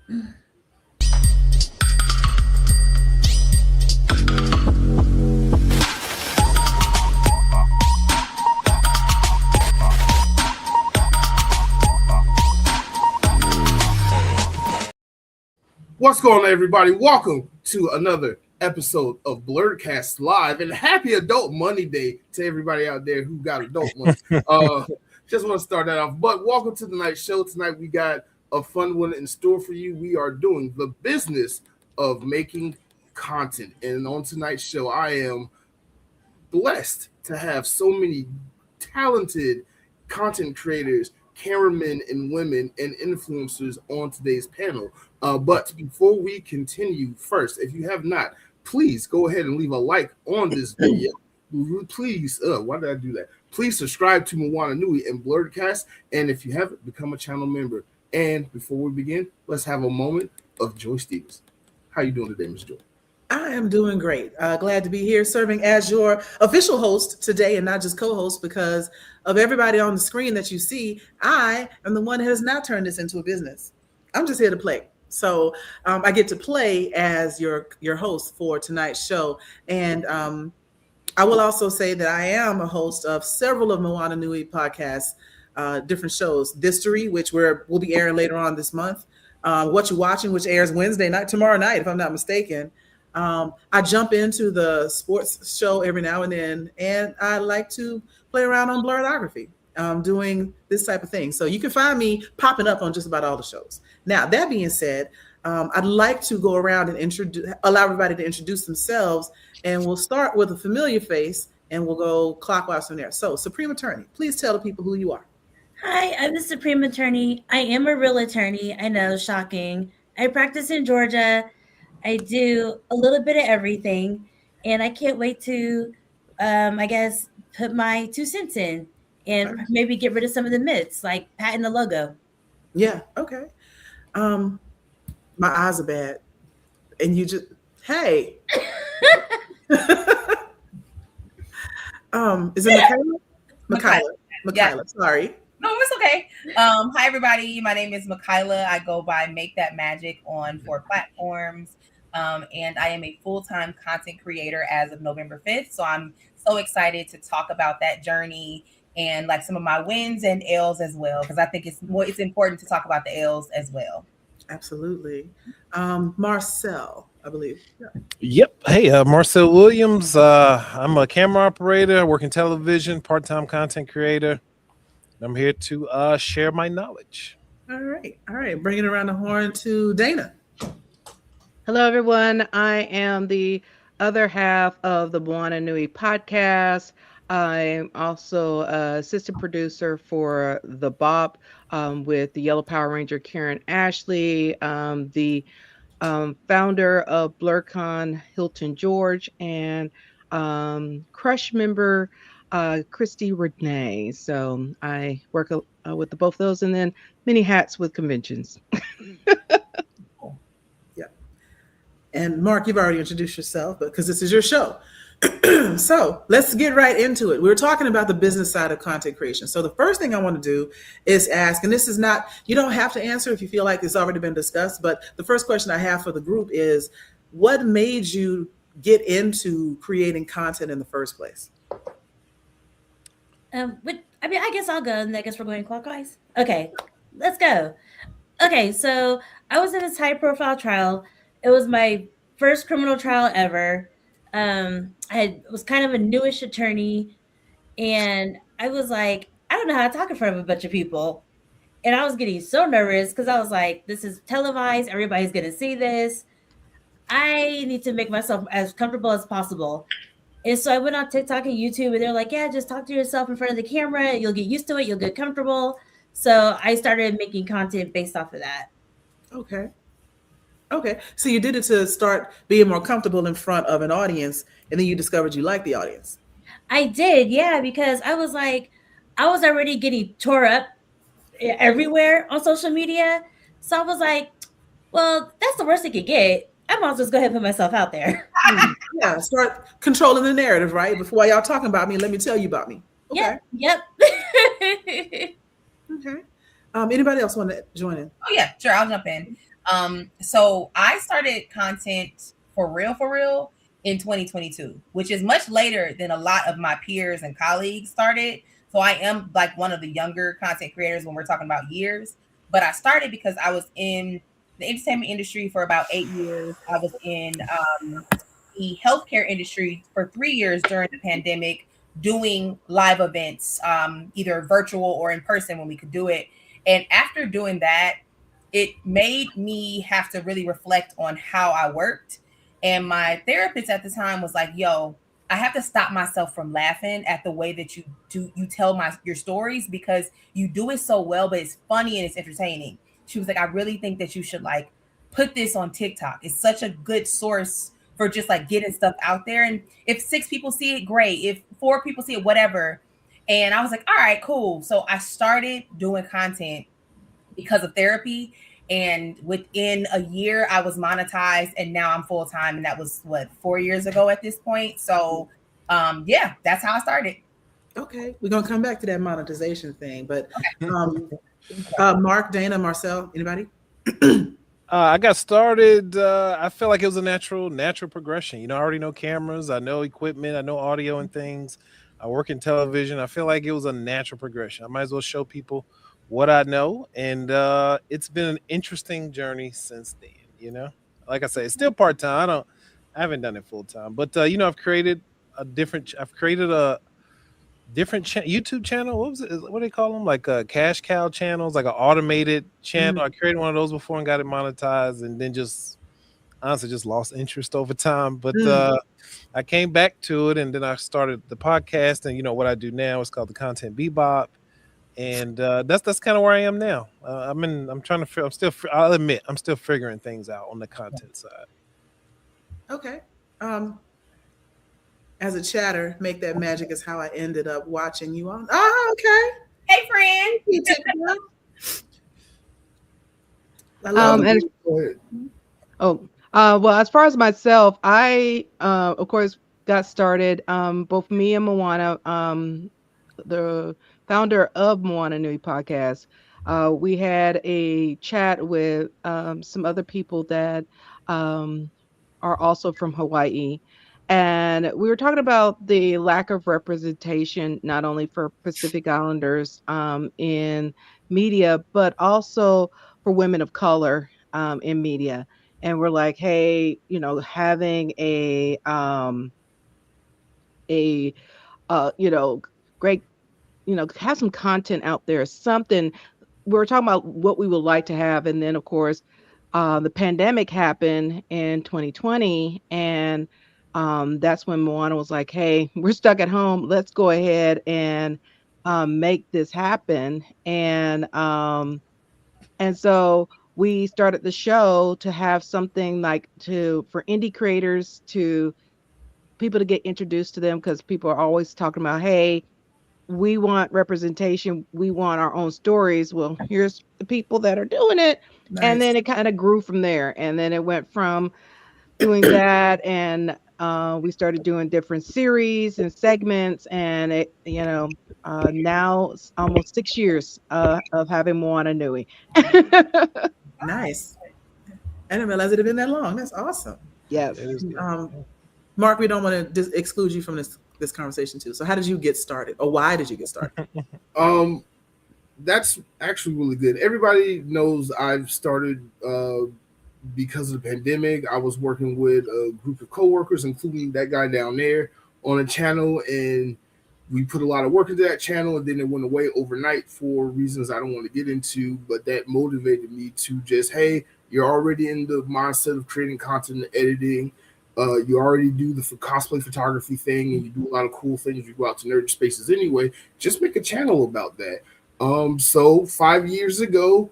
What's going on, everybody? Welcome to another episode of Blerdkast Live, and happy Adult Money Day to everybody out there who got adult money. Just want to start that off. But welcome to tonight's show. Tonight we got a fun one in store for you. We are doing the business of making content, and on tonight's show, I am blessed to have so many talented content creators, cameramen and women, and influencers on today's panel. But before we continue, first, if you have not, please go ahead and leave a like on this video. Please, why did I do that? Please subscribe to Moana Nui and Blerdkast, and if you haven't, become a channel member. And before we begin, let's have a moment of Joy Stevens. How you doing today, Ms. Joy? I am doing great. Glad to be here serving as your official host today and not just co-host, because of everybody on the screen that you see, I am the one that has not turned this into a business. I'm just here to play. So I get to play as your host for tonight's show. And I will also say that I am a host of several of Moana Nui podcasts, different shows. Distory, which will be airing later on this month. What You Watching, which airs tomorrow night, if I'm not mistaken. I jump into the sports show every now and then, and I like to play around on Blerdography, doing this type of thing. So you can find me popping up on just about all the shows. Now, that being said, I'd like to go around and allow everybody to introduce themselves, and we'll start with a familiar face, and we'll go clockwise from there. So, Supreme Attorney, please tell the people who you are. Hi, I'm the Supreme Attorney. I am a real attorney. I know, shocking. I practice in Georgia. I do a little bit of everything, and I can't wait to, put my 2 cents in and maybe get rid of some of the myths, like patent the logo. Yeah, okay. My eyes are bad, and you just, hey. Is it Mikyla? Mikyla, Yeah. Sorry. No, it's okay. Hi, everybody. My name is Mikyla. I go by Make That Magic on 4 platforms. And I am a full-time content creator as of November 5th. So I'm so excited to talk about that journey and like some of my wins and L's as well, because I think it's important to talk about the L's as well. Absolutely. Marcel, I believe. Yeah. Yep. Hey, Marcel Williams. I'm a camera operator. I work in television, part-time content creator. I'm here to share my knowledge. All right. Bringing around the horn to Dana. Hello, everyone. I am the other half of the Moana Nui podcast. I'm also assistant producer for the Bebop with the Yellow Power Ranger Karen Ashley, the founder of BlurCon Hilton George, and Crush member Christy Renee. So I work with both of those, and then many hats with conventions. And Marc, you've already introduced yourself, but because this is your show. So let's get right into it. We're talking about the business side of content creation. So the first thing I want to do is ask, and this is not, you don't have to answer if you feel like it's already been discussed, but the first question I have for the group is, what made you get into creating content in the first place? I guess I'll go, and I guess we're going clockwise. Okay, let's go. Okay, so I was in this high-profile trial. It was my first criminal trial ever. I was kind of a newish attorney, and I was like, I don't know how to talk in front of a bunch of people. And I was getting so nervous because I was like, this is televised. Everybody's going to see this. I need to make myself as comfortable as possible. And so I went on TikTok and YouTube, and they're like, yeah, just talk to yourself in front of the camera. You'll get used to it. You'll get comfortable. So I started making content based off of that. Okay. So you did it to start being more comfortable in front of an audience, and then you discovered you liked the audience. I did, yeah, because I was like, I was already getting tore up everywhere on social media. So I was like, well, that's the worst it could get. I might as well just go ahead and put myself out there. Yeah, start controlling the narrative, right? Before y'all talking about me, let me tell you about me. Okay. Yep. Okay. Anybody else want to join in? Oh, yeah, sure. I'll jump in. So I started content for real in 2022, which is much later than a lot of my peers and colleagues started. So I am like one of the younger content creators when we're talking about years. But I started because I was in the entertainment industry for about 8 years. I was in the healthcare industry for 3 years during the pandemic, doing live events, either virtual or in person when we could do it. And after doing that, it made me have to really reflect on how I worked. And my therapist at the time was like, yo, I have to stop myself from laughing at the way that you tell your stories, because you do it so well, but it's funny and it's entertaining. She was like, I really think that you should like put this on TikTok. It's such a good source for just like getting stuff out there. And if 6 people see it, great. If 4 people see it, whatever. And I was like, all right, cool. So I started doing content because of therapy. And within a year, I was monetized, and now I'm full time. And that was 4 years ago at this point. So, yeah, that's how I started. Okay, we're gonna come back to that monetization thing, but Marc, Dana, Marcel, anybody? I got started. I feel like it was a natural progression. You know, I already know cameras, I know equipment, I know audio and things. I work in television. I feel like it was a natural progression. I might as well show people what I know, and it's been an interesting journey since then. You know, like I say, it's still part time. I haven't done it full time, but you know, I've created a different YouTube channel. What was it? What do they call them? Like cash cow channels, like an automated channel. I created one of those before and got it monetized, and then just honestly just lost interest over time. But I came back to it, and then I started the podcast, and you know what I do now is called the Content Bebop, and that's kind of where I am now. I'm trying to. I'll admit, I'm still figuring things out on the content side. Okay. As a chatter, make that magic is how I ended up watching you on. Oh, okay. Hey, friend. I love And, well, as far as myself, I of course got started. Both me and Moana, the founder of Moana Nui podcast, we had a chat with some other people that are also from Hawaii. And we were talking about the lack of representation, not only for Pacific Islanders in media, but also for women of color in media. And we're like, hey, you know, having a you know, great, you know, have some content out there, something. We were talking about what we would like to have. And then, of course, the pandemic happened in 2020. And that's when Moana was like, hey, we're stuck at home. Let's go ahead and make this happen. And so we started the show to have something like for indie creators, to people to get introduced to them, because people are always talking about, hey, we want representation, we want our own stories. Well, here's the people that are doing it. Nice. And then it kind of grew from there. And then it went from doing that, and we started doing different series and segments, and it, you know, now it's almost 6 years of having Moana Nui. Nice. I didn't realize it had been that long. That's awesome. Yes. Marc, we don't want to exclude you from this conversation too. So how did you get started, or why did you get started? That's actually really good. Everybody knows I've started because of the pandemic. I was working with a group of coworkers, including that guy down there, on a channel, and we put a lot of work into that channel, and then it went away overnight for reasons I don't want to get into, but that motivated me to just, hey, you're already in the mindset of creating content and editing. You already do the cosplay photography thing, and you do a lot of cool things. You go out to nerd spaces anyway. Just make a channel about that. So 5 years ago,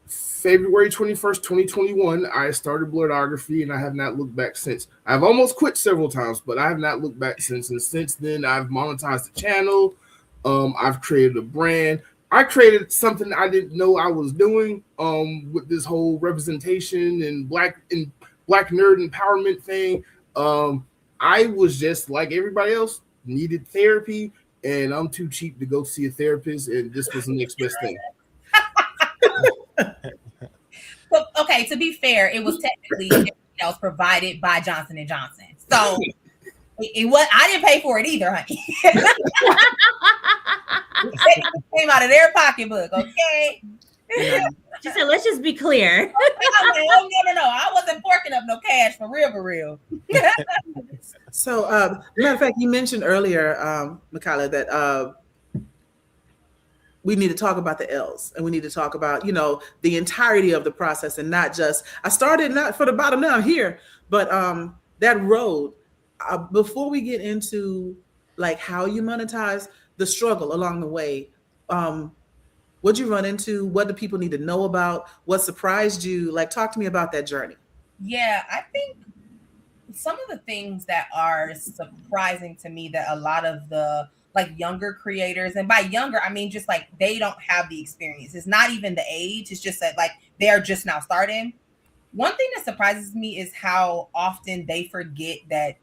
February 21st, 2021, I started Blerdography, and I have not looked back since. I've almost quit several times, but I have not looked back since. And since then, I've monetized the channel. I've created a brand. I created something I didn't know I was doing with this whole representation and black nerd empowerment thing. I was just like everybody else, needed therapy, and I'm too cheap to go see a therapist, and this was the next best thing. So, okay, to be fair, it was technically that was provided by Johnson and Johnson. So it was. I didn't pay for it either, honey. It came out of their pocketbook. Okay. She said, "Let's just be clear." Oh, no. I wasn't forking up no cash for real. So, matter of fact, you mentioned earlier, Mikyla, that we need to talk about the L's, and we need to talk about, the entirety of the process, and not just, I started not for the bottom, now I'm here, but that road, before we get into like how you monetize, the struggle along the way, what'd you run into? What do people need to know about? What surprised you? Like, talk to me about that journey. Yeah, I think some of the things that are surprising to me that a lot of the like younger creators, and by younger, I mean just like they don't have the experience. It's not even the age. It's just that like they're just now starting. One thing that surprises me is how often they forget that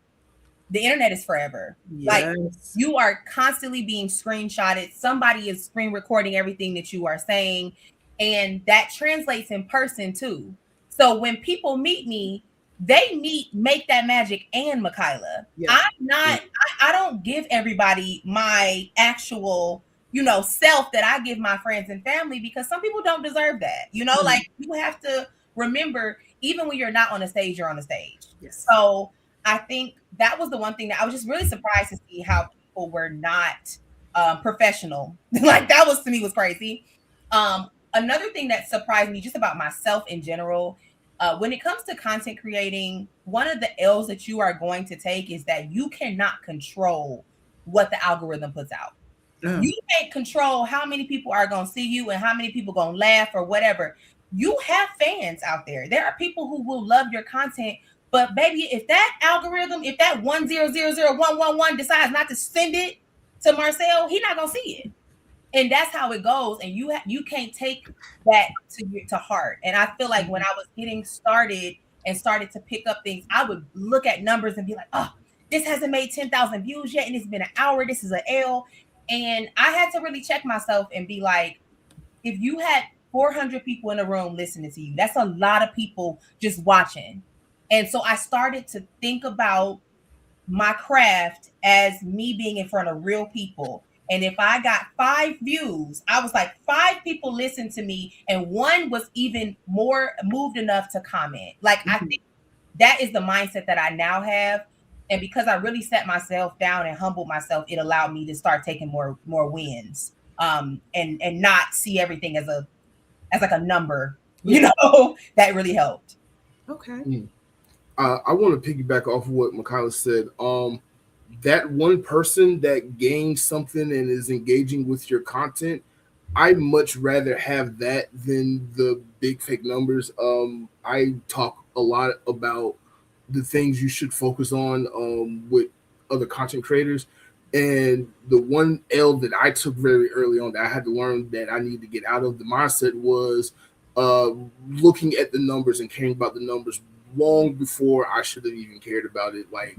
the internet is forever. Yes. Like you are constantly being screenshotted. Somebody is screen recording everything that you are saying. And that translates in person too. So when people meet me, they meet Make That Magic and Mikyla. Yeah. I don't give everybody my actual, self that I give my friends and family, because some people don't deserve that. Like you have to remember, even when you're not on a stage, you're on a stage. Yes. So I think that was the one thing that I was just really surprised to see how people were not professional. Like that was, to me, was crazy. Another thing that surprised me just about myself in general, when it comes to content creating, one of the L's that you are going to take is that you cannot control what the algorithm puts out. You can't control how many people are going to see you and how many people going to laugh or whatever. You have fans out there. There are people who will love your content. But baby, if that algorithm, if that 1000111 decides not to send it to Marcel, he's not gonna see it, and that's how it goes. And you can't take that to heart. And I feel like when I was getting started and started to pick up things, I would look at numbers and be like, "Oh, this hasn't made 10,000 views yet, and it's been an hour. This is an L." And I had to really check myself and be like, if you had 400 people in a room listening to you, that's a lot of people just watching. And so I started to think about my craft as me being in front of real people. And if I got 5 views, I was like, 5 people listened to me, and 1 was even more moved enough to comment. Like, I think that is the mindset that I now have. And because I really set myself down and humbled myself, it allowed me to start taking more wins, and not see everything as like a number, that really helped. Okay. I want to piggyback off of what Mikyla said. That one person that gains something and is engaging with your content, I much rather have that than the big fake numbers. I talk a lot about the things you should focus on with other content creators. And the one L that I took very early on that I had to learn that I need to get out of the mindset was looking at the numbers and caring about the numbers long before I should have even cared about it. Like,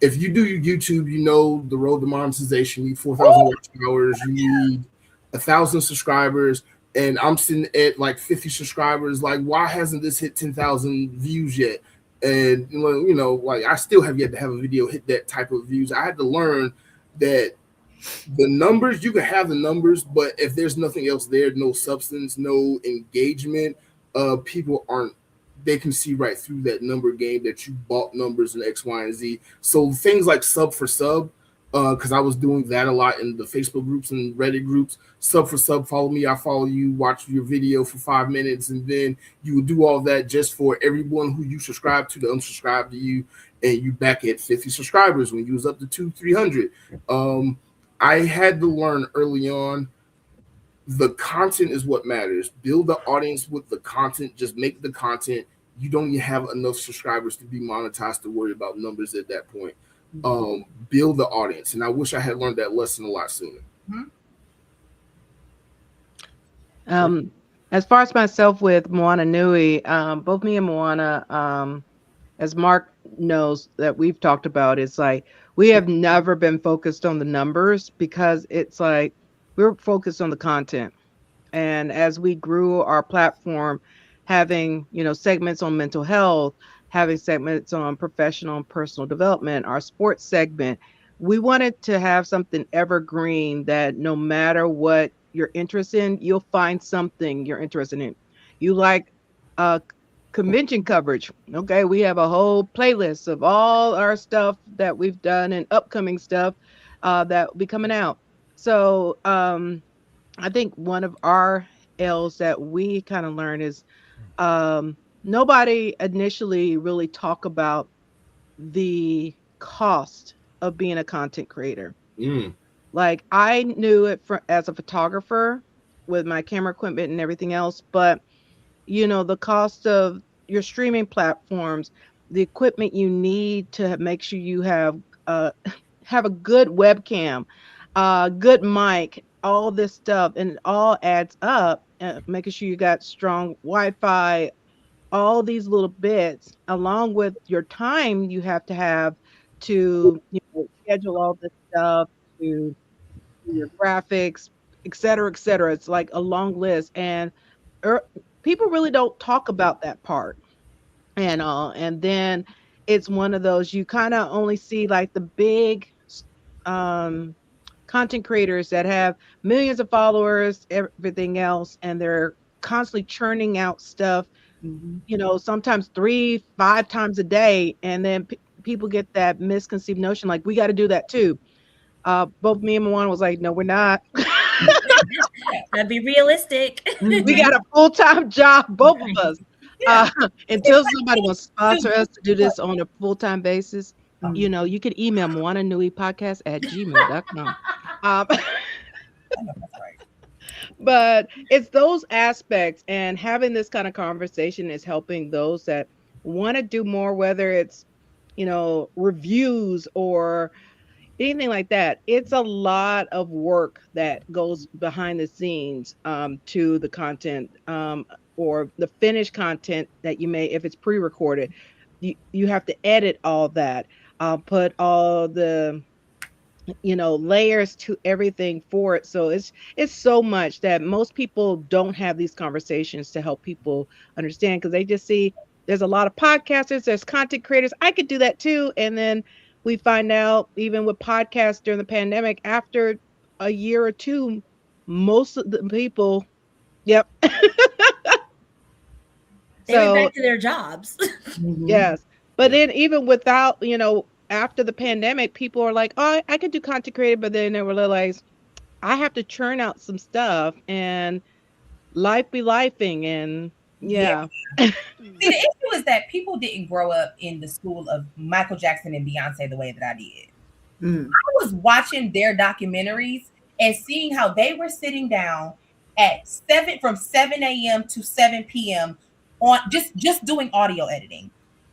if you do your YouTube, the road to monetization, you need 4,000 watch hours, you need 1,000 subscribers, and I'm sitting at like 50 subscribers. Like, why hasn't this hit 10,000 views yet? And like I still have yet to have a video hit that type of views. I had to learn that the numbers, you can have the numbers, but if there's nothing else there, no substance, no engagement, people they can see right through that number game that you bought numbers and X, Y, and Z. So things like sub for sub, because I was doing that a lot in the Facebook groups and Reddit groups. Sub for sub, follow me, I follow you, watch your video for 5 minutes, and then you would do all that just for everyone who you subscribe to unsubscribe to you, and you back at 50 subscribers when you was up to 200-300. I had to learn early on, the content is what matters. Build the audience with the content. Just make the content. You don't even have enough subscribers to be monetized to worry about numbers at that point. Build the audience. And I wish I had learned that lesson a lot sooner. As far as myself with Moana Nui, both me and Moana, as Marc knows that we've talked about, it's like we have never been focused on the numbers, because it's like we're focused on the content. And as we grew our platform, having, segments on mental health, having segments on professional and personal development, our sports segment, we wanted to have something evergreen that no matter what you're interested in, you'll find something you're interested in. You like uh, convention coverage. Okay, we have a whole playlist of all our stuff that we've done and upcoming stuff that will be coming out. So I think one of our L's that we kind of learned is nobody initially really talk about the cost of being a content creator. Like I knew it as a photographer with my camera equipment and everything else, but the cost of your streaming platforms, the equipment you need to make sure you uh have a good webcam, good mic, all this stuff, and it all adds up. Making sure you got strong Wi-Fi, all these little bits, along with your time you have to schedule all this stuff, to do your graphics, et cetera, et cetera. It's like a long list, and er, people really don't talk about that part. And then it's one of those you kind of only see like the big um content creators that have millions of followers, everything else, and they're constantly churning out stuff, sometimes 3-5 times a day. And then people get that misconceived notion like we got to do that too. Both me and Moana was like, no, we're not. Gotta be realistic. We got a full-time job, both of us. Until somebody will sponsor us to do this on a full-time basis, you can email moananuipodcast@gmail.com. But it's those aspects, and having this kind of conversation is helping those that want to do more, whether it's, reviews or anything like that. It's a lot of work that goes behind the scenes to the content or the finished content that you may, if it's pre-recorded, you have to edit all that, put all the layers to everything for it. So it's so much that most people don't have these conversations to help people understand, because they just see there's a lot of podcasters, there's content creators, I could do that too. And then we find out, even with podcasts during the pandemic, after a year or two, most of the people, yep. They went back to their jobs. Yes. But then even without, after the pandemic, people are like, oh, I could do content creator, but then they realize I have to churn out some stuff and life be lifing. And yeah. See, the issue is that people didn't grow up in the school of Michael Jackson and Beyonce the way that I did. I was watching their documentaries and seeing how they were sitting down from 7 a.m. to 7 p.m. on just doing audio editing.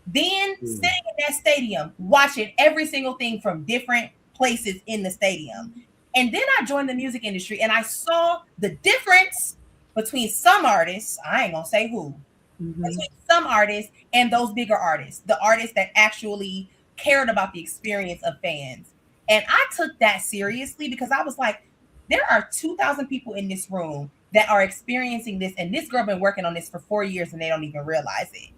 Then sitting in that stadium, watching every single thing from different places in the stadium. And then I joined the music industry and I saw the difference between some artists, I ain't gonna say who, between some artists and those bigger artists, the artists that actually cared about the experience of fans. And I took that seriously because I was like, there are 2,000 people in this room that are experiencing this, and this girl been working on this for 4 years and they don't even realize it.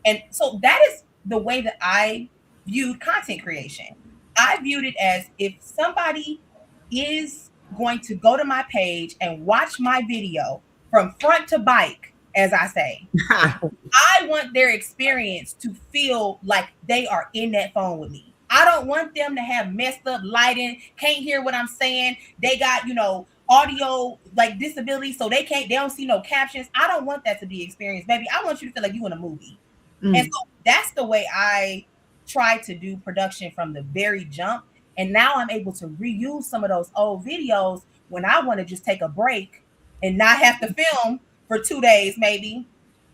And so that is the way that I viewed content creation. I viewed it as, if somebody is going to go to my page and watch my video from front to bike, as I say, I want their experience to feel like they are in that phone with me. I don't want them to have messed up lighting, can't hear what I'm saying. They got, audio like disability, so they don't see no captions. I don't want that to be experienced, baby. I want you to feel like you in a movie. And so that's the way I try to do production from the very jump. And now I'm able to reuse some of those old videos when I want to just take a break and not have to film for 2 days, maybe.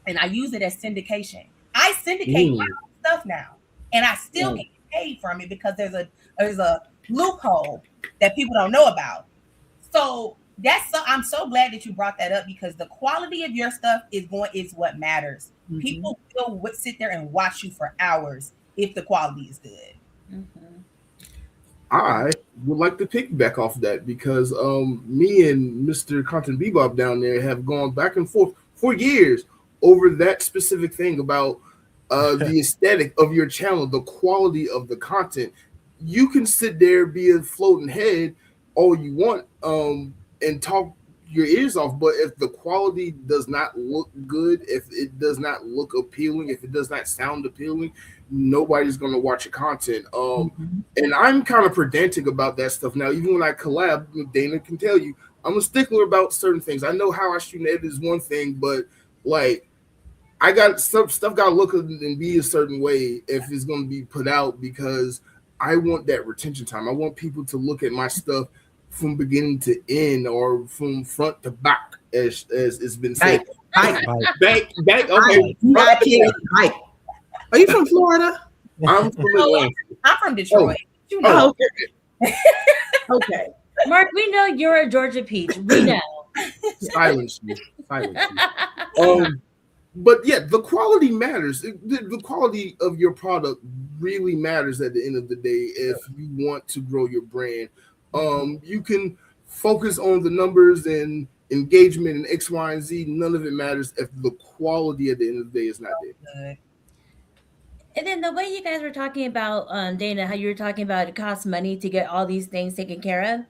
And I use it as syndication. I syndicate my own stuff now, and I still get paid from it because there's a loophole that people don't know about. So I'm so glad that you brought that up, because the quality of your stuff is what matters. People will sit there and watch you for hours if the quality is good. I would like to piggyback off that because me and Mr. Content Bebop down there have gone back and forth for years over that specific thing about the aesthetic of your channel, the quality of the content. You can sit there, be a floating head all you want, and talk your ears off, but if the quality does not look good, if it does not look appealing, if it does not sound appealing, nobody's going to watch your content. And I'm kind of pedantic about that stuff now. Even when I collab, Dana can tell you, I'm a stickler about certain things. I know how I shoot and edit is one thing, but like I got some stuff got to look and be a certain way if it's going to be put out because I want that retention time. I want people to look at my stuff from beginning to end or from front to back, as it's been said. Mike. Back. Okay. Mike. Are you from Florida? I'm from Atlanta. I'm from Detroit. You Oh, know. okay. Okay. Mark, we know you're a Georgia peach. We know. Silence you. But yeah, the quality matters. The quality of your product really matters at the end of the day if you want to grow your brand. You can focus on the numbers and engagement and X, Y, and Z. None of it matters if the quality at the end of the day is not there. And then the way you guys were talking about, Dana, how you were talking about it costs money to get all these things taken care of.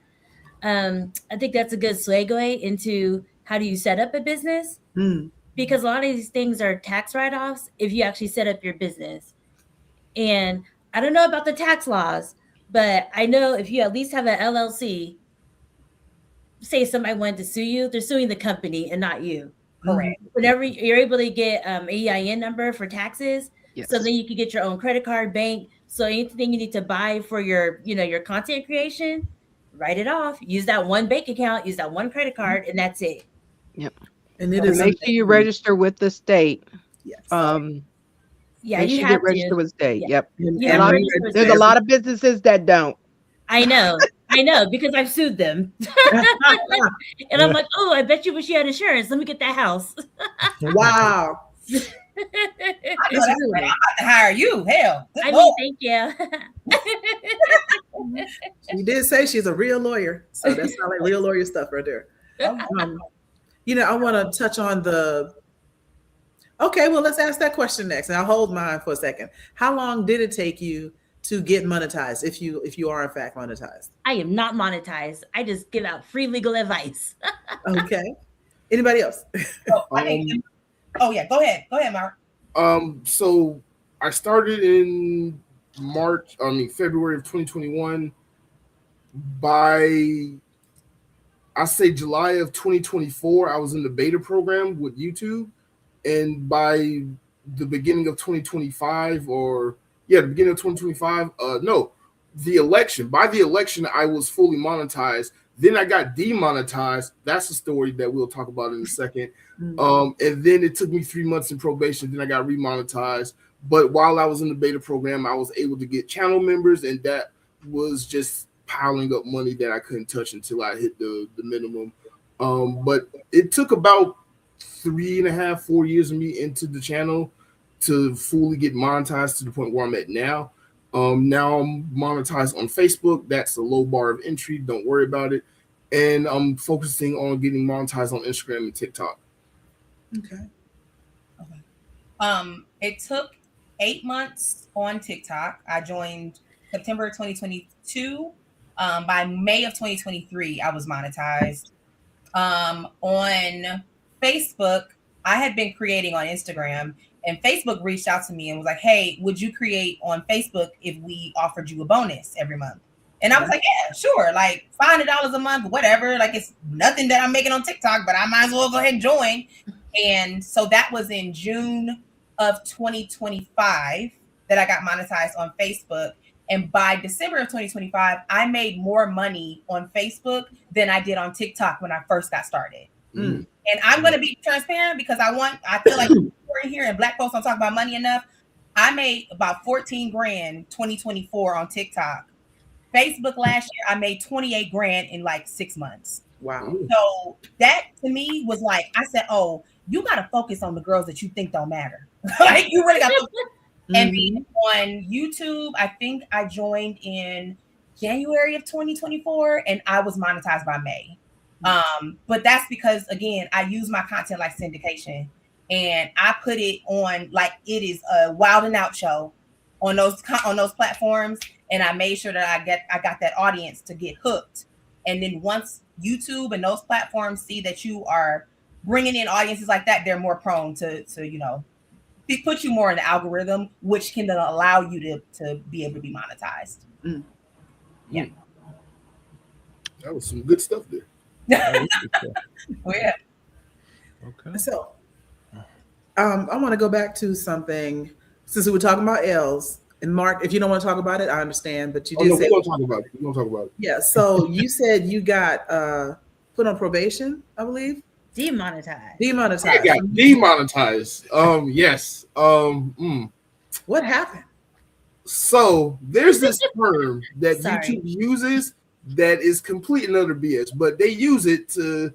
I think that's a good segue into how do you set up a business? Because a lot of these things are tax write-offs if you actually set up your business. And I don't know about the tax laws, but I know if you at least have an LLC, say somebody wanted to sue you, they're suing the company and not you. Correct. Whenever you're able to get an EIN number for taxes, Yes. so then you can get your own credit card, bank. So anything you need to buy for your, your content creation, write it off. Use that one bank account, use that one credit card, and that's it. Yep. And it So is make sure you register with the state. Yes. Yeah, Make you sure have get registered to. with state. Yeah. Yep. Yeah, A lot of- register with there's state. a lot of businesses that don't. I know, because I've sued them. And I'm like, oh, I bet you wish you had insurance. Let me get that house. Wow. I know that's right. I'm about to hire you. Hell. I mean, thank you. She did say she's a real lawyer. So that's not like real lawyer stuff right there. I want to touch on okay, well, let's ask that question next. And I'll hold mine for a second. How long did it take you to get monetized if you are in fact monetized? I am not monetized. I just give out free legal advice. Okay. Anybody else? Oh yeah, go ahead, Mark. So I started in February of 2021. By I say July of 2024, I was in the beta program with YouTube, and by the beginning of 2025, by the election, I was fully monetized. Then I got demonetized. That's a story that we'll talk about in a second. And then it took me 3 months in probation. Then I got remonetized. But while I was in the beta program, I was able to get channel members, and that was just piling up money that I couldn't touch until I hit the minimum. But it took about 3.5, 4 years of me into the channel to fully get monetized to the point where I'm at now. Now I'm monetized on Facebook. That's a low bar of entry. Don't worry about it. And I'm focusing on getting monetized on Instagram and TikTok. Okay. It took 8 months on TikTok. I joined September 2022. By May of 2023, I was monetized. On Facebook, I had been creating on Instagram, and Facebook reached out to me and was like, hey, would you create on Facebook if we offered you a bonus every month? And I was like, yeah, sure. Like $500 a month, whatever. Like it's nothing that I'm making on TikTok, but I might as well go ahead and join. And so that was in June of 2025 that I got monetized on Facebook. And by December of 2025, I made more money on Facebook than I did on TikTok when I first got started. And I'm going to be transparent because I feel like we're in here and Black folks don't talk about money enough. I made about 14 grand 2024 on TikTok. Facebook last year, I made 28 grand in like 6 months. Wow. So that to me was like, I said, oh, you got to focus on the girls that you think don't matter. Like you really got to focus. And being on YouTube, I think I joined in January of 2024, and I was monetized by May. But that's because, again, I use my content like syndication, and I put it on like it is a Wild and Out show on those platforms, and I made sure that I got that audience to get hooked. And then once YouTube and those platforms see that you are bringing in audiences like that, they're more prone to put you more in the algorithm, which can then allow you to be able to be monetized. Yeah. That was some good stuff there. Oh, yeah. Okay. So, I want to go back to something since we were talking about L's. And Marc, if you don't want to talk about it, I understand. But you did say we're gonna talk about it. We're gonna talk about it. Yeah. So you said you got put on probation, I believe. Demonetized. I got demonetized. Yes. What happened? So there's this term that YouTube uses that is complete and utter BS, but they use it to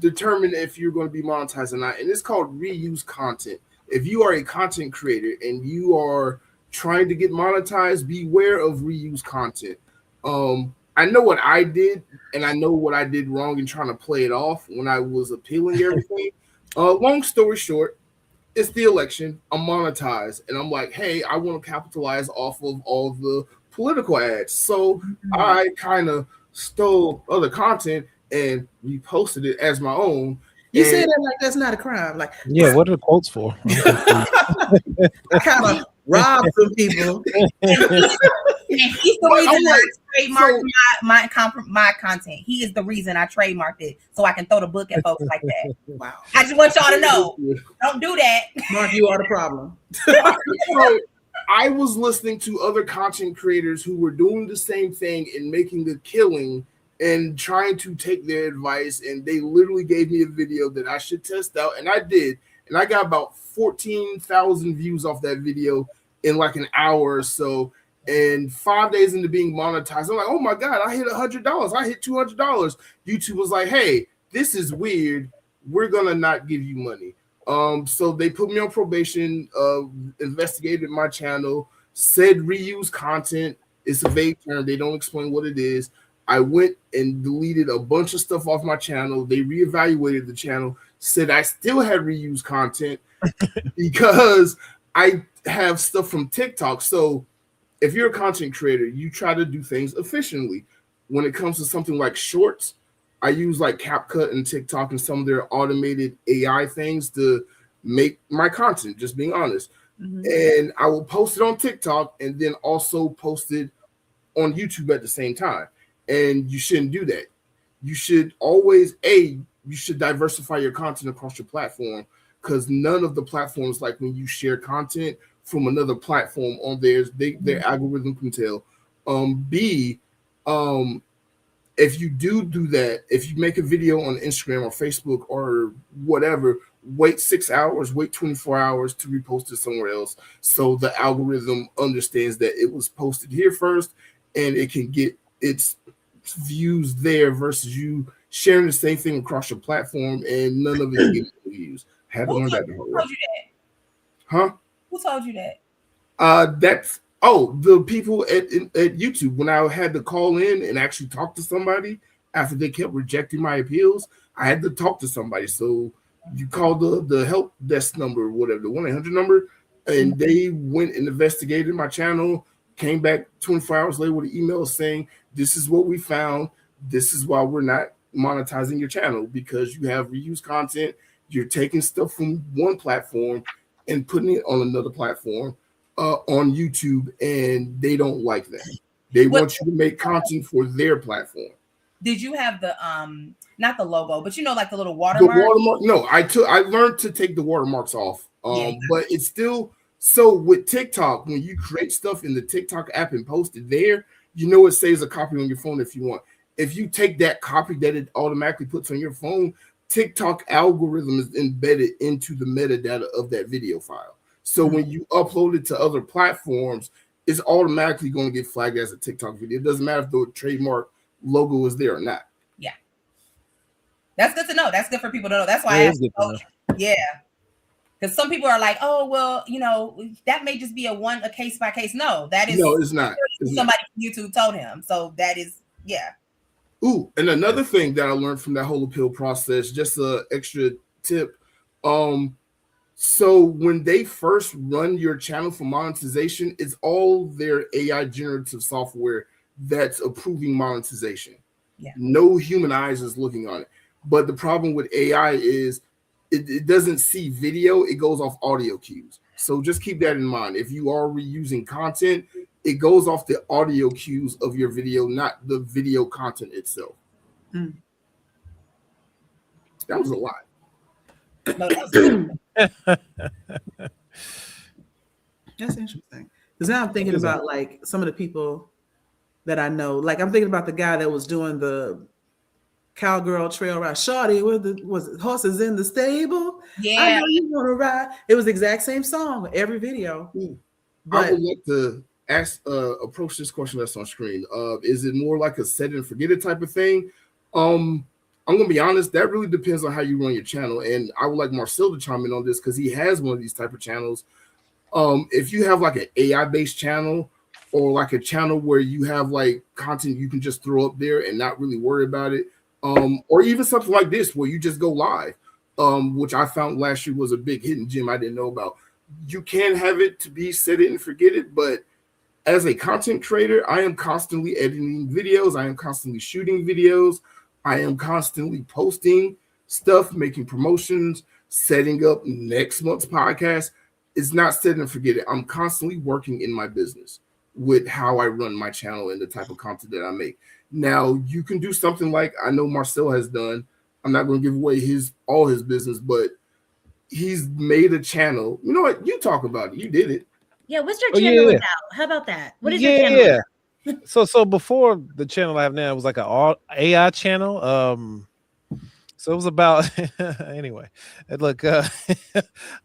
determine if you're going to be monetized or not, and it's called reuse content. If you are a content creator and you are trying to get monetized, beware of reuse content. I know what I did, and I know what I did wrong in trying to play it off when I was appealing everything. Long story short, it's the election. I'm monetized, and I'm like, hey, I want to capitalize off of all the political ads. So I kind of stole other content and reposted it as my own. You say that like that's not a crime. Like, yeah, what are the quotes for? I kind of robbed some people. And he's the reason I trademarked my content. He is the reason I trademarked it, so I can throw the book at folks like that. Wow. I just want y'all to know. Don't do that. Marc, you are the problem. So I was listening to other content creators who were doing the same thing and making the killing and trying to take their advice, and they literally gave me a video that I should test out, and I did. And I got about 14,000 views off that video in like an hour or so. And 5 days into being monetized, I'm like, oh my God, I hit $100. I hit $200. YouTube was like, hey, this is weird. We're going to not give you money. So they put me on probation, investigated my channel, said reuse content. It's a vague term. They don't explain what it is. I went and deleted a bunch of stuff off my channel. They reevaluated the channel, said I still had reuse content because I have stuff from TikTok. So if you're a content creator, you try to do things efficiently. When it comes to something like shorts, I use like CapCut and TikTok and some of their automated AI things to make my content, just being honest. And I will post it on TikTok and then also post it on YouTube at the same time. And you shouldn't do that. You should always, you should diversify your content across your platform, because none of the platforms, like when you share content from another platform on theirs, their algorithm can tell. B, if you do that, if you make a video on Instagram or Facebook or whatever, wait 6 hours, wait 24 hours to repost it somewhere else, so the algorithm understands that it was posted here first and it can get its views there versus you sharing the same thing across your platform and none of it getting views. Had to learn that the hard way. Huh? Who told you that? That's the people at YouTube. When I had to call in and actually talk to somebody after they kept rejecting my appeals, I had to talk to somebody. So you call the help desk number or whatever, the 1-800 number, and they went and investigated my channel, came back 24 hours later with an email saying, this is what we found. This is why we're not monetizing your channel, because you have reused content. You're taking stuff from one platform and putting it on another platform on YouTube, and they don't like that. They want you to make content for their platform. Did you have the not the logo, but like the little watermark? The watermark? No, I learned to take the watermarks off. But it's still so with TikTok, when you create stuff in the TikTok app and post it there, it saves a copy on your phone if you want. If you take that copy that it automatically puts on your phone, TikTok algorithm is embedded into the metadata of that video file. So when you upload it to other platforms, it's automatically going to get flagged as a TikTok video. It doesn't matter if the trademark logo is there or not. Yeah. That's good to know. That's good for people to know. That's why I asked. Yeah. Because some people are like, oh, well, that may just be a case by case. No, that is no, it's not. Somebody from YouTube told him. So that is, yeah. Ooh, and another thing that I learned from that whole appeal process, just an extra tip. So when they first run your channel for monetization, it's all their AI generative software that's approving monetization. Yeah. No human eyes is looking on it. But the problem with AI is it doesn't see video, it goes off audio cues. So just keep that in mind. If you are reusing content, it goes off the audio cues of your video, not the video content itself. Mm. That was a lot. No, that was That's interesting. Because now I'm thinking about like some of the people that I know. Like I'm thinking about the guy that was doing the cowgirl trail ride. Shawty, was it horses in the stable? Yeah. I know you want to ride. It was the exact same song every video. I would like to approach this question that's on screen. Is it more like a set and forget it type of thing? I'm gonna be honest, that really depends on how you run your channel. And I would like Marcel to chime in on this because he has one of these type of channels. If you have like an AI based channel or like a channel where you have like content you can just throw up there and not really worry about it, or even something like this where you just go live, which I found last year was a big hidden gem I didn't know about. You can have it to be set it and forget it, but as a content creator, I am constantly editing videos, I am constantly shooting videos, I am constantly posting stuff, making promotions, setting up next month's podcast. It's not set and forget it. I'm constantly working in my business with how I run my channel and the type of content that I make. Now, you can do something like I know Marcel has done. I'm not going to give away all his business, but he's made a channel. You know what? You talk about it. You did it. Yeah, what's your channel about? How about that? What is your channel about? So before the channel I have now, it was like an AI channel. So it was about anyway. Look, I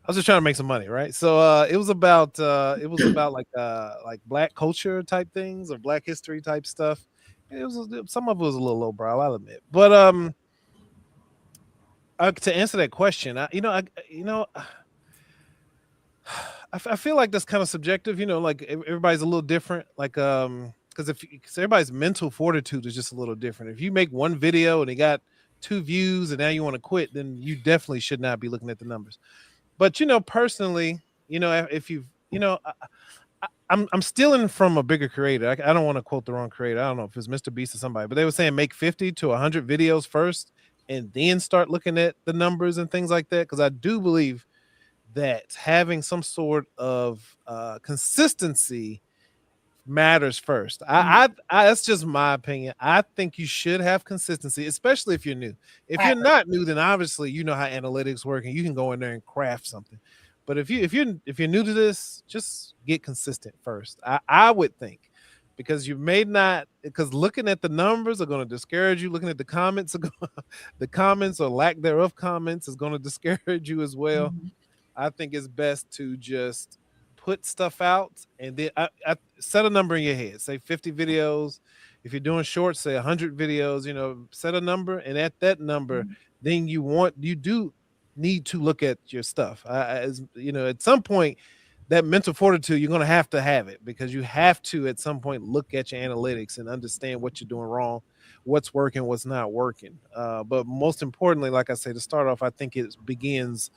was just trying to make some money, right? So it was about like Black culture type things or Black history type stuff. It was some of it was a little lowbrow, I'll admit. But to answer that question, I feel like that's kind of subjective. Like everybody's a little different. Like because everybody's mental fortitude is just a little different. If you make one video and it got 2 views and now you want to quit, then you definitely should not be looking at the numbers. But personally, if you've I'm stealing from a bigger creator. I don't want to quote the wrong creator. I don't know if it's Mr. Beast or somebody, but they were saying make 50 to 100 videos first and then start looking at the numbers and things like that. Because I do believe that having some sort of consistency matters first. I that's just my opinion. I think you should have consistency, especially if you're new. If you're not new, then obviously you know how analytics work and you can go in there and craft something. But if you're new to this, just get consistent first. I would think, because you may not, because looking at the numbers are going to discourage you. Looking at the comments the comments or lack thereof comments is going to discourage you as well. Mm-hmm. I think it's best to just put stuff out and then I set a number in your head. Say 50 videos. If you're doing shorts, say 100 videos. Set a number, and at that number, then you do need to look at your stuff. At some point, that mental fortitude, you're going to have it, because you have to at some point look at your analytics and understand what you're doing wrong, what's working, what's not working. But most importantly, like I say, to start off, I think it begins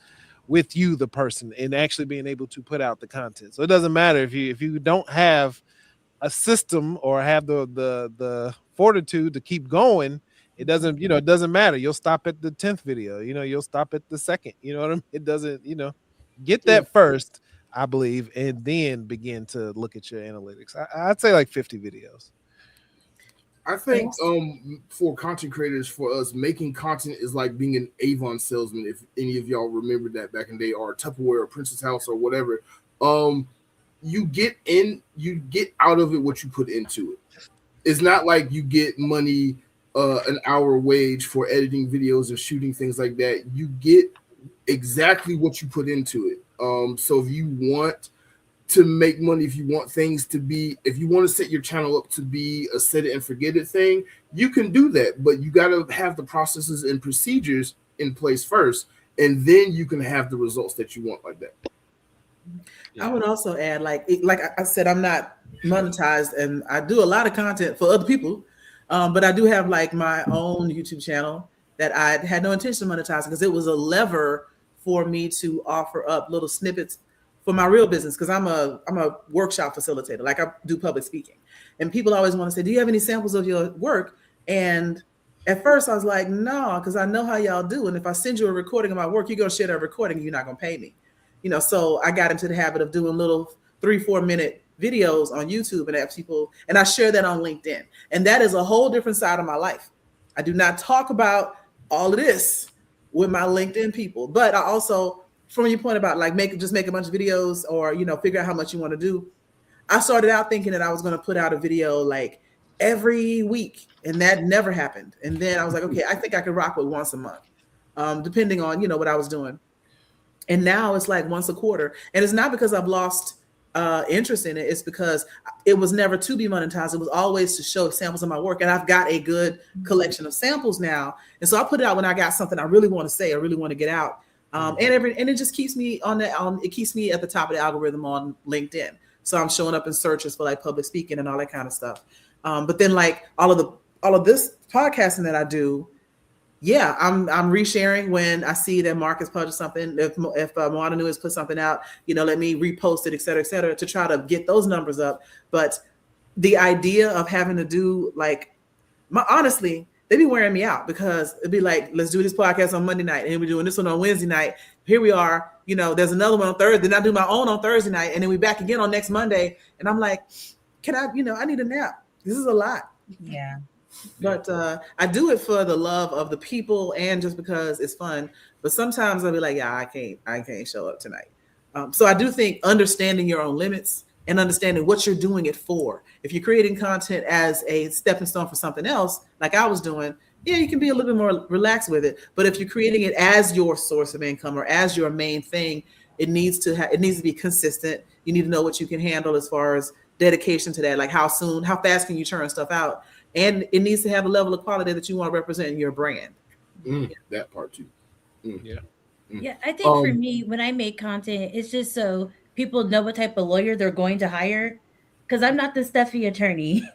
with you, the person, and actually being able to put out the content. So it doesn't matter if you don't have a system or have the fortitude to keep going. It doesn't matter. You'll stop at the 10th video. You'll stop at the 2nd. You know what I mean? It doesn't. Get that first, I believe, and then begin to look at your analytics. I'd say like 50 videos. I think for content creators, for us, making content is like being an Avon salesman. If any of y'all remember that back in the day, or Tupperware or Princess House or whatever, you get out of it what you put into it. It's not like you get money, an hour wage for editing videos and shooting things like that. You get exactly what you put into it. So if you want to make money, if you want to set your channel up to be a set it and forget it thing, you can do that, but you got to have the processes and procedures in place first. and then you can have the results that you want like that. I would also add, like I said, I'm not monetized, and I do a lot of content for other people, but I do have like my own YouTube channel that I had no intention of monetizing because it was a lever for me to offer up little snippets for my real business, because I'm a workshop facilitator. Like, I do public speaking, and people always want to say, do you have any samples of your work? And at first I was like, no, because I know how y'all do, and if I send you a recording of my work, you're gonna share that recording, you're not gonna pay me. So I got into the habit of doing little 3-4 minute videos on YouTube and have people, and I share that on LinkedIn. And that is a whole different side of my life. I do not talk about all of this with my LinkedIn people, but I also, from your point about like just make a bunch of videos, or, figure out how much you want to do. I started out thinking that I was going to put out a video like every week, and that never happened. And then I was like, okay, I think I could rock with once a month, depending on, what I was doing. And now it's like once a quarter. And it's not because I've lost interest in it. It's because it was never to be monetized. It was always to show samples of my work. And I've got a good collection of samples now. And so I put it out when I got something I really want to say, I really want to get out. And it just keeps me it keeps me at the top of the algorithm on LinkedIn. So I'm showing up in searches for like public speaking and all that kind of stuff. But then like all of this podcasting that I do, yeah, I'm resharing when I see that Marc has published something. If Moana Nui has put something out, let me repost it, et cetera, to try to get those numbers up. But the idea of having to do honestly, they be wearing me out, because it'd be like, let's do this podcast on Monday night, and we're doing this one on Wednesday night. Here we are, there's another one on Thursday. Then I do my own on Thursday night, and then we back again on next Monday. And I'm like, can I, I need a nap. This is a lot. Yeah. But I do it for the love of the people and just because it's fun. But sometimes I'll be like, yeah, I can't show up tonight. So I do think understanding your own limits and understanding what you're doing it for. If you're creating content as a stepping stone for something else, like I was doing, yeah, you can be a little bit more relaxed with it. But if you're creating it as your source of income or as your main thing, it needs to be consistent. You need to know what you can handle as far as dedication to that, like how fast can you churn stuff out? And it needs to have a level of quality that you want to represent in your brand. That part too. Yeah, I think for me, when I make content, it's just so people know what type of lawyer they're going to hire. Because I'm not the Steffi attorney.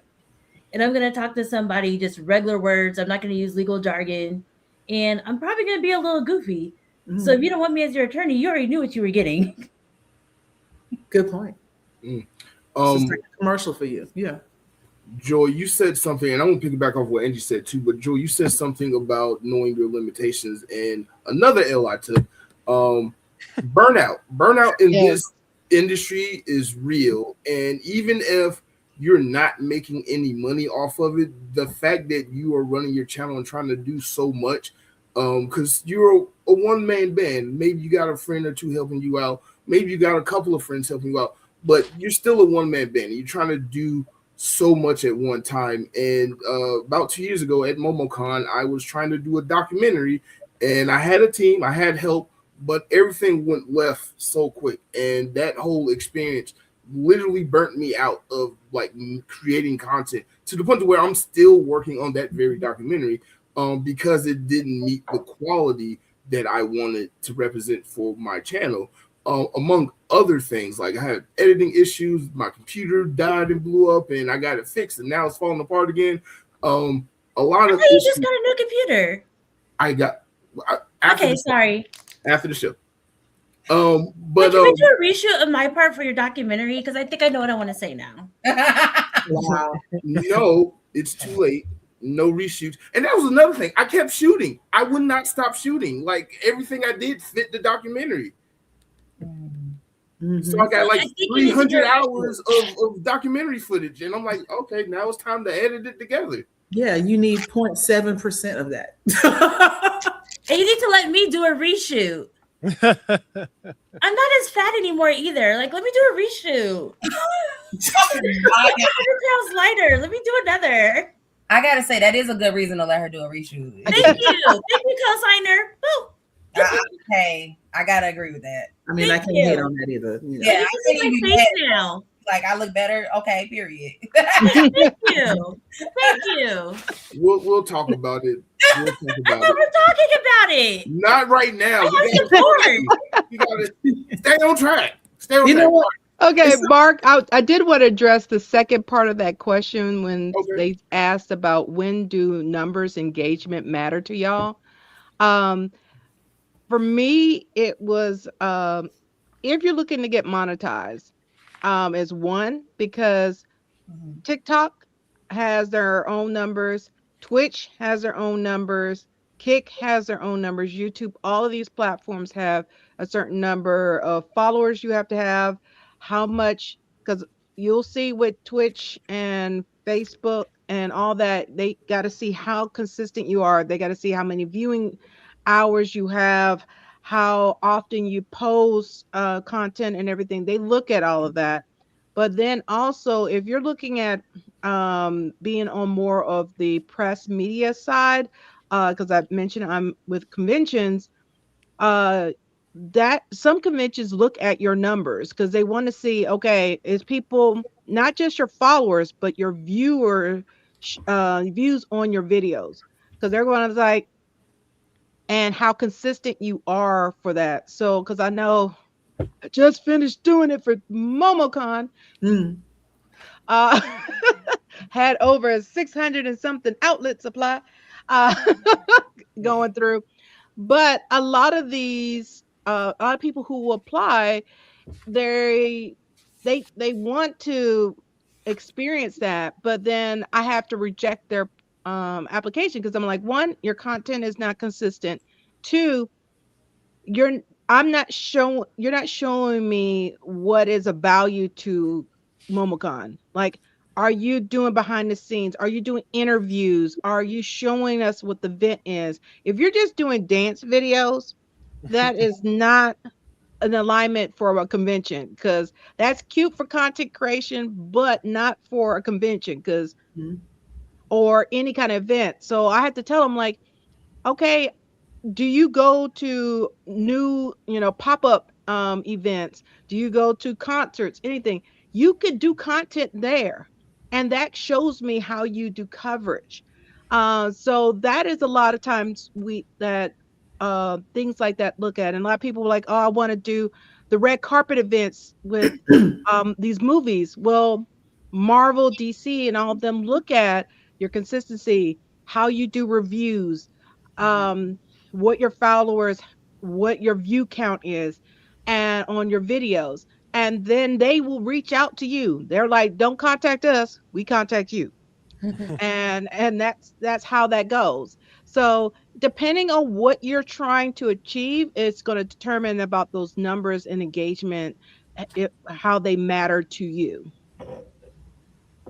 And I'm going to talk to somebody just regular words. I'm not going to use legal jargon. And I'm probably going to be a little goofy. So if you don't want me as your attorney, you already knew what you were getting. Good point. It's just like a commercial for you. Yeah. Joy, you said something, and I'm going to piggyback off what Angie said too, but Joy, you said something about knowing your limitations, and another L I took, burnout. Burnout in this industry is real, and even if you're not making any money off of it, the fact that you are running your channel and trying to do so much, because you're a one-man band, maybe you got a friend or two helping you out, maybe you got a couple of friends helping you out, but you're still a one-man band, and you're trying to do so much at one time. And about 2 years ago at MomoCon, I was trying to do a documentary, and I had a team, I had help, but everything went left so quick. And that whole experience literally burnt me out of like creating content to the point to where I'm still working on that very documentary because it didn't meet the quality that I wanted to represent for my channel. Among other things, like I had editing issues, my computer died and blew up, and I got it fixed, and now it's falling apart again. A lot of you just got a new computer. Sorry. After the show. But can we do a reshoot of my part for your documentary? Because I think I know what I want to say now. Wow. No, it's too late. No reshoots. And that was another thing. I kept shooting. I would not stop shooting. Like everything I did fit the documentary. So I got like 300 hours of documentary footage, and I'm like, okay, now it's time to edit it together. Yeah, you need 0.7% of that. And you need to let me do a reshoot. I'm not as fat anymore either. Like, let me do a reshoot. Pounds lighter. Let me do another. I gotta say that is a good reason to let her do a reshoot. Thank you, co-signer. Woo. Hey, I gotta agree with that. I mean, I can't hate on that either. Yeah, I see my face now. Like, I look better. Okay, period. Thank you. Thank you. We'll talk about it. We'll talk I about thought it. we're talking about it. Not right now. You gotta stay on track. Stay on You track. know what? Okay, Mark, I did want to address the second part of that question when Okay. they asked about when do numbers engagement matter to y'all. For me, it was if you're looking to get monetized, is one because TikTok has their own numbers, Twitch has their own numbers, Kick has their own numbers, YouTube, all of these platforms have a certain number of followers you have to have, how much, because you'll see with Twitch and Facebook and all that, they got to see how consistent you are. They got to see how many viewing hours you have, how often you post content and everything. They look at all of that. But then also, if you're looking at being on more of the press media side, because I mentioned I'm with conventions, that some conventions look at your numbers because they want to see, okay, is people not just your followers, but your views on your videos, because they're going to like, and how consistent you are for that. So, because I know I just finished doing it for MomoCon. Uh, had over 600 and something outlet supply uh, going through. But a lot of these, a lot of people who apply, they want to experience that, but then I have to reject their application because I'm like, one, your content is not consistent. Two, you're you're not showing me what is a value to MomoCon. Like, are you doing behind the scenes? Are you doing interviews? Are you showing us what the event is? If you're just doing dance videos, that is not an alignment for a convention, because that's cute for content creation, but not for a convention, because or any kind of event. So I had to tell them, like, okay, do you go to new, pop-up events? Do you go to concerts? Anything? You could do content there, and that shows me how you do coverage. So that is a lot of times things like that look at, and a lot of people were like, oh, I want to do the red carpet events with these movies. Well, Marvel, DC, and all of them look at your consistency, how you do reviews, what your followers, what your view count is, and on your videos. And then they will reach out to you. They're like, don't contact us, we contact you. and that's how that goes. So depending on what you're trying to achieve, it's going to determine about those numbers and engagement, how they matter to you.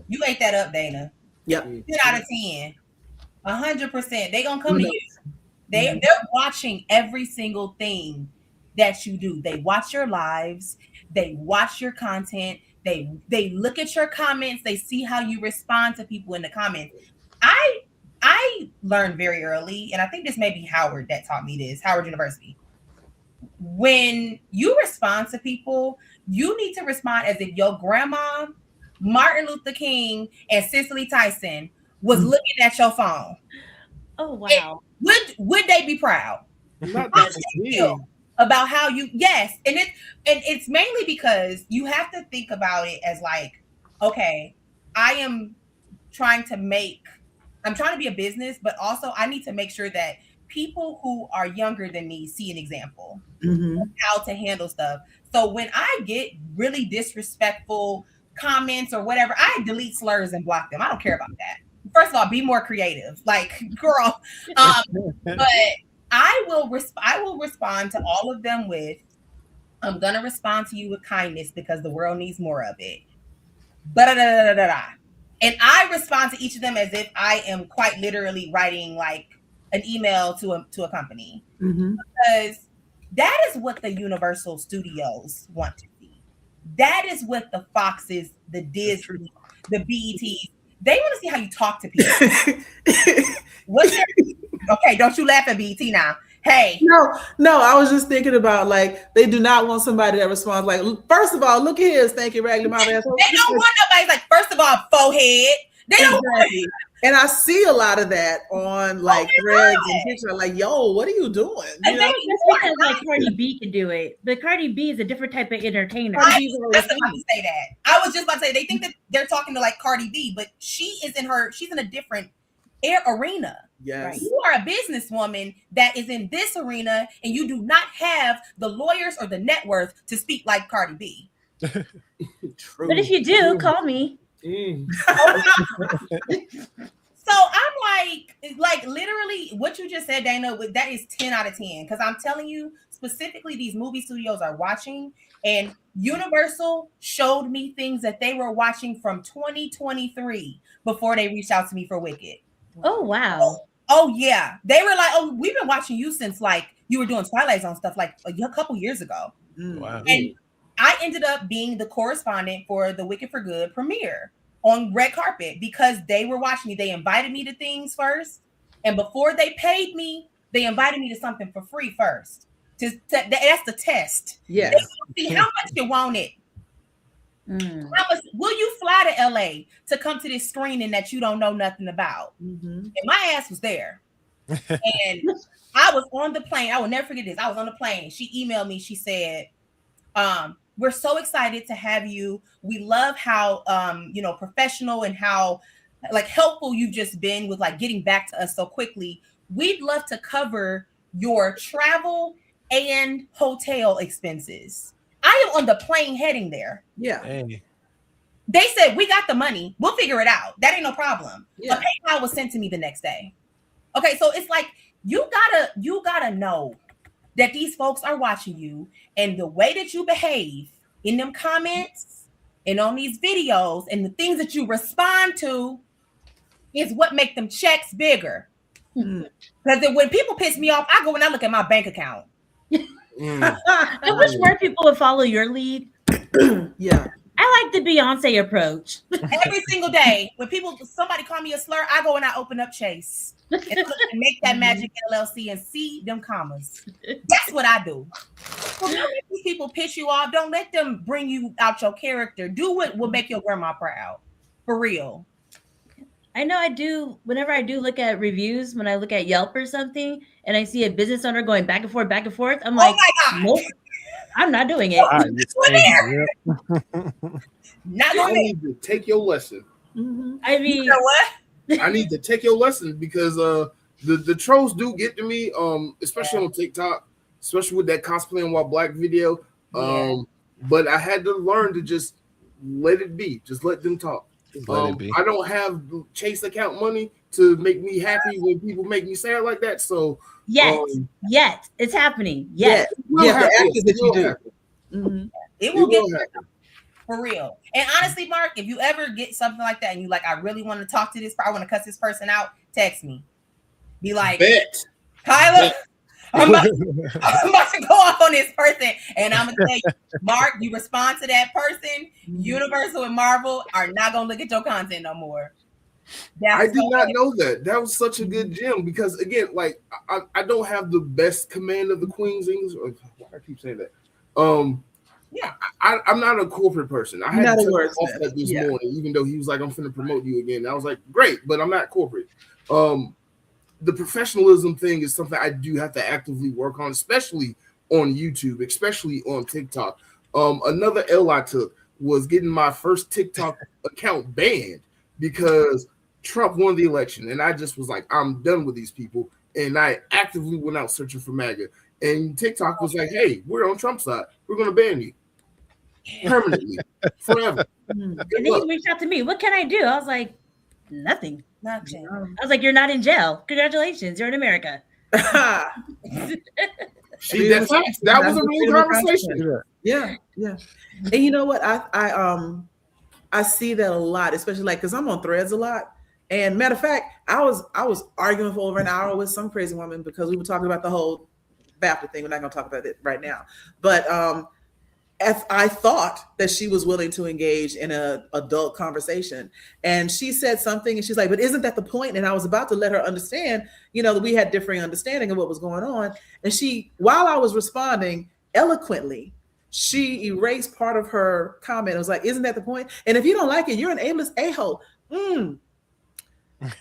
You ate that up, Dana. Yep. 10 out of 10. 100%. They gonna come to you. They're watching every single thing that you do. They watch your lives. They watch your content. They look at your comments. They see how you respond to people in the comments. I learned very early, and I think this may be Howard that taught me this, Howard University. When you respond to people, you need to respond as if your grandma, Martin Luther King, and Cicely Tyson was looking at your phone. Oh wow! Would they be proud? Not How that do you feel about how you? Yes, and it's mainly because you have to think about it as like, okay, I'm trying to be a business, but also I need to make sure that people who are younger than me see an example of how to handle stuff. So when I get really disrespectful comments or whatever, I delete slurs and block them. I don't care about that. First of all, be more creative, like, girl. But I will respond to all of them with, I'm gonna respond to you with kindness because the world needs more of it. And I respond to each of them as if I am quite literally writing like an email to a company, because that is what the Universal Studios want to see. That is what the Foxes, the Disney, the BETs, they want to see how you talk to people. Okay, don't you laugh at BET now. Hey. No, I was just thinking about like they do not want somebody that responds like, first of all, look at his thank you, raggedy mouth asshole. They don't want nobody like, first of all, forehead. They don't want it. And I see a lot of that on like threads and pictures. Like, yo, what are you doing? I think that's because like Cardi B can do it, but Cardi B is a different type of entertainer. I was just about to say that. I was just about to say they think that they're talking to like Cardi B, but she's in a different arena. Yes. Right? You are a businesswoman that is in this arena, and you do not have the lawyers or the net worth to speak like Cardi B. True. But if you do, call me. So I'm like literally what you just said, Dana, that is 10 out of 10. Because I'm telling you, specifically, these movie studios are watching, and Universal showed me things that they were watching from 2023 before they reached out to me for Wicked. Oh, wow. Oh, yeah. They were like, oh, we've been watching you since like you were doing Twilight Zone stuff like a couple years ago. Wow. And I ended up being the correspondent for the Wicked for Good premiere on red carpet because they were watching me. They invited me to things first. And before they paid me, they invited me to something for free first. That's the test. Yeah. They want to see how much you want it. How much will you fly to LA to come to this screening that you don't know nothing about? And my ass was there. And I was on the plane. I will never forget this. I was on the plane. She emailed me. She said, we're so excited to have you. We love how professional and how like helpful you've just been with like getting back to us so quickly. We'd love to cover your travel and hotel expenses. I am on the plane heading there. Yeah. Hey. They said, we got the money. We'll figure it out. That ain't no problem. Yeah. A PayPal was sent to me the next day. Okay, so it's like you gotta know that these folks are watching you, and the way that you behave in them comments and on these videos and the things that you respond to is what make them checks bigger. Because when people piss me off, I go and I look at my bank account. I wish more people would follow your lead. Yeah. I like the Beyonce approach. Every single day, when somebody call me a slur, I go and I open up Chase and make that magic LLC and see them commas. That's what I do. So don't let these people piss you off. Don't let them bring you out your character. Do what will make your grandma proud. For real. I know I do. Whenever I do look at reviews, when I look at Yelp or something, and I see a business owner going back and forth, I'm like, oh my God. nope, I'm not doing it. Not I doing need to take your lesson. I mean, you know what? I need to take your lesson because the trolls do get to me, especially on TikTok, especially with that cosplaying while black video. But I had to learn to just let it be. Just let them talk. I don't have Chase account money to make me happy when people make me sad like that. So yet it's happening. Yes. It will get happen. For real. And honestly, Mark, if you ever get something like that and you like, I really want to talk to this, I want to cuss this person out, text me. Be like, Kyla, I'm about to go off on this person, and I'm gonna tell you, Mark, you respond to that person, Universal and Marvel are not gonna look at your content no more. I did not know that. That was such a good gem because again, like I don't have the best command of the Queen's English. I keep saying that. I'm not a corporate person. I had to tell off that this morning, even though he was like, "I'm finna promote you again." I was like, "Great," but I'm not corporate. The professionalism thing is something I do have to actively work on, especially on YouTube, especially on TikTok. Another L I took was getting my first TikTok account banned because Trump won the election, and I just was like, I'm done with these people, and I actively went out searching for MAGA, and TikTok was like, hey, we're on Trump's side. We're going to ban you permanently, forever. And then he reached out to me. What can I do? I was like, nothing. I was like, you're not in jail. Congratulations. You're in America. That was a real conversation. Yeah. And you know what? I see that a lot, especially like because I'm on Threads a lot. And matter of fact, I was arguing for over an hour with some crazy woman because we were talking about the whole BAFTA thing. We're not going to talk about it right now. But I thought that she was willing to engage in an adult conversation. And she said something and she's like, but isn't that the point? And I was about to let her understand, that we had differing understanding of what was going on. And she, while I was responding eloquently, she erased part of her comment. It was like, isn't that the point? And if you don't like it, you're an aimless a-hole. And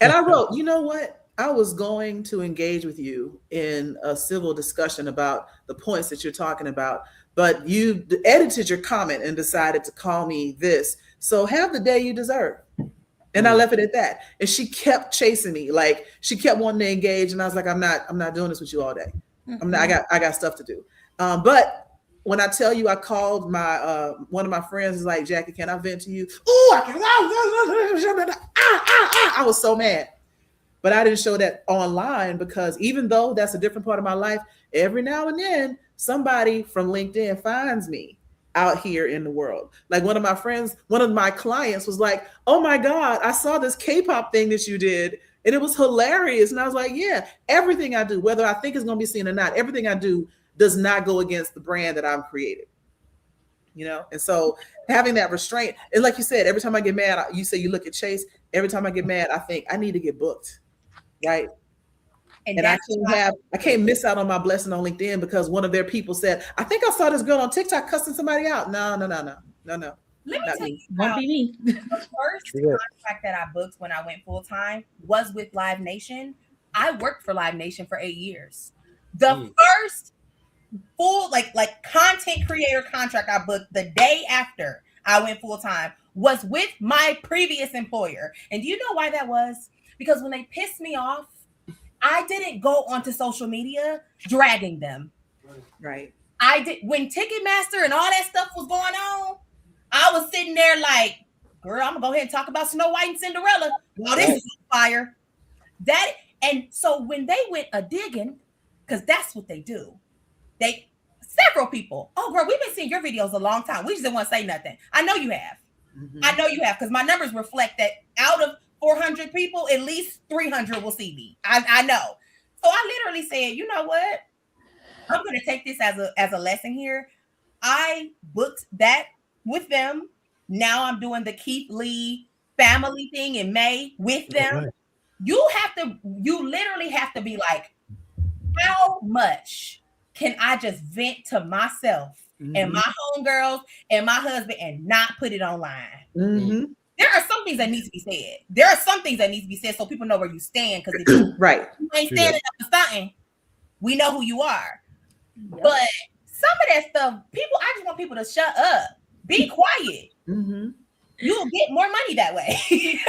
I wrote, you know what? I was going to engage with you in a civil discussion about the points that you're talking about, but you edited your comment and decided to call me this. So have the day you deserve. And I left it at that. And she kept chasing me. Like, she kept wanting to engage. And I was like, I'm not doing this with you all day. I got stuff to do. But when I tell you, I called my one of my friends is like, Jackie, can I vent to you? I was so mad. But I didn't show that online because even though that's a different part of my life, every now and then somebody from LinkedIn finds me out here in the world. Like one of my friends, one of my clients was like, oh my God, I saw this K-pop thing that you did and it was hilarious. And I was like, yeah, everything I do, whether I think it's going to be seen or not, everything I do does not go against the brand that I'm creating. And so having that restraint, and like you said, every time I get mad, you say you look at Chase, every time I get mad, I think I need to get booked. Right. And I can't miss out on my blessing on LinkedIn because one of their people said, I think I saw this girl on TikTok cussing somebody out. No. Let me tell you, won't be me. The first contract that I booked when I went full time was with Live Nation. I worked for Live Nation for 8 years. The first full like content creator contract I booked the day after I went full time was with my previous employer. And do you know why that was? Because when they pissed me off, I didn't go onto social media dragging them. Right. I did when Ticketmaster and all that stuff was going on. I was sitting there like, girl, I'm gonna go ahead and talk about Snow White and Cinderella. Oh, this is fire. And so when they went a digging, because that's what they do. Several people. Oh, girl, we've been seeing your videos a long time. We just didn't want to say nothing. I know you have. I know you have because my numbers reflect that out of 400 people, at least 300 will see me. I know. So I literally said, you know what? I'm going to take this as a lesson here. I booked that with them. Now I'm doing the Keith Lee family thing in May with them. Right. You literally have to be like, how much can I just vent to myself and my homegirls and my husband and not put it online? There are some things that need to be said. There are some things that need to be said so people know where you stand. Because if you ain't standing up for something, we know who you are. Yep. But some of that stuff, I just want people to shut up. Be quiet. You'll get more money that way.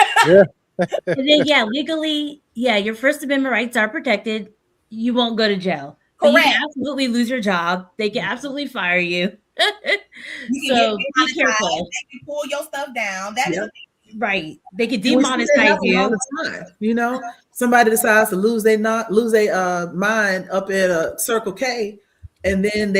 And then, legally, your First Amendment rights are protected. You won't go to jail. Correct. You can absolutely lose your job. They can absolutely fire you. So be careful. They can pull your stuff down. Right. They can demonetize you all the time. Somebody decides to lose their mind up at a Circle K, and then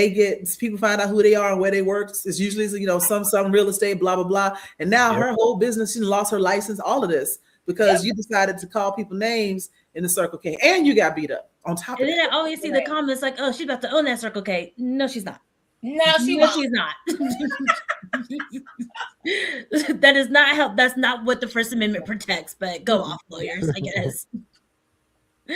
people find out who they are and where they work. It's usually some real estate, blah blah blah. And now her whole business, she lost her license. All of this because you decided to call people names in the Circle K, and you got beat up on top of it. And then I always see the comments like, "Oh, she's about to own that Circle K." No, she's not. No, she's not. That is not help. That's not what the First Amendment protects. But go off, lawyers, I guess.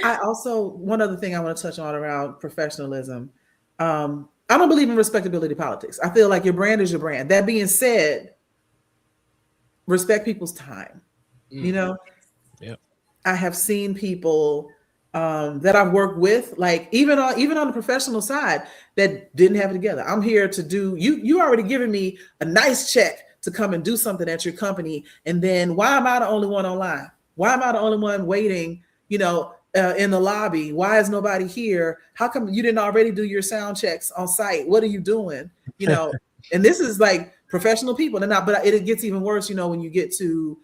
I also, one other thing I want to touch on around professionalism. I don't believe in respectability politics. I feel like your brand is your brand. That being said, respect people's time. I have seen people that I've worked with, like even on the professional side, that didn't have it together. I'm here to do, you already given me a nice check to come and do something at your company. And then why am I the only one online? Why am I the only one waiting, in the lobby? Why is nobody here? How come you didn't already do your sound checks on site? What are you doing? And this is like professional people. But it gets even worse, when you get to,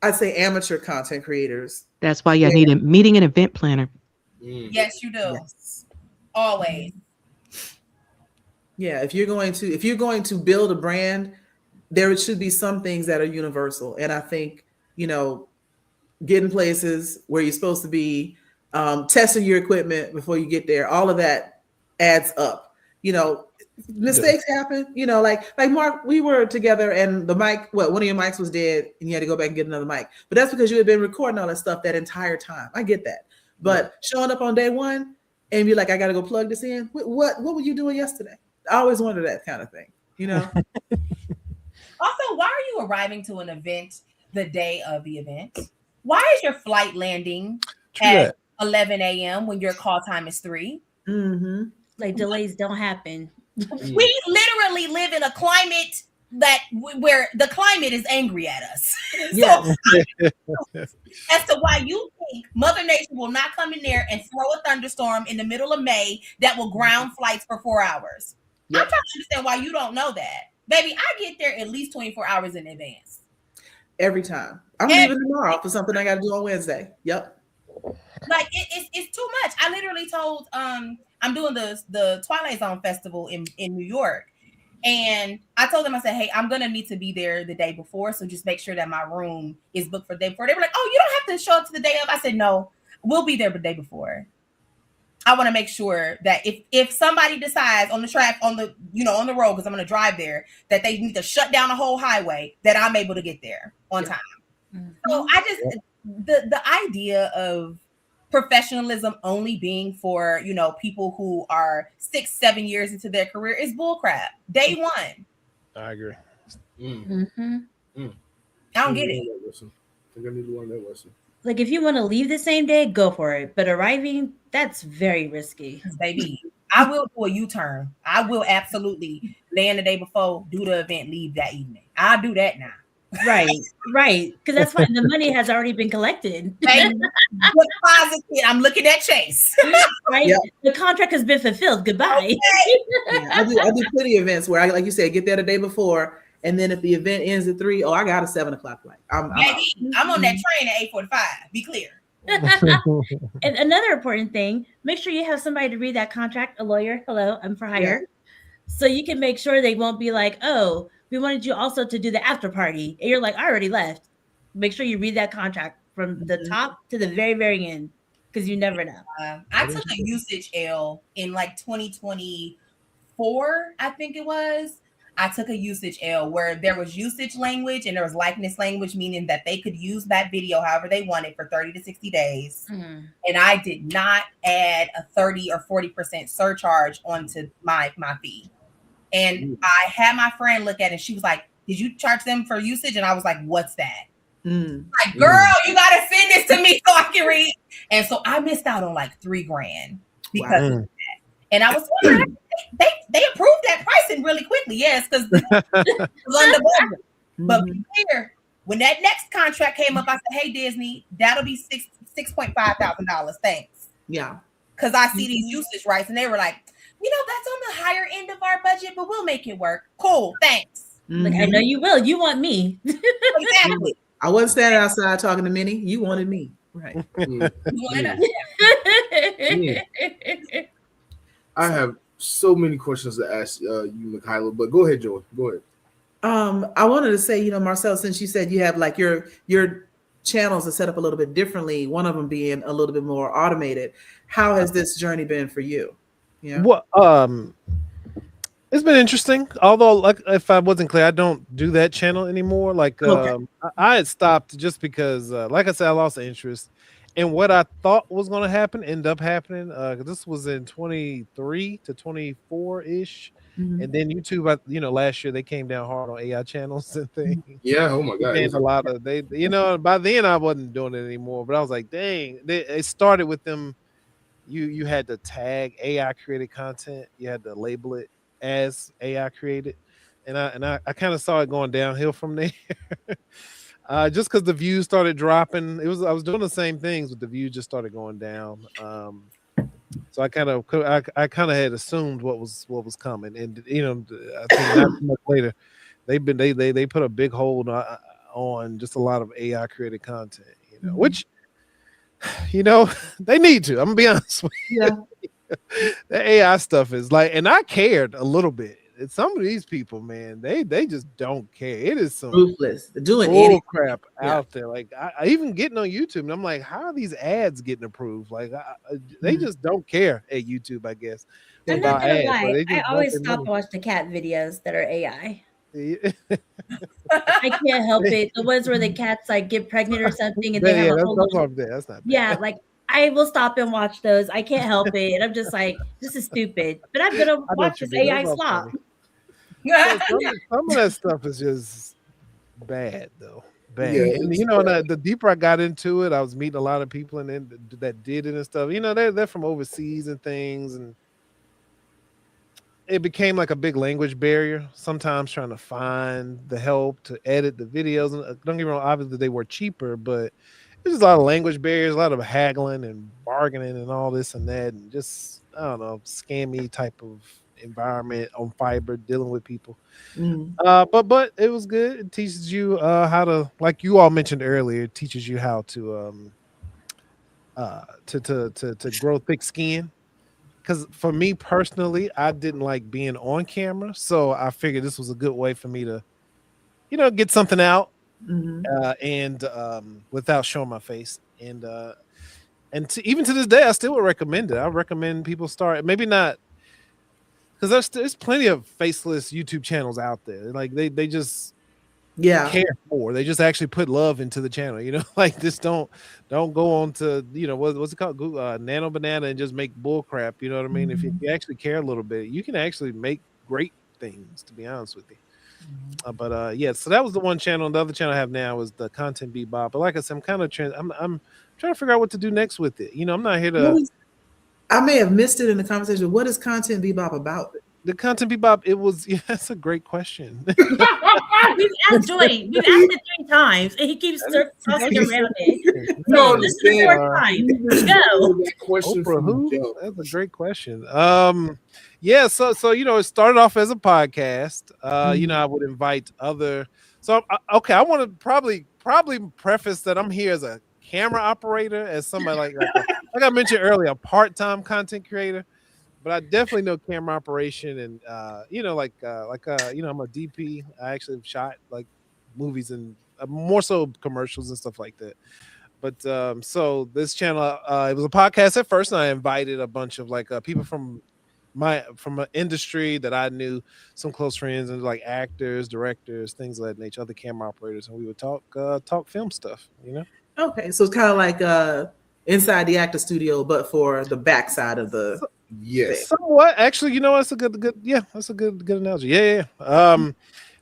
I'd say amateur content creators. That's why you need a meeting and event planner. Yes, you do. Yes. Always. Yeah, if you're going to build a brand, there should be some things that are universal. And I think, getting places where you're supposed to be, testing your equipment before you get there, all of that adds up. Mistakes happen, like Mark, we were together and the mic, one of your mics was dead and you had to go back and get another mic. But that's because you had been recording all that stuff that entire time. I get that. But showing up on day one and be like, I got to go plug this in. What were you doing yesterday? I always wonder that kind of thing, Also, why are you arriving to an event the day of the event? Why is your flight landing at 11 a.m. when your call time is 3? Mm-hmm. Like delays don't happen. We literally live in a climate where the climate is angry at us. Yeah. So, as to why you think Mother Nature will not come in there and throw a thunderstorm in the middle of May that will ground flights for 4 hours. Yep. I'm trying to understand why you don't know that. Baby, I get there at least 24 hours in advance. Every time. I'm leaving tomorrow for something I got to do on Wednesday. Yep. Like it's too much. I literally told I'm doing the Twilight Zone Festival in New York. And I told them, I said, hey, I'm going to need to be there the day before. So just make sure that my room is booked for the day before. They were like, oh, you don't have to show up to the day of. I said, no, we'll be there the day before. I want to make sure that if somebody decides on the track, on the road, because I'm going to drive there, that they need to shut down the whole highway, that I'm able to get there on time. Mm-hmm. So I just, the idea of professionalism only being for, people who are 6-7 years into their career is bullcrap. Day one. I agree. Mm-hmm. I don't get it. I think I need to learn that lesson. Like if you want to leave the same day, go for it. But arriving, that's very risky. Baby, I will do a U-turn. I will absolutely land the day before, do the event, leave that evening. I'll do that now. Right. Because that's fine. The money has already been collected. I'm looking at Chase. Right? Yep. The contract has been fulfilled. Goodbye. Okay. I do plenty of events where I, like you said, get there the day before. And then if the event ends at 3, I got a 7 o'clock flight. I'm on that train at 8:45. Be clear. And another important thing, make sure you have somebody to read that contract, a lawyer. Hello, I'm for hire. Yeah. So you can make sure they won't be like, oh, we wanted you also to do the after party. And you're like, I already left. Make sure you read that contract from the top to the very, very end, because you never know. I took a usage L in like 2024, I think it was. I took a usage L where there was usage language and there was likeness language, meaning that they could use that video however they wanted for 30 to 60 days. Mm-hmm. And I did not add a 30 or 40% surcharge onto my fee. And I had my friend look at it and she was like, did you charge them for usage? And I was like, what's that? Like, girl, you got to send this to me so I can read. And so I missed out on like $3,000 because of that. And I was wondering, they approved that pricing really quickly. Yes, because it was under budget. But be clear, when that next contract came up, I said, hey, Disney, that'll be $6,500. Thanks. Yeah. Because I see these usage rights and they were like, that's on the higher end of our budget, but we'll make it work. Cool. Thanks. Like, I know you will. You want me. Exactly. I wasn't standing outside talking to Minnie. You wanted me. Right. You wanted us. I have so many questions to ask you, Mikyla, but go ahead, Joy. Go ahead. I wanted to say, Marcel, since you said you have like your channels are set up a little bit differently, one of them being a little bit more automated. How has this journey been for you? Yeah. Well, it's been interesting. Although, like, if I wasn't clear, I don't do that channel anymore. Like, I had stopped just because, like I said, I lost interest. And what I thought was going to happen ended up happening. This was in 23 to 24 ish, and then YouTube, last year they came down hard on AI channels and things. Yeah, oh my god, a lot of by then I wasn't doing it anymore. But I was like, dang, it started with them. You had to tag AI created content. You had to label it as AI created, and I kind of saw it going downhill from there. Just because the views started dropping, I was doing the same things, but the views just started going down. So I kind of had assumed what was coming, and I think not too much later, they put a big hold on just a lot of AI created content, which they need to. I'm gonna be honest with you. Yeah. The AI stuff is like, and I cared a little bit. Some of these people, man, they just don't care. It is some ruthless. They're doing bull crap out there. Like I even getting on YouTube, and I'm like, how are these ads getting approved? Like they just don't care at YouTube, I guess. I'm not about gonna ads, so lie. they I just want always their stop money. to watch the cat videos that are AI. Yeah, I can't help it. The ones where the cats like get pregnant or something, and they have yeah, a that's whole that's little off there. That's not yeah. bad. Like I will stop and watch those. I can't help it, and I'm just like, this is stupid. But I'm gonna I know watch what you this mean. That's AI all slop. funny. Some of that stuff is just bad though. Bad. Yeah, And it's the deeper I got into it, I was meeting a lot of people and then that did it and stuff. They're from overseas and things, and it became like a big language barrier. Sometimes trying to find the help to edit the videos. And don't get me wrong, obviously they were cheaper, but there's a lot of language barriers, a lot of haggling and bargaining and all this and that, and just I don't know, scammy type of environment on fiber dealing with people. Mm. But it was good. It teaches you how to, like you all mentioned earlier, it teaches you how to grow thick skin. Because for me personally, I didn't like being on camera, so I figured this was a good way for me to, get something out Mhm. and without showing my face. Even to this day, I still would recommend it. I recommend people start, maybe not, because there's plenty of faceless YouTube channels out there. Like they just Yeah. care more. They just actually put love into the channel. Like just don't go on to what's it called, Google, Nano Banana, and just make bull crap. You know what I mean? If you actually care a little bit, you can actually make great things. To be honest with you. But yeah, so that was the one channel. And the other channel I have now is the Content Bebop. But like I said, I'm kind of I'm trying to figure out what to do next with it. I'm not here to. I may have missed it in the conversation. What is Content Bebop about? The Content Bebop. It was that's a great question. We've asked Joy. We've asked it 3 times, and he keeps tossing around it. No, So this is the 4th time. Go. That question Oprah from who? Joe. That's a great question. Yeah, so it started off as a podcast. I would invite other. So okay, I want to probably preface that I'm here as a camera operator, as somebody like I mentioned earlier, a part-time content creator. But I definitely know camera operation, and I'm a DP. I actually have shot like movies and more so commercials and stuff like that. But so this channel, it was a podcast at first, and I invited a bunch of people from an industry that I knew, some close friends, and like actors, directors, things of that nature, other camera operators, and we would talk film stuff. Okay, so it's kind of like inside the actor studio, but for the backside of the. Yes. Somewhat. Actually, that's a good yeah, that's a good analogy. Yeah.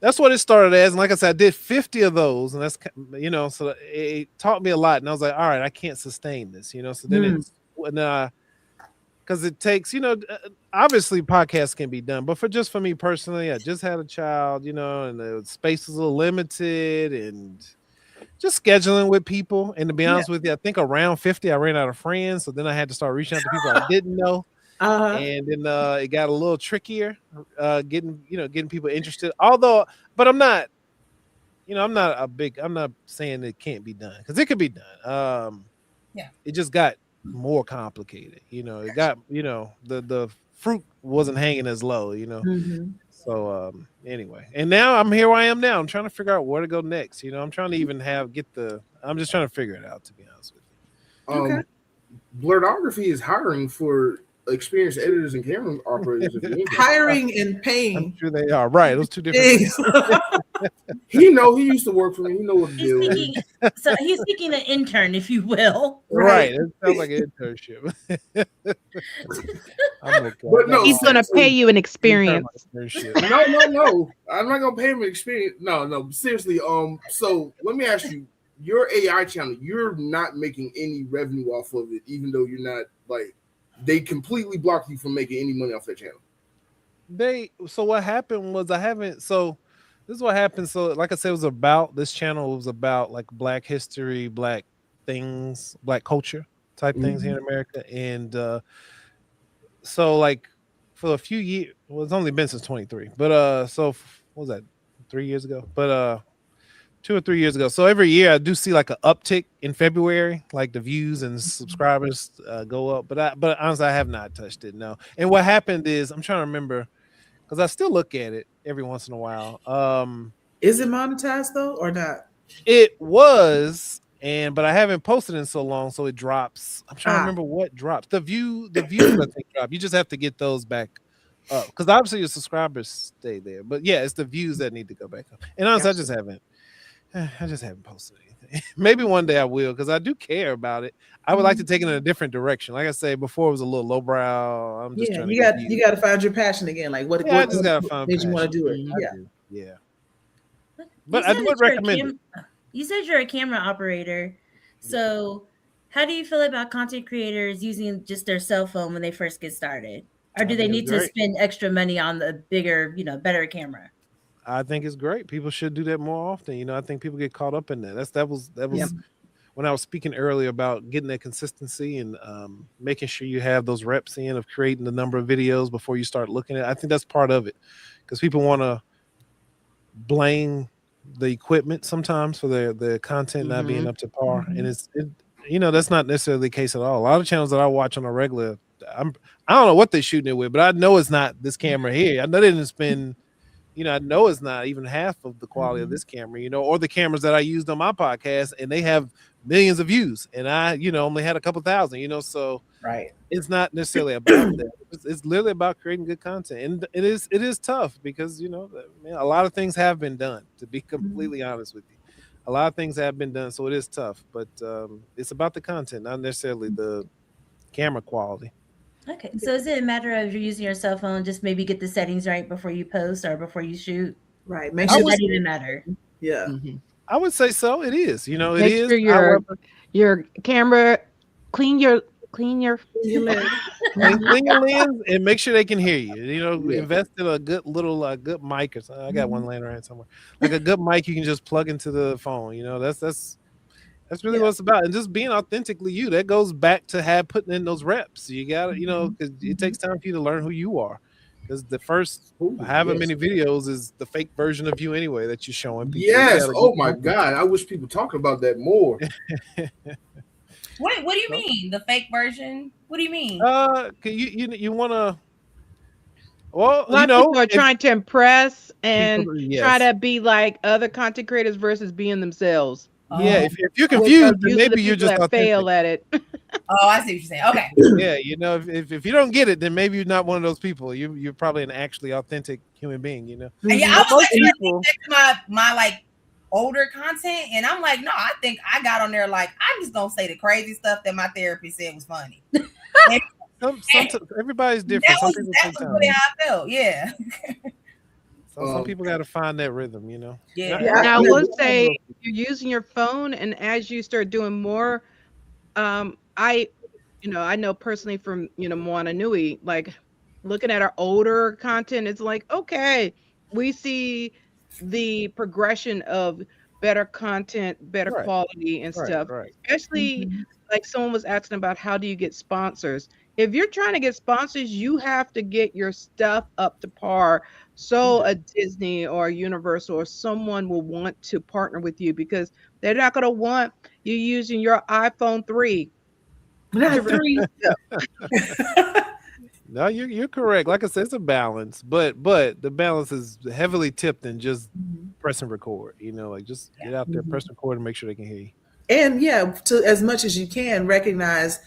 That's what it started as. And like I said, I did 50 of those, and that's so it taught me a lot. And I was like, all right, I can't sustain this, so then it's because it takes, obviously podcasts can be done, but for me personally, I just had a child, and the space was a little limited, and just scheduling with people. And to be honest with you, I think around 50, I ran out of friends. So then I had to start reaching out to people I didn't know. And then it got a little trickier, getting people interested. But I'm not, I'm not saying it can't be done, because it could be done. It just got more complicated. It got, the fruit wasn't hanging as low, So anyway, and now I'm here where I am now. I'm trying to figure out where to go next. I'm trying to even I'm just trying to figure it out, to be honest with you. Okay. Blerdography is hiring for experienced editors and camera operators. Hiring and paying. I'm sure they are. Right. Those two different things. He used to work for me. He know what to do. So he's seeking an intern, if you will. Right. It sounds like an internship. But no, he's going to pay you an experience. No. I'm not going to pay him an experience. No. Seriously. So let me ask you, your AI channel, you're not making any revenue off of it, even though you're not they completely block you from making any money off that channel. So what happened was this is what happened. So like I said, this channel was about like Black history, Black things, Black culture type things here in America. And so like for a few years, well, it's only been since 23, but so what was that, 3 years ago? But 2 or 3 years ago. So every year I do see like an uptick in February, like the views and subscribers go up. But honestly, I have not touched it. No. And what happened is, I'm trying to remember, because I still look at it every once in a while. Is it monetized though, or not? It was but I haven't posted in so long, so it drops. I'm trying to remember what drops. The views I think drop. You just have to get those back up because obviously your subscribers stay there. But yeah, it's the views that need to go back up. And honestly, I just haven't posted anything. Maybe one day I will because I do care about it. I would like to take it in a different direction. Like I said before, it was a little lowbrow. I'm just trying to you got to find your passion again. Like what I just gotta find made you want to do it. Yeah. But I would recommend it. You said you're a camera operator. So how do you feel about content creators using just their cell phone when they first get started? Or do they need to spend extra money on the bigger, better camera? I think it's great. People should do that more often. I think people get caught up in that. That was when I was speaking earlier about getting that consistency and making sure you have those reps in of creating the number of videos before you start looking at it. I think that's part of it because people want to blame the equipment sometimes for their content not being up to par. And that's not necessarily the case at all. A lot of channels that I watch on a regular, I don't know what they're shooting it with, but I know it's not this camera here. I know they didn't spend, I know it's not even half of the quality of this camera, or the cameras that I used on my podcast, and they have millions of views, and I, only had a couple thousand, so it's not necessarily about that. It's literally about creating good content, and it is tough because a lot of things have been done. To be completely honest with you, a lot of things have been done, so it is tough. But it's about the content, not necessarily the camera quality. Okay, so is it a matter of you're using your cell phone, just maybe get the settings right before you post or before you shoot? Right. Make sure that even matter. Yeah. I would say so. It is. It Make is. Sure your camera, clean your lens. Clean your lens and make sure they can hear you. Invest in a good little good mic or something. I got one laying around somewhere. Like a good mic you can just plug into the phone. That's really what it's about. And just being authentically you. That goes back to putting in those reps. You got to, because it takes time for you to learn who you are. Because the first however many videos is the fake version of you anyway that you're showing people. Yes. Oh my God. I wish people talked about that more. Wait, what do you mean? The fake version? What do you mean? You want to. Well, a lot of people are trying to impress and try to be like other content creators versus being themselves. Yeah, if you're confused, then maybe you're just authentic. Fail at it. Oh, I see what you're saying. Okay. Yeah, if you don't get it, then maybe you're not one of those people. You're probably an actually authentic human being. Yeah, I was like, my like older content, and I'm like, no, I think I got on there like I'm just gonna say the crazy stuff that my therapist said was funny. Everybody's different. That was really how I felt. Yeah. Some people got to find that rhythm, Yeah. Now, I will say you're using your phone, and as you start doing more, I know personally from Moana Nui, like looking at our older content, it's like okay, we see the progression of better content, better quality and stuff. Especially like someone was asking about how do you get sponsors. If you're trying to get sponsors, you have to get your stuff up to par. So a Disney or a Universal or someone will want to partner with you because they're not going to want you using your iPhone 3. No, you're correct. Like I said, it's a balance, but the balance is heavily tipped in just press and record. Like just get out there, press record, and make sure they can hear you. And to as much as you can recognize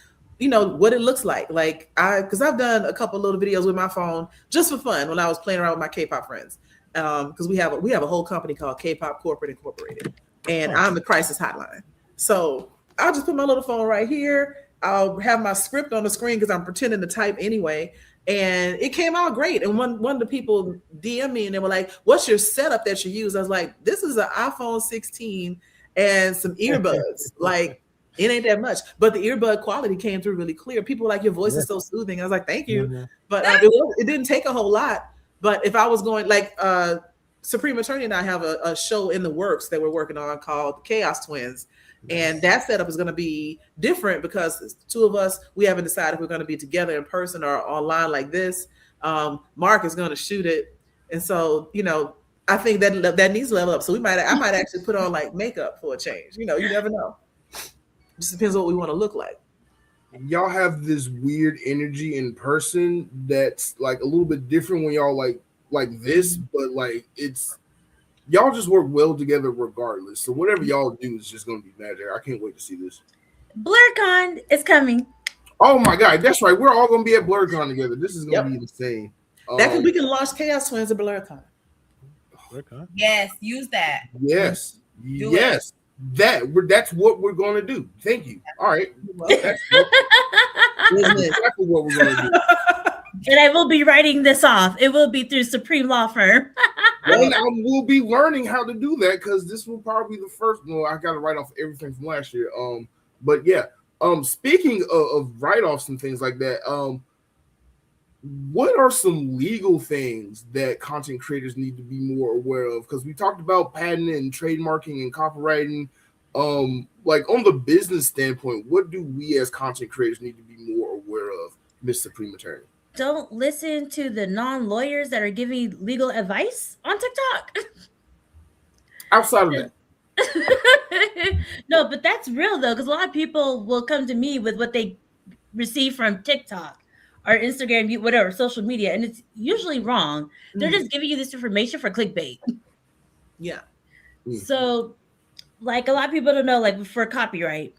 what it looks like. Like because I've done a couple little videos with my phone just for fun when I was playing around with my K-pop friends. Because we have a whole company called K-pop Corporate Incorporated, and I'm the crisis hotline. So I'll just put my little phone right here. I'll have my script on the screen because I'm pretending to type anyway. And it came out great. And one of the people DM me and they were like, "What's your setup that you use?" I was like, "This is an iPhone 16 and some earbuds." Like. It ain't that much, but the earbud quality came through really clear. People were like, "Your voice is so soothing." I was like, "Thank you," but it didn't take a whole lot. But if I was going like Supreme Attorney and I have a show in the works that we're working on called Chaos Twins, and that setup is going to be different because two of us we haven't decided if we're going to be together in person or online like this. Marc is going to shoot it, and so I think that needs to level up. So I might actually put on like makeup for a change. You never know. Just depends on what we want to look like. Y'all have this weird energy in person that's like a little bit different when y'all like this, but like it's y'all just work well together regardless. So whatever y'all do is just gonna be magic. I can't wait to see this. BlerdCon is coming. Oh my god, that's right. We're all gonna be at BlerdCon together. This is gonna be insane. We can launch Chaos Twins at BlerdCon. Yes, use that. Yes, yes. That's what we're gonna do. Thank you. All right. That's exactly what we're gonna do. And I will be writing this off. It will be through Supreme Law Firm. And I will be learning how to do that because this will probably be the first. No, I got to write off everything from last year. But yeah. Speaking of write-offs and things like that, what are some legal things that content creators need to be more aware of? Because we talked about patent and trademarking and copywriting. Like on the business standpoint, what do we as content creators need to be more aware of, Miss Supreme Attorney? Don't listen to the non-lawyers that are giving legal advice on TikTok. Outside of that. No, but that's real though, because a lot of people will come to me with what they receive from TikTok or Instagram, whatever, social media, and it's usually wrong. They're just giving you this information for clickbait. Yeah. So, like a lot of people don't know, like for copyright,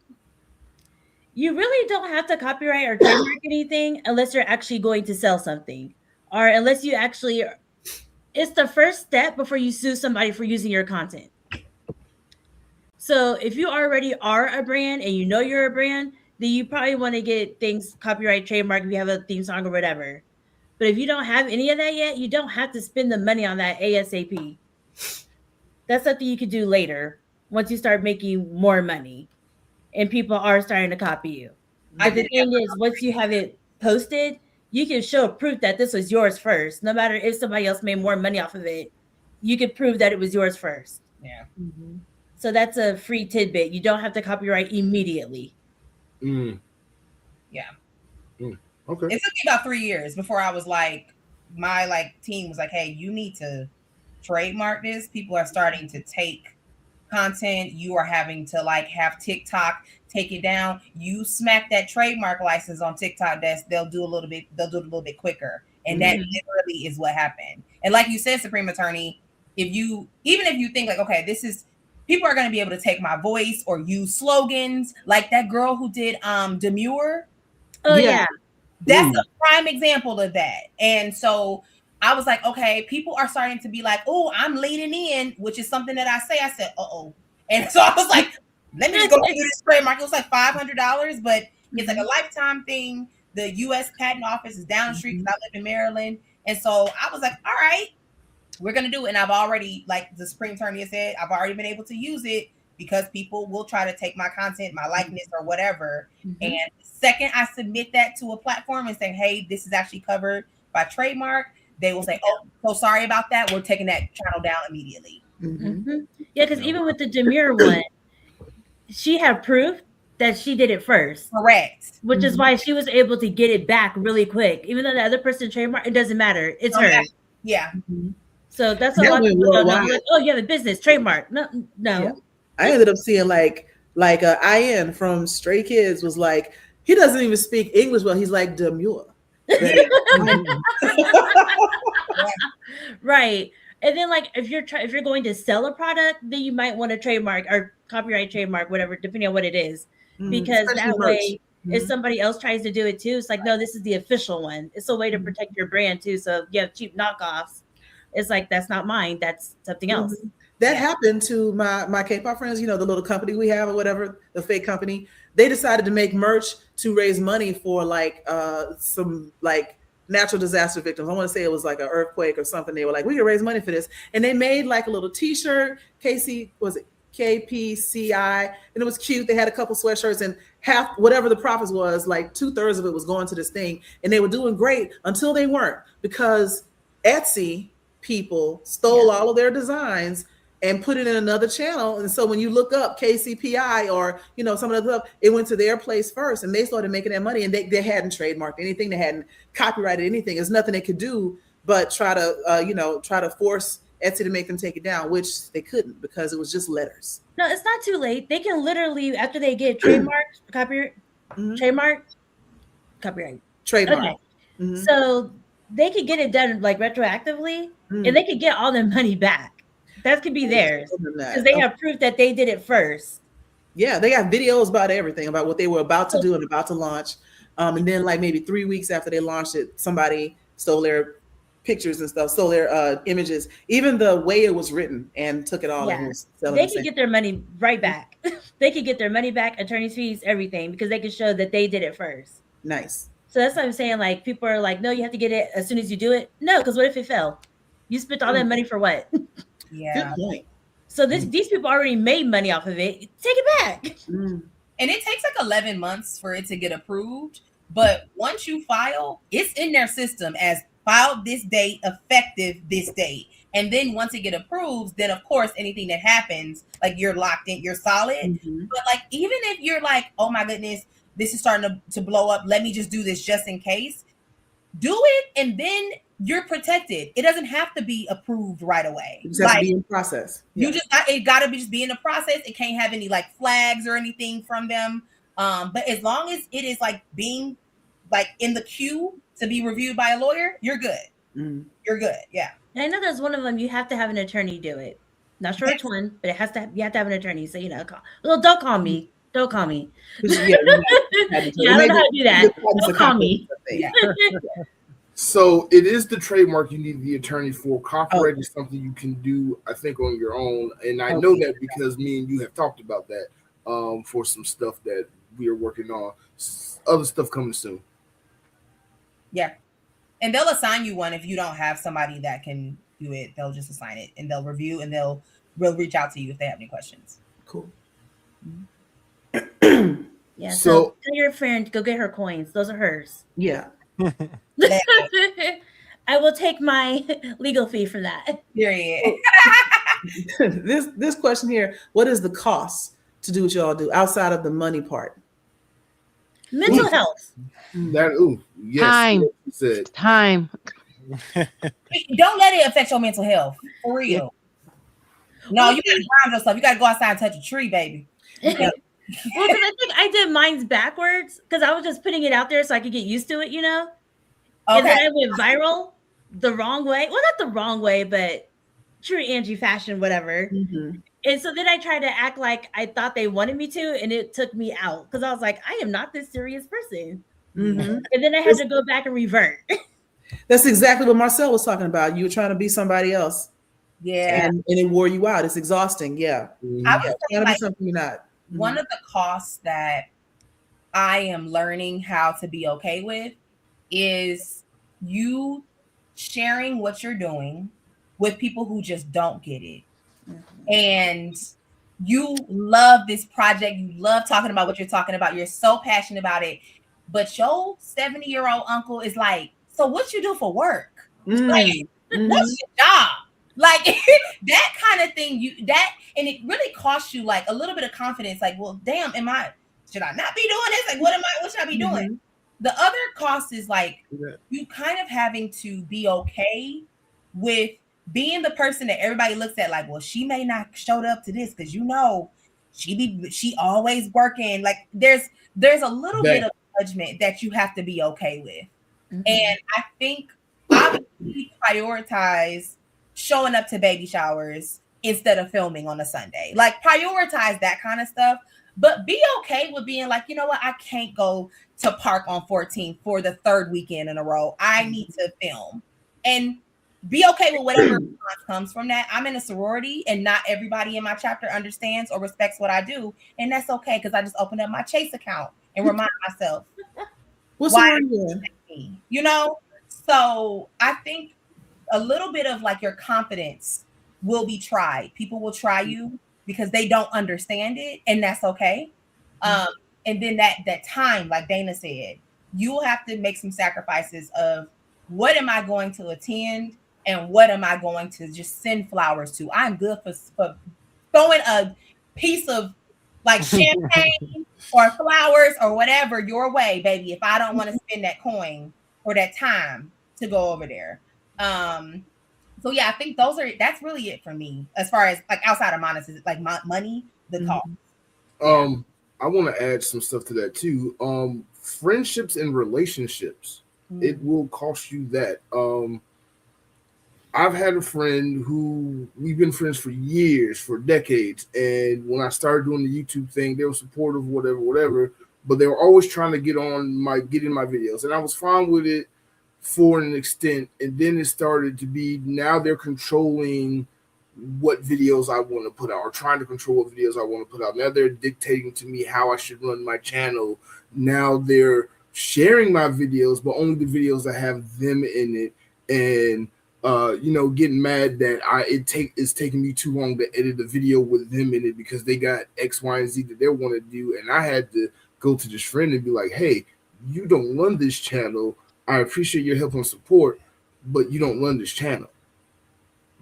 you really don't have to copyright or trademark anything unless you're actually going to sell something, or unless you actually. It's the first step before you sue somebody for using your content. So if you already are a brand and you know you're a brand, then you probably want to get things copyright, trademark if you have a theme song or whatever. But if you don't have any of that yet, you don't have to spend the money on that ASAP. That's something you could do later once you start making more money and people are starting to copy you. But the thing is, once you have it posted, you can show proof that this was yours first. No matter if somebody else made more money off of it, you can prove that it was yours first. Yeah. So that's a free tidbit. You don't have to copyright immediately. Yeah. Okay. It took me about 3 years before I was like, my team was like, hey, you need to trademark this. People are starting to take content. You are having to have TikTok take it down. You smack that trademark license on TikTok desk, they'll do it a little bit quicker. And that literally is what happened. And like you said, Supreme Attorney, even if you think okay, this is, people are going to be able to take my voice or use slogans like that girl who did Demure. Oh yeah. That's a prime example of that. And so I was like, okay, people are starting to be like, oh, I'm leading in, which is something that I said, uh-oh. And so I was like, let me just go through this trademark. It was like $500, but it's like a lifetime thing. The U.S. Patent Office is down the street because I live in Maryland. And so I was like, all right, we're going to do it. And I've already, like the Supreme Attorney has said, I've already been able to use it because people will try to take my content, my likeness or whatever. And the second I submit that to a platform and say, hey, this is actually covered by trademark, they will say, oh, so sorry about that. We're taking that channel down immediately. Yeah, because even with the Demure one, she had proof that she did it first. Correct. Which is why she was able to get it back really quick. Even though the other person trademarked, it doesn't matter. It's her. Yeah. So that's a lot of people don't know. Like, oh, you have a business trademark. No. Yeah. I ended up seeing like IN from Stray Kids was like, he doesn't even speak English well. He's like Demure. Right. And then if you're going to sell a product, then you might want to trademark or copyright trademark, whatever, depending on what it is. Because that way, if somebody else tries to do it too, it's like, no, this is the official one. It's a way to protect your brand too. So if you have cheap knockoffs, it's like, that's not mine. That's something else. That happened to my K-pop friends, the little company we have or whatever, the fake company. They decided to make merch to raise money for some natural disaster victims. I want to say it was like an earthquake or something. They were like, we can raise money for this. And they made like a little t-shirt, KPCI, and it was cute. They had a couple sweatshirts and half, whatever the profits was, like 2/3 of it was going to this thing. And they were doing great until they weren't, because Etsy people stole all of their designs and put it in another channel. And so when you look up KCPI or, some of the stuff, it went to their place first and they started making that money, and they hadn't trademarked anything. They hadn't copyrighted anything. There's nothing they could do but try to force Etsy to make them take it down, which they couldn't because it was just letters. No, it's not too late. They can literally, after they get trademarked, copyright. Okay. So they could get it done retroactively and they could get all their money back. That could be theirs Because because they have proof that they did it first. Yeah, they got videos about everything, about what they were about to do and about to launch. And then like maybe 3 weeks after they launched it, somebody stole their pictures and stuff, stole their images, even the way it was written, and took it all and was selling They the could same. get their money right back. They could get their money back, attorney's fees, everything, because they could show that they did it first. Nice. So that's what I'm saying. Like, people are like, no, you have to get it as soon as you do it. No, because what if it fell? You spent all that money for what? Yeah. Good point. So these people already made money off of it. Take it back. Mm. And it takes like 11 months for it to get approved. But once you file, it's in their system as filed this date, effective this date. And then once it get approved, then of course anything that happens, like you're locked in, you're solid. Mhm. But like even if you're like, oh my goodness, this is starting to blow up, let me just do this just in case. Do it, and then you're protected. It doesn't have to be approved right away. You just have to be in process. You just it gotta be just be in the process. It can't have any like flags or anything from them. But as long as it is like being like in the queue to be reviewed by a lawyer, you're good. Mm. You're good. Yeah. And I know there's one of them. You have to have an attorney do it. Not sure which one, but it has to. You have to have an attorney. So well, don't call me. Don't call me. Yeah, I don't know how to do that. Don't call me. Yeah. So it is the trademark you need the attorney for. Copyright is something you can do, I think, on your own. And I know that because me and you have talked about that for some stuff that we are working on. Other stuff coming soon. Yeah. And they'll assign you one if you don't have somebody that can do it. They'll just assign it and they'll review and they'll reach out to you if they have any questions. Cool. Yeah. So tell your friend, go get her coins. Those are hers. Yeah. I will take my legal fee from that. Period. This question here, what is the cost to do what y'all do outside of the money part? Mental health. Yes. Time. Said. Time. Don't let it affect your mental health. For real. No, you gotta ground yourself. You gotta go outside and touch a tree, baby. Well, because I think I did mine's backwards because I was just putting it out there so I could get used to it, you know? Okay. And then I went viral the wrong way. Well, not the wrong way, but true Angie fashion, whatever. Mm-hmm. And so then I tried to act like I thought they wanted me to, and it took me out because I was like, I am not this serious person. Mm-hmm. And then I had to go back and revert. That's exactly what Marcel was talking about. You were trying to be somebody else. Yeah. And it wore you out. It's exhausting. Yeah. I was trying to be something you're not. One of the costs that I am learning how to be okay with is you sharing what you're doing with people who just don't get it. Mm-hmm. And you love this project. You love talking about what you're talking about. You're so passionate about it. But your 70-year-old uncle is like, so what you do for work? Like, what's your job? Like that kind of thing, and it really costs you like a little bit of confidence. Like, well, damn, should I not be doing this? Like, what should I be doing? The other cost is like you kind of having to be okay with being the person that everybody looks at like, well, she may not showed up to this because she always working. Like there's a little bit of judgment that you have to be okay with. Mm-hmm. And I think obviously prioritize showing up to baby showers instead of filming on a Sunday. Like prioritize that kind of stuff, but be okay with being like, you know what, I can't go to Park on 14th for the third weekend in a row. I need to film, and be okay with whatever response comes from that. I'm in a sorority and not everybody in my chapter understands or respects what I do. And that's okay because I just opened up my Chase account and remind myself why, you know? So I think a little bit of like your confidence will be tried. People will try you because they don't understand it, and that's okay. And then that time, like Dana said, you will have to make some sacrifices of what am I going to attend and what am I going to just send flowers to. I'm good for throwing a piece of like champagne or flowers or whatever your way, baby, if I don't want to spend that coin or that time to go over there. So yeah, I think that's really it for me as far as like outside of monetary, like money, the cost. I want to add some stuff to that too. Friendships and relationships, it will cost you that. I've had a friend who we've been friends for years, for decades, and when I started doing the YouTube thing, they were supportive, whatever. But they were always trying to get in my videos, and I was fine with it for an extent. And then it started to be now they're controlling what videos I want to put out, or trying to control what videos I want to put out. Now they're dictating to me how I should run my channel. Now they're sharing my videos, but only the videos that have them in it, and getting mad that it's taking me too long to edit a video with them in it because they got X, Y, and Z that they want to do, and I had to go to this friend and be like, hey, you don't run this channel. I appreciate your help and support, but you don't run this channel.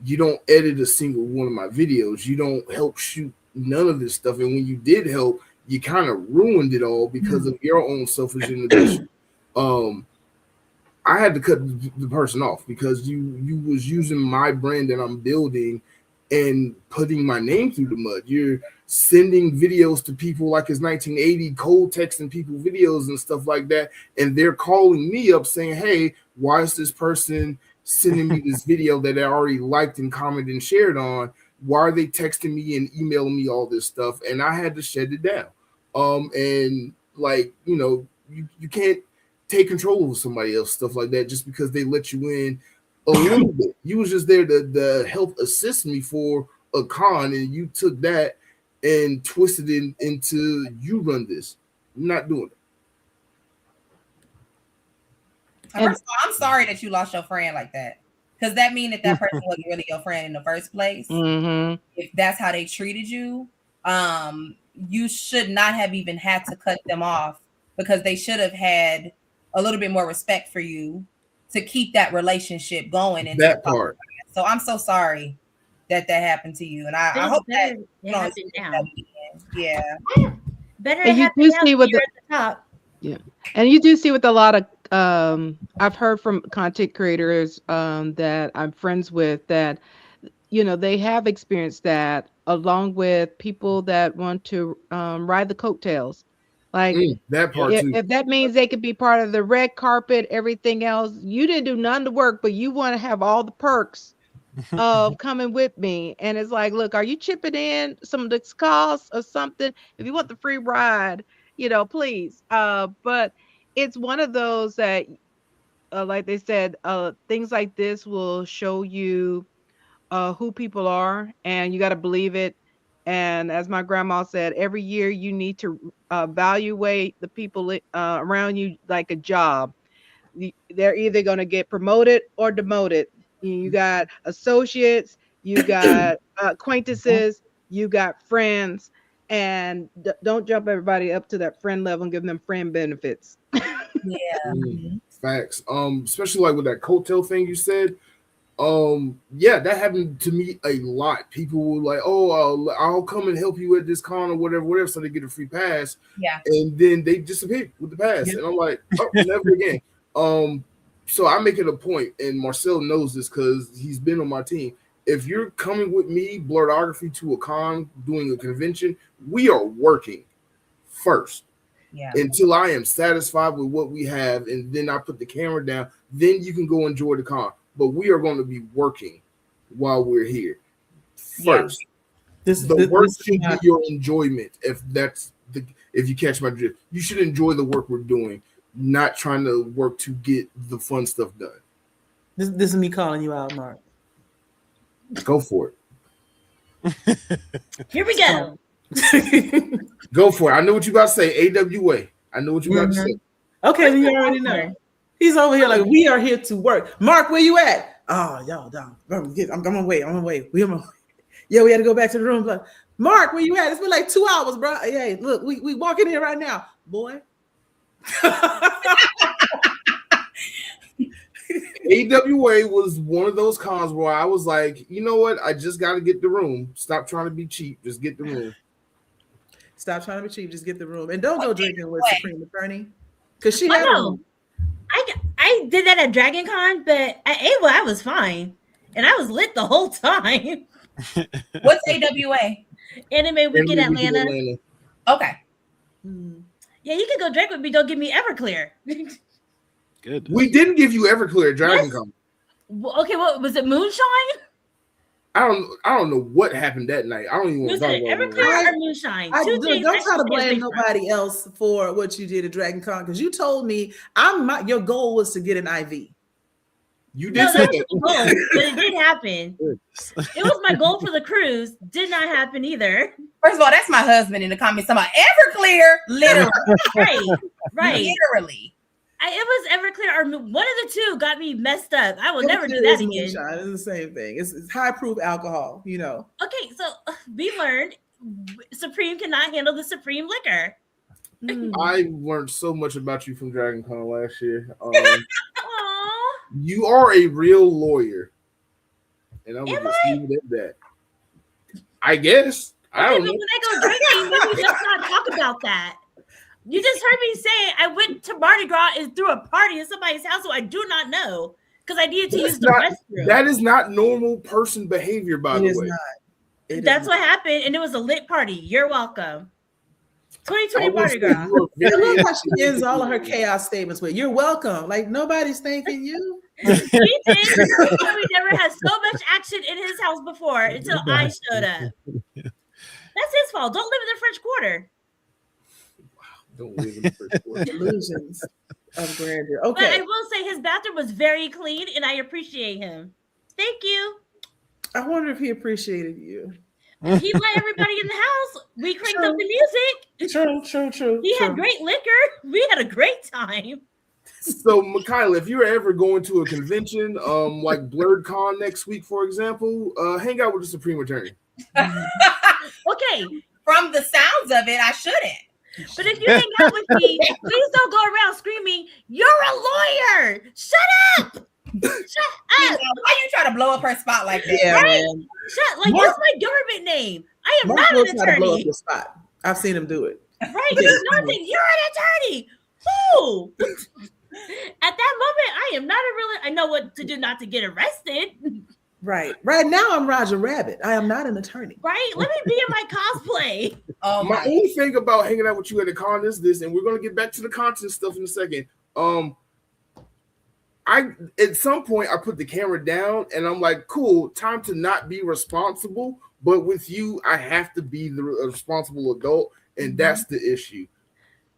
You don't edit a single one of my videos. You don't help shoot none of this stuff. And when you did help, you kind of ruined it all because of your own selfish inhibition. I had to cut the person off because you was using my brand that I'm building and putting my name through the mud. You're sending videos to people like it's 1980, cold texting people videos and stuff like that. And they're calling me up saying, hey, why is this person sending me this video that I already liked and commented and shared on? Why are they texting me and emailing me all this stuff? And I had to shut it down. And like, you can't take control of somebody else, stuff like that, just because they let you in a little bit. You was just there to help assist me for a con, and you took that and twisted it into you run this. I'm not doing it. First of all, I'm sorry that you lost your friend like that, because that means that person wasn't really your friend in the first place. If that's how they treated you, you should not have even had to cut them off, because they should have had a little bit more respect for you to keep that relationship going. And that part. So I'm so sorry that happened to you, and I hope that yeah. Better. And you do see what at the top. Yeah, and you do see with a lot of I've heard from content creators that I'm friends with that they have experienced that, along with people that want to ride the coattails. Like that part too. If that means they could be part of the red carpet, everything else, you didn't do none of the work, but you want to have all the perks of coming with me. And it's like, look, are you chipping in some of this costs or something? If you want the free ride, please. But it's one of those that, like they said, things like this will show you who people are, and you got to believe it. And as my grandma said, every year you need to evaluate the people around you like a job. They're either going to get promoted or demoted. You got associates, you got acquaintances, you got friends, and don't jump everybody up to that friend level and give them friend benefits. Facts. Especially like with that coattail thing you said. That happened to me a lot. People were like, "Oh, I'll come and help you at this con or whatever," so they get a free pass. Yeah, and then they disappear with the pass, and I'm like, "Oh, never again." So I make it a point, and Marcel knows this because he's been on my team. If you're coming with me, Blerdography, to a con, doing a convention, we are working first. Yeah. Until I am satisfied with what we have, and then I put the camera down. Then you can go enjoy the con. But we are going to be working while we're here first. The work should be your enjoyment. If you catch my drift, you should enjoy the work we're doing, not trying to work to get the fun stuff done. This is me calling you out, Marc. Go for it. Here we go. Go for it. I know what you about to say. AWA. I know what you about to say. Okay, you already know. He's over here like, we are here to work. Marc, where you at? Oh, y'all down. I'm on my way. Yeah, we had to go back to the room. Like, Marc, where you at? It's been like 2 hours, bro. Hey, look, we walking in right now, boy. AWA was one of those cons where I was like, you know what? I just got to get the room. Stop trying to be cheap. Just get the room. Stop trying to be cheap. Just get the room. And don't go drinking with Supreme Attorney. Because she had I did that at Dragon Con, but at AWA I was fine. And I was lit the whole time. What's AWA? Anime Weekend Atlanta. Okay. Yeah, you can go drink with me. Don't give me Everclear. Good. We didn't give you Everclear at Dragon Con. Okay, what was it? Moonshine? I don't know what happened that night. I don't even want Was to talk it about Everclear it. or Moonshine? Don't Things try I to should stay blame away from. nobody else for what you did at Dragon Con because you told me your goal was to get an IV. You No, did say that was that. my goal, but it did happen. It was my goal for the cruise. Did not happen either. First of all, that's my husband in the comments talking about Everclear. Literally. Right. Literally. It was Everclear or one of the two got me messed up. I will never do Everclear that is again. moonshine. It's the same thing. It's high proof alcohol, you know. Okay, so we learned Supreme cannot handle the Supreme liquor. I learned so much about you from Dragon Con last year. Aww. You are a real lawyer, and I'm Am just leave it at that. I guess. I Okay, don't but know. when I go drinking, let me just not talk about that. You just heard me say I went to Mardi Gras and threw a party in somebody's house who I do not know because I needed to use the restroom. That is not normal person behavior, by the way. That's what happened, and it was a lit party. You're welcome. 2020 Mardi Gras. I love how she ends all of her chaos statements with "You're welcome." Like nobody's thanking you. We did. We never had so much action in his house before until I showed up. That's his fault. Don't live in the French Quarter. Don't live in the French Quarter. Illusions of grandeur. Okay. But I will say his bathroom was very clean, and I appreciate him. Thank you. I wonder if he appreciated you. He let everybody in the house. We cranked up the music. True. He had great liquor. We had a great time. So, Mikyla, if you're ever going to a convention, like BlerdCon next week, for example, hang out with the Supreme Attorney. Okay. From the sounds of it, I shouldn't. But if you hang out with me, please don't go around screaming, "You're a lawyer! Shut up! Shut up!" Why you try to blow up her spot like that? Yeah, right? man. That's my government name. I am not an Try to blow up attorney. your spot. I've seen him do it. Right? You're an attorney. Who? At that moment, I am not I know what to do not to get arrested. Right now, I'm Roger Rabbit. I am not an attorney. Right? Let me be in my cosplay. My only thing about hanging out with you at the con is this, and we're gonna get back to the content stuff in a second. At some point I put the camera down and I'm like, cool, time to not be responsible. But with you, I have to be the responsible adult, and that's the issue.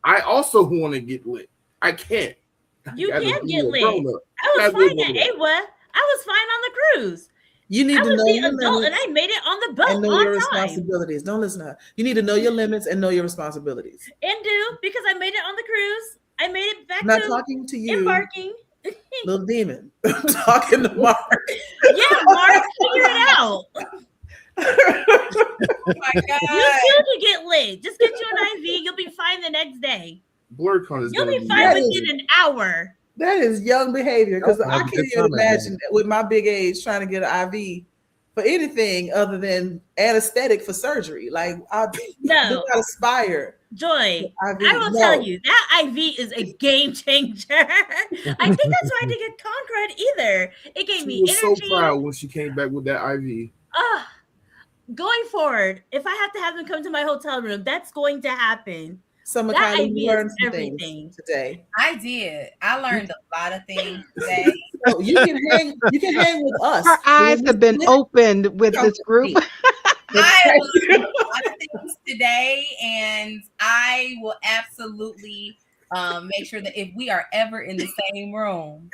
I also want to get lit. I can't. You can't get lit. I was fine at AWA. I was fine on the cruise. You need to know your adult, limits and I made it on the boat and know on your time. responsibilities. Don't listen to her. You need to know your limits and know your responsibilities. And do, because I made it on the cruise. I made it back I'm not to talking to you, embarking. little demon. I'm talking to Mark. Yeah, Marc, figure it out. Oh my God. You too can get lit. Just get you an IV. You'll be fine the next day. BlerdCon is You'll gonna be fine within an hour. That is young behavior because That's I a can't good even comment, imagine that with my big age trying to get an IV for anything other than anesthetic for surgery. Like I do not aspire. Joy, I will tell you that IV is a game changer. I think that's why I didn't get Concrete either. It gave me energy. She was so proud when she came back with that IV. Going forward, if I have to have them come to my hotel room, that's going to happen. So Mikyla, you learned some things today. I did. I learned a lot of things today. So you can hang with us. Our eyes have been opened with this group. I learned a lot of things today, and I will absolutely make sure that if we are ever in the same room,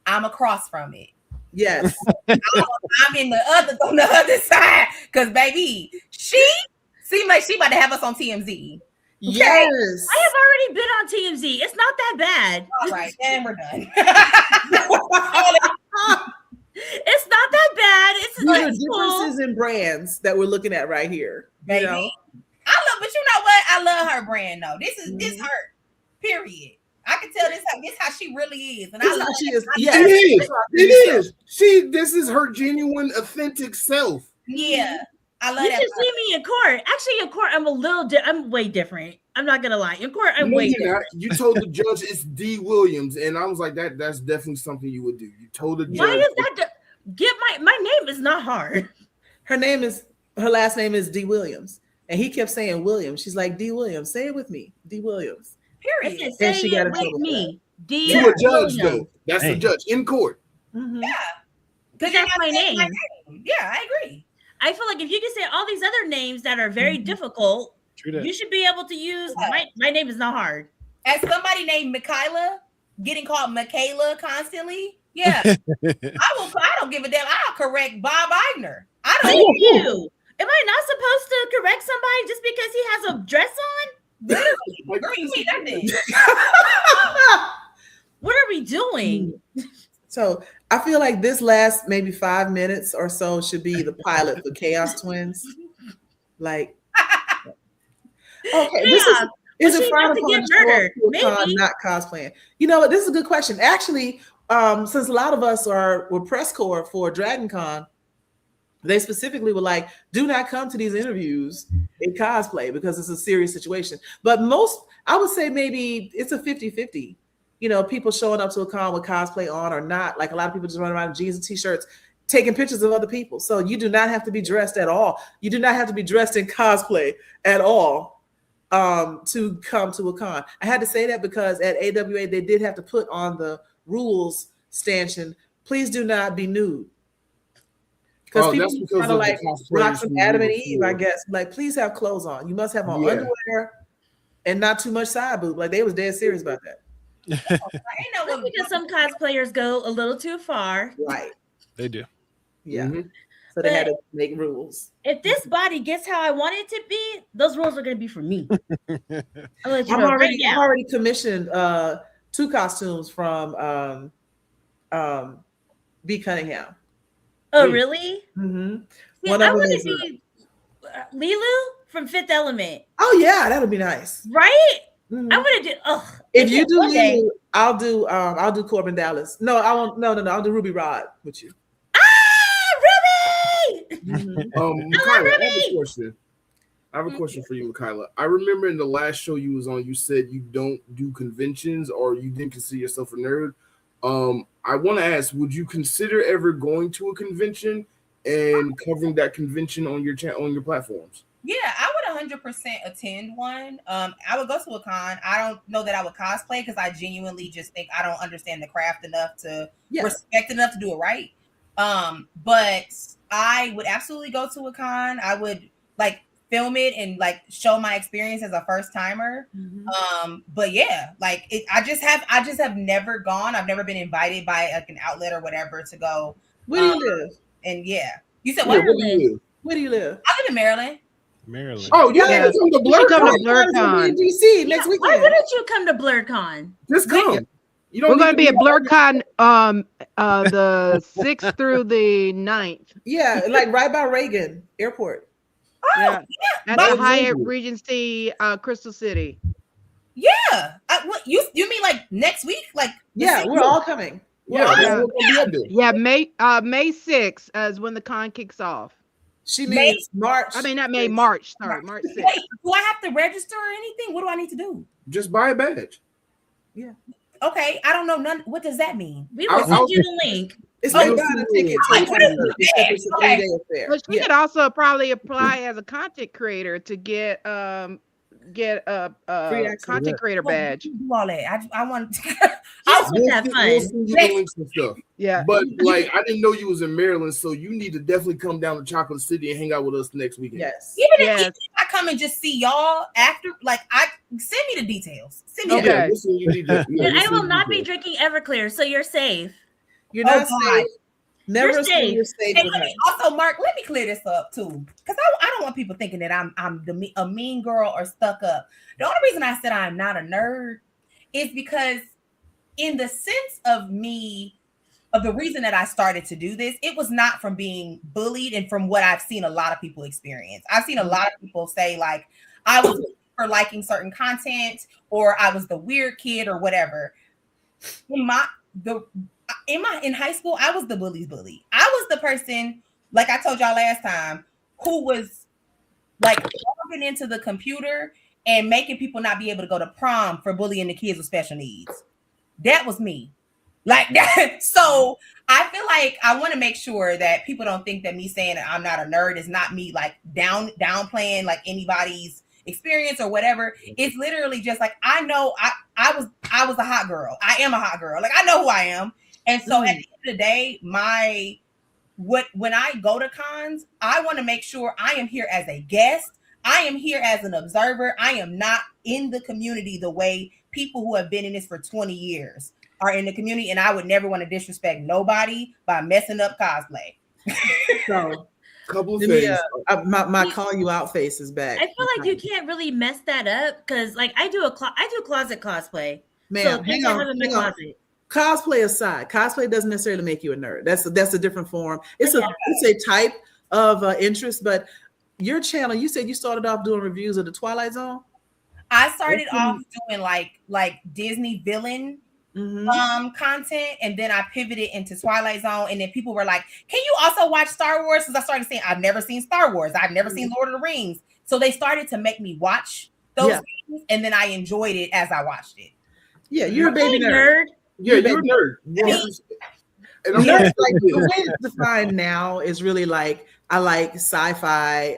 I'm across from it. Yes. I'm in on the other side. Because baby, she seemed like she about to have us on TMZ. Okay? Yes. I have already been on TMZ. It's not that bad. All right, and we're done. It's not that bad. It's These are differences in brands that we're looking at right here. Baby. You know? But you know what? I love her brand though. This her. Period. I can tell this how she really is. And I love she is. Yes. It is. This is her genuine, authentic self. Yeah. I love you that. You should see me in court. Actually, in court, I'm way different. I'm not gonna lie. In court, I'm way different. You told the judge it's D. Williams, and I was like, that's definitely something you would do. You told the judge. Why is that? My name is not hard. Her last name is D. Williams, and he kept saying Williams. She's like, D. Williams. Say it with me, D. Williams. Period. And she got in trouble me. To a judge, though. That's the judge in court. Mhm. Yeah. Because that's my name. Yeah, I agree. I feel like if you can say all these other names that are very difficult, you should be able to use my name is not hard. As somebody named Mikyla, getting called Mikyla constantly, yeah. I don't give a damn. I'll correct Bob Iger. I don't Thank you. Am I not supposed to correct somebody just because he has a dress on? Literally. Girl, you mean that thing. What are we doing? So I feel like this last maybe 5 minutes or so should be the pilot for Chaos Twins. Like, okay, Chaos. Is it frowned upon to get murdered? Maybe not cosplaying. You know what? This is a good question. Actually, since a lot of us were press corps for Dragon Con, they specifically were like, do not come to these interviews in cosplay because it's a serious situation. But most, I would say maybe it's a 50-50. You know, people showing up to a con with cosplay on or not. Like a lot of people just run around in jeans and t-shirts, taking pictures of other people. So you do not have to be dressed at all. You do not have to be dressed in cosplay at all to come to a con. I had to say that because at AWA, they did have to put on the rules stanchion, please do not be nude. Because people kind of like rock some Adam and Eve, I guess. Like, please have clothes on. You must have on underwear and not too much side boob. Like, they was dead serious about that. Because some cosplayers go a little too far. Right. They do. Yeah. Mm-hmm. So they had to make rules. If this body gets how I want it to be, those rules are going to be for me. I've already commissioned 2 costumes from B. Cunningham. Oh, really? Mm-hmm. Yeah, I want to be Lilu from Fifth Element. Oh yeah, that would be nice. Right? Mm-hmm. I want to do. If you do Lilu, I'll do Corbin Dallas. No, I won't. No. I'll do Ruby Rod with you. Ruby! Mikyla, I have a question for you, Mikyla. I remember in the last show you was on, you said you don't do conventions or you didn't consider yourself a nerd. I want to ask, would you consider ever going to a convention and covering that convention on your on your platforms? Yeah, I would 100% attend one. I would go to a con. I don't know that I would cosplay because I genuinely just think I don't understand the craft enough to respect enough to do it right. But I would absolutely go to a con. I would like film it and like show my experience as a first timer. Mm-hmm. But yeah, like I just have never gone. I've never been invited by like an outlet or whatever to go. Where do you live? And yeah, you said where do you live? Where do you live? I live in Maryland. Oh, yeah. Come to BlerdCon in DC next weekend. Why wouldn't you come to BlerdCon? Just come. We're going to be at BlerdCon the 6th through the 9th. Yeah, like right by Reagan Airport. Oh, yeah. At the Hyatt Regency, Crystal City. Yeah. What you mean like next week? Like we're all coming. Yeah, May 6th is when the con kicks off. She means March. I mean, not May, March. Sorry, March 6th. Wait, do I have to register or anything? What do I need to do? Just buy a badge. Yeah. Okay, I don't know none. What does that mean? We will send you the link. It's like buying a ticket to it's a 3-day affair. But she could also probably apply as a content creator to get a content creator badge. Do all that. I want. We'll have fun. Yeah, but like I didn't know you was in Maryland, so you need to definitely come down to Chocolate City and hang out with us next weekend. Yes. Even if I come and just see y'all after, like send me the details. Send me I will not be drinking Everclear, so you're safe. You're not safe. Never say you're safe. And also, Marc, let me clear this up too, because I don't want people thinking that I'm a mean girl or stuck up. The only reason I said I'm not a nerd is because, in the sense of the reason that I started to do this, it was not from being bullied and from what I've seen a lot of people experience. I've seen a lot of people say like I was for liking certain content or I was the weird kid or whatever. In high school, I was the bully's bully. I was the person, like I told y'all last time, who was like logging into the computer and making people not be able to go to prom for bullying the kids with special needs. That was me. Like that. So I feel like I want to make sure that people don't think that me saying that I'm not a nerd is not me like downplaying like anybody's experience or whatever. It's literally just like I know I was a hot girl. I am a hot girl. Like I know who I am. And so at the end of the day, when I go to cons, I want to make sure I am here as a guest. I am here as an observer. I am not in the community the way people who have been in this for 20 years are in the community. And I would never want to disrespect nobody by messing up cosplay. So, couple of things. My call you out face is back. I feel like you can't really mess that up because, like, I do closet cosplay. Ma'am, So hang on. Cosplay aside, cosplay doesn't necessarily make you a nerd. That's a different form. It's a type of interest. But your channel, you said you started off doing reviews of the Twilight Zone. I started off doing like Disney villain content, and then I pivoted into Twilight Zone, and then people were like, can you also watch Star Wars? Because I started saying I've never seen Star Wars, I've never seen Lord of the Rings, so they started to make me watch those things, and then I enjoyed it as I watched it. Yeah, you're a baby nerd. Yeah, you're a nerd. And I'm like, the way it's defined now is really like I like sci-fi,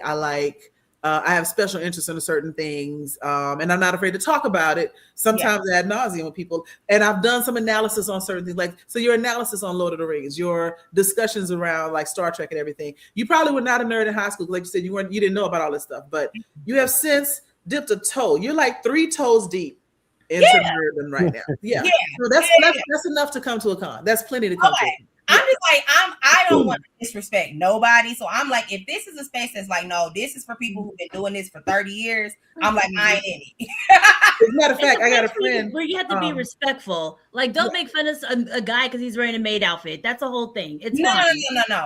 I have special interest in certain things, and I'm not afraid to talk about it. Sometimes ad nauseum with people, and I've done some analysis on certain things. Like, so your analysis on Lord of the Rings, your discussions around like Star Trek and everything. You probably were not a nerd in high school, like you said. You didn't know about all this stuff, but you have since dipped a toe. You're like 3 toes deep into nerdom right now. Yeah. So that's enough to come to a con. That's plenty to come to. I'm just like, I don't want to disrespect nobody. So I'm like, if this is a space that's like, no, this is for people who've been doing this for 30 years, I'm like, I ain't in it. As a matter of fact, I got a friend where you have to be respectful. Like, don't make fun of a guy because he's wearing a maid outfit. That's a whole thing. It's no.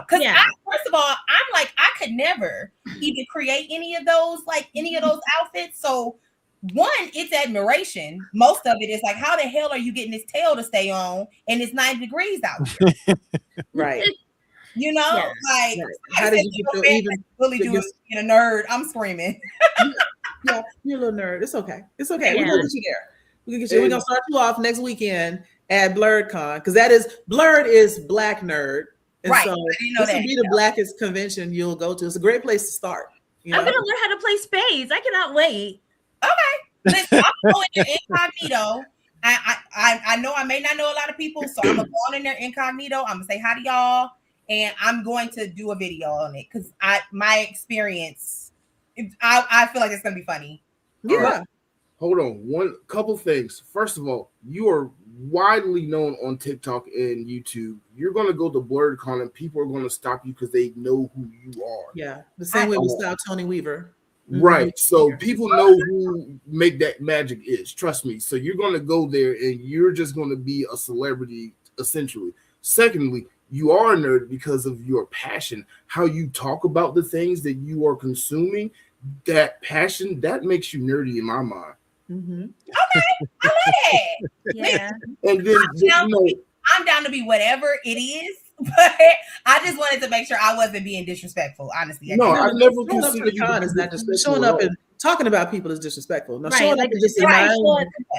Because first of all, I'm like, I could never even create any of those outfits. So one, it's admiration. Most of it is like, how the hell are you getting this tail to stay on and it's 90 degrees out here? Right. You know, like, how did you feel even Billy Jewish being a nerd? I'm screaming. Yeah, you're a little nerd. It's okay. It's okay. We're gonna get you there. We're gonna start you off next weekend at Blerdcon, because Blerd is Black nerd. And right. So this will be the blackest convention you'll go to. It's a great place to start. I'm gonna learn how to play spades. I cannot wait. Okay. Listen, I'm going in incognito. I know I may not know a lot of people, so I'm gonna go in there incognito. I'm gonna say hi to y'all, and I'm going to do a video on it because my experience, I feel like it's gonna be funny. Yeah. Right. Hold on. Couple things. First of all, you are widely known on TikTok and YouTube. You're gonna go to Blerdcon and people are gonna stop you because they know who you are. Yeah, the same way we stopped Tony Weaver. Right. So people know who Make That Magic is. Trust me. So you're going to go there and you're just going to be a celebrity, essentially. Secondly, you are a nerd because of your passion. How you talk about the things that you are consuming, that passion, that makes you nerdy in my mind. Mm-hmm. Okay. I love it. Yeah. And then, I'm down to be whatever it is. But I just wanted to make sure I wasn't being disrespectful, honestly. I never considered you is not just showing up and talking about people is disrespectful. No, right. showing up and just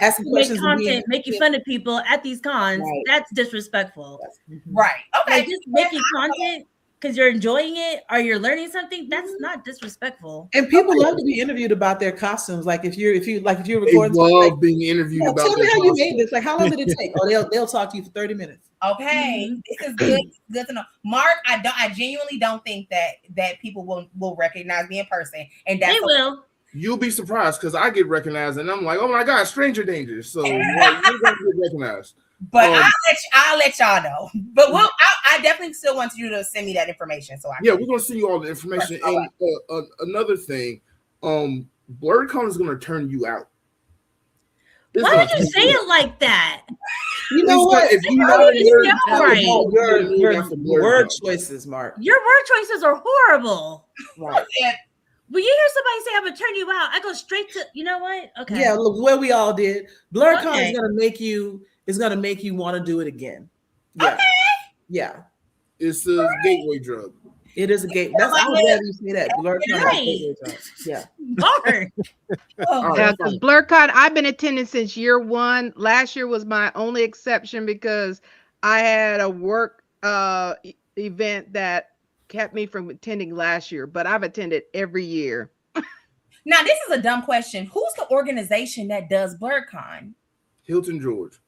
asking questions, content, making fun of people at these cons, that's disrespectful. Right. Okay. Like, just making content because you're enjoying it or you're learning something, that's not disrespectful. And people love to be interviewed about their costumes. Like if you're recording, they love being interviewed about. Tell me how you made this. Like, how long did it take? Oh, they'll talk to you for 30 minutes. Okay, this is good. Good to know, Mark. I genuinely don't think that people will recognize me in person, and they will. You'll be surprised because I get recognized, and I'm like, oh my god, stranger danger. So you're gonna get recognized. But I'll let y'all know. But I definitely still want you to send me that information. So we're gonna send you all the information. And another thing, Blerdcon is gonna turn you out. Why would you say it like that? You know what? If you know your word choices, Mark. Your word choices are horrible. Right. When you hear somebody say, I'm gonna turn you out, I go straight to, you know what? Okay. Yeah, look, where we all did. Blerdcon is gonna make you want to do it again. Yeah. Okay. Yeah. It's a gateway drug. It is a gateway. That's I'm glad you say that. Blerdcon. Yeah. Yeah, because Blerdcon, I've been attending since year 1. Last year was my only exception because I had a work event that kept me from attending last year, but I've attended every year. Now, this is a dumb question. Who's the organization that does Blerdcon? Hilton George.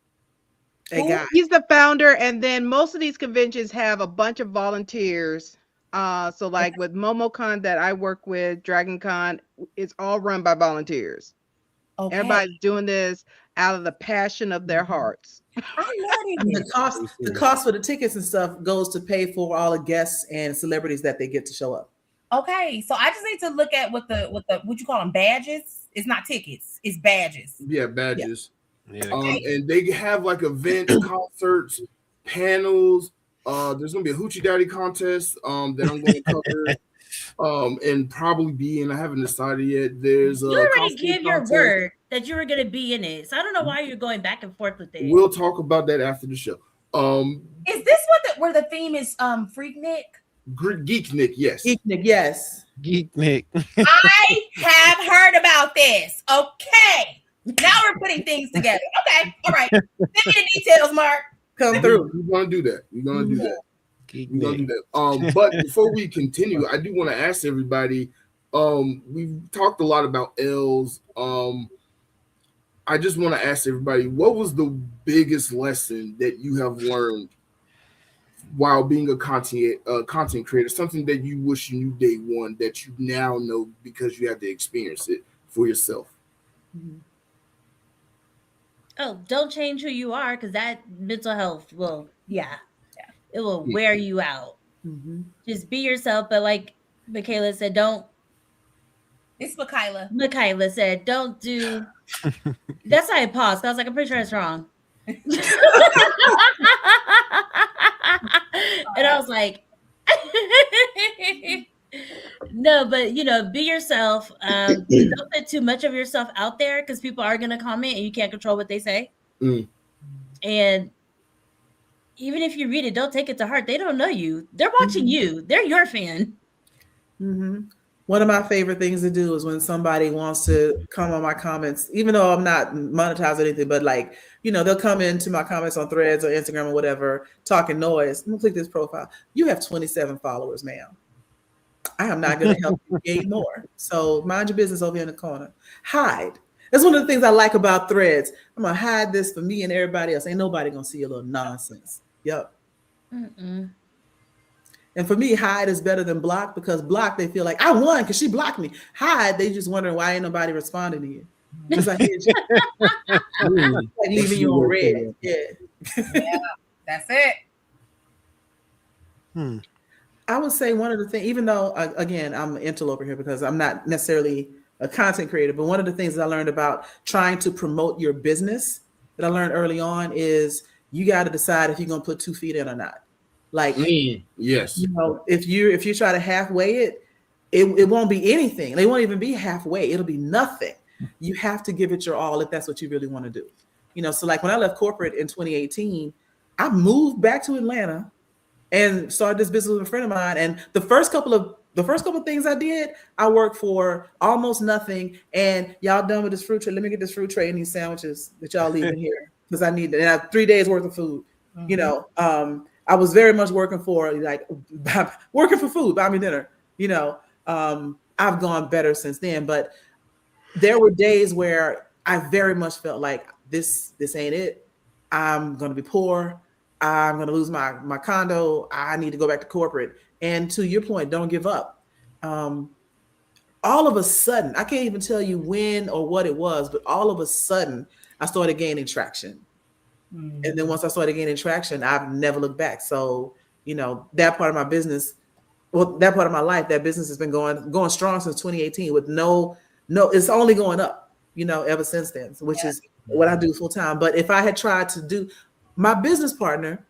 A guy. He's the founder, and then most of these conventions have a bunch of volunteers. So like with MomoCon that I work with, Dragon Con, it's all run by volunteers. Okay. Everybody's doing this out of the passion of their hearts. I love And it. the cost for the tickets and stuff goes to pay for all the guests and celebrities that they get to show up. Okay, so I just need to look at what you call them, badges. It's not tickets, it's badges. Yeah, badges. Yeah. And they have like events, concerts, panels. There's gonna be a Hoochie Daddy contest that I'm gonna cover. And probably be in. I haven't decided yet. There's you already gave your word that you were gonna be in it. So I don't know why you're going back and forth with it. We'll talk about that after the show. Is this where the theme is Freak Nick? Geek Nick, yes. Geek Nick, yes. Geek Nick. I have heard about this. Okay. Now we're putting things together. Okay. All right. Send me the details, Mark. Come through. We're gonna do that. We're gonna do that. But before we continue, I do want to ask everybody. We've talked a lot about L's. I just want to ask everybody, what was the biggest lesson that you have learned while being a content creator? Something that you wish you knew day one that you now know because you had to experience it for yourself. Mm-hmm. Oh, don't change who you are, because that mental health will, it will wear you out. Mm-hmm. Just be yourself, but like Mikyla said, don't. It's Mikyla. Mikyla said, don't do. That's why I paused. I was like, I'm pretty sure it's wrong. And I was like, no, but be yourself. Don't put too much of yourself out there, because people are going to comment and you can't control what they say. And even if you read it, don't take it to heart. They don't know you. They're watching you. They're your fan. Mm-hmm. One of my favorite things to do is when somebody wants to come on my comments, even though I'm not monetized or anything, but they'll come into my comments on Threads or Instagram or whatever, talking noise. I'm gonna click this profile. You have 27 followers, ma'am. I am not going to help you gain more. So mind your business over here in the corner. Hide. That's one of the things I like about Threads. I'm going to hide this for me and everybody else. Ain't nobody going to see a little nonsense. Yep. Mm-mm. And for me, hide is better than block, because block, they feel like I won because she blocked me. Hide, they just wondering why ain't nobody responding to you. Because I hear you. Like leaving you on red. Yeah, that's it. I would say one of the things, even though, again, I'm an interloper here because I'm not necessarily a content creator, but one of the things that I learned about trying to promote your business that I learned early on is you got to decide if you're going to put 2 feet in or not. Like, yes, if you try to halfway it won't be anything. They won't even be halfway. It'll be nothing. You have to give it your all if that's what you really want to do. So like when I left corporate in 2018, I moved back to Atlanta and started this business with a friend of mine. And the first couple of things I did, I worked for almost nothing. And y'all done with this fruit tray? Let me get this fruit tray and these sandwiches that y'all leave in here, because I need it. And I have 3 days worth of food. I was very much working for food, buy me dinner. I've gone better since then, but there were days where I very much felt like this ain't it. I'm gonna be poor. I'm gonna lose my condo. I need to go back to corporate. And to your point, don't give up. All of a sudden, I can't even tell you when or what it was, but all of a sudden, I started gaining traction. And then once I started gaining traction, I've never looked back. So, that part of my business, that part of my life, that business has been going strong since 2018 with no, it's only going up, ever since then, which is what I do full time. But if I had tried to do my business partner,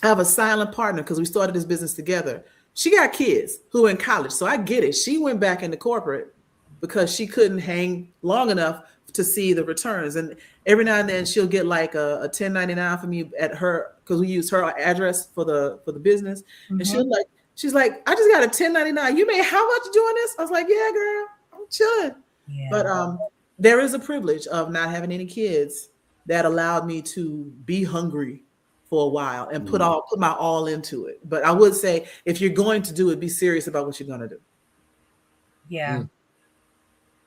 I have a silent partner because we started this business together. She got kids who are in college. So I get it. She went back into corporate because she couldn't hang long enough to see the returns. And every now and then she'll get like a 1099 from me at her, because we use her address for the business. And she's like, I just got a 1099. You made how much doing this? I was like, yeah, girl, I'm chilling. Yeah. But there is a privilege of not having any kids that allowed me to be hungry for a while and put my all into it. But I would say, if you're going to do it, be serious about what you're going to do. Yeah.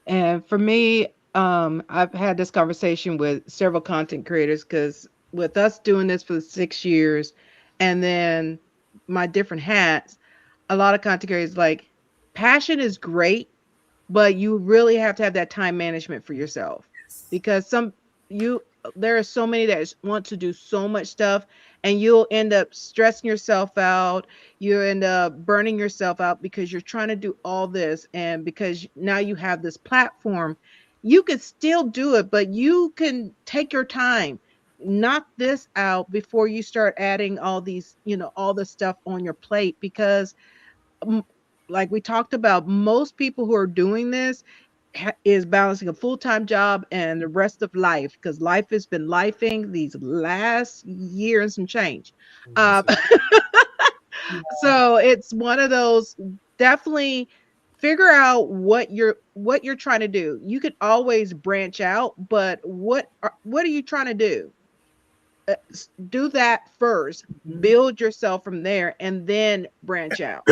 And for me, I've had this conversation with several content creators because with us doing this for 6 years, and then my different hats, a lot of content creators like passion is great, but you really have to have that time management for yourself, because you there are so many that want to do so much stuff, and you'll end up stressing yourself out. You end up burning yourself out because you're trying to do all this, and because now you have this platform, you could still do it, but you can take your time, knock this out before you start adding all these, all the stuff on your plate, because like we talked about, most people who are doing this is balancing a full-time job and the rest of life, because life has been lifing these last year and some change. Um, so it's one of those, definitely figure out what you're trying to do. You could always branch out, but what are you trying to do? Do that first, build yourself from there, and then branch out.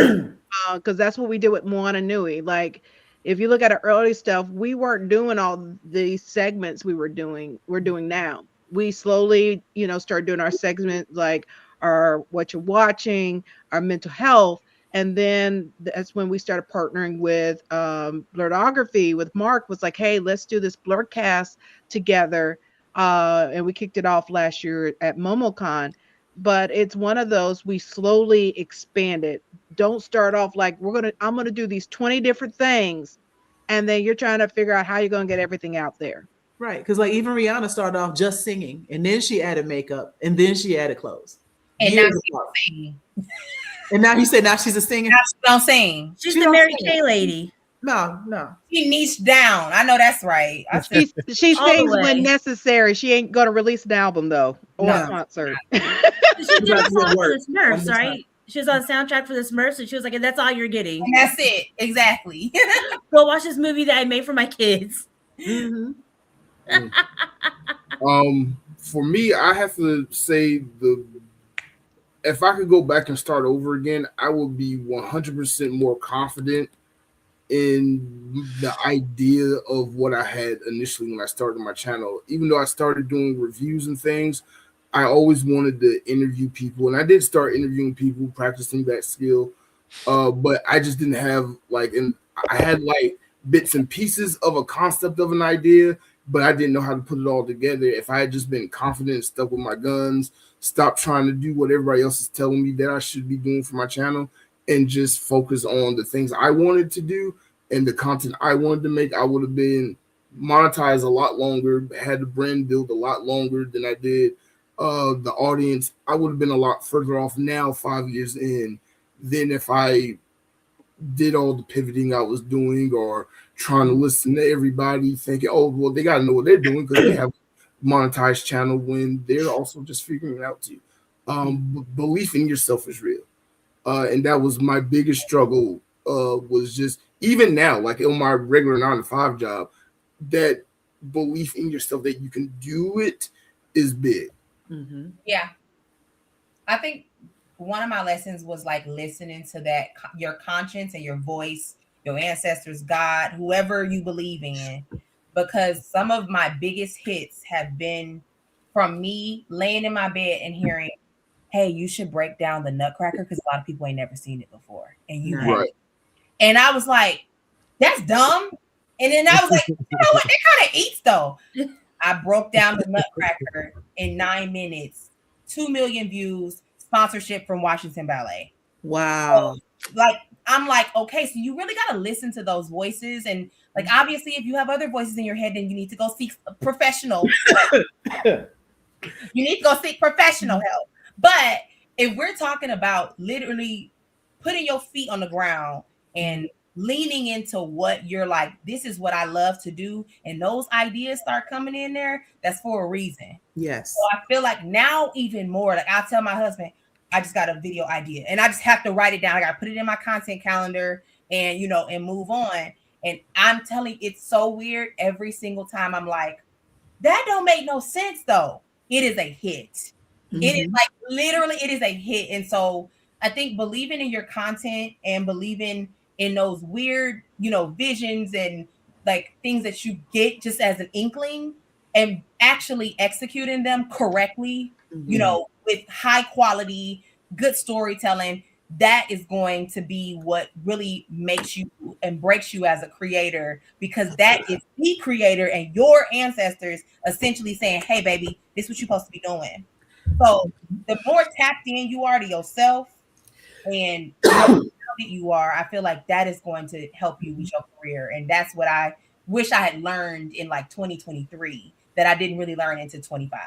Because that's what we did with Moana Nui. Like, if you look at our early stuff, we weren't doing all these segments we're doing now. We slowly, started doing our segments, like our what you're watching, our mental health. And then that's when we started partnering with Blerdography with Marc. Was like, hey, let's do this Blerdkast together. And we kicked it off last year at MomoCon. But it's one of those, we slowly expanded. Don't start off like I'm gonna do these 20 different things, and then you're trying to figure out how you're gonna get everything out there. Right, because like even Rihanna started off just singing, and then she added makeup, and then she added clothes. And now she's singing. And now he said now she's a singer. Now she don't sing. She's the Mary Kay lady. No. She niched down. I know that's right. She sings when necessary. She ain't gonna release an album though, or a concert. She did a song for the Smurfs, right? She was on the soundtrack for the Smurfs, and she was like, and that's all you're getting. And that's it. Exactly. Go watch this movie that I made for my kids. Mm-hmm. For me, I have to say if I could go back and start over again, I would be 100% more confident in the idea of what I had initially when I started my channel. Even though I started doing reviews and things, I always wanted to interview people, and I did start interviewing people, practicing that skill. But I just didn't have and I had bits and pieces of a concept of an idea, but I didn't know how to put it all together. If I had just been confident and stuck with my guns, stopped trying to do what everybody else is telling me that I should be doing for my channel, and just focus on the things I wanted to do and the content I wanted to make, I would have been monetized a lot longer, had the brand build a lot longer than I did. The audience, I would have been a lot further off now 5 years in than if I did all the pivoting I was doing or trying to listen to everybody thinking, oh, well, they got to know what they're doing because they have a monetized channel when they're also just figuring it out too. Belief in yourself is real. And that was my biggest struggle, was just even now, like on my regular 9-to-5 job, that belief in yourself that you can do it is big. Mm-hmm. Yeah. I think one of my lessons was listening to that, your conscience and your voice, your ancestors, God, whoever you believe in, because some of my biggest hits have been from me laying in my bed and hearing, hey, you should break down the Nutcracker because a lot of people ain't never seen it before. And you have. And I was like, that's dumb. And then I was like, you know what? It kind of eats though. I broke down the Nutcracker in 9 minutes, 2 million views, sponsorship from Washington Ballet. Wow. So, I'm like, okay, so you really got to listen to those voices. And obviously, if you have other voices in your head, then you need to go seek a professional. You need to go seek professional help. But if we're talking about literally putting your feet on the ground and leaning into what you're like, this is what I love to do, and those ideas start coming in there, that's for a reason. Yes. So I feel like now even more, I'll tell my husband, I just got a video idea and I just have to write it down. I got to put it in my content calendar and, and move on. And I'm telling you, it's so weird. Every single time I'm like, that don't make no sense though. It is a hit. Mm-hmm. It is literally, it is a hit. And so I think believing in your content and believing in those weird, visions and things that you get just as an inkling, and actually executing them correctly, you know, with high quality, good storytelling, that is going to be what really makes you and breaks you as a creator, because that is the creator and your ancestors essentially saying, hey baby, this is what you're supposed to be doing. So the more tapped in you are to yourself and you are, I feel like that is going to help you with your career. And that's what I wish I had learned in like 2023 that I didn't really learn into 25.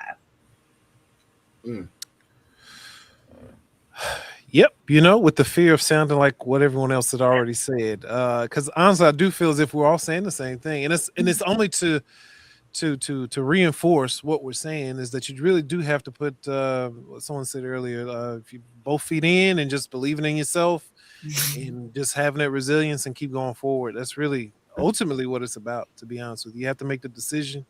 Yep, you know, with the fear of sounding like what everyone else had already said. Because honestly, I do feel as if we're all saying the same thing, and it's only to reinforce what we're saying is that you really do have to put what someone said earlier. If you both feet in and just believing in yourself and just having that resilience and keep going forward. That's really ultimately what it's about. To be honest with you, you have to make the decision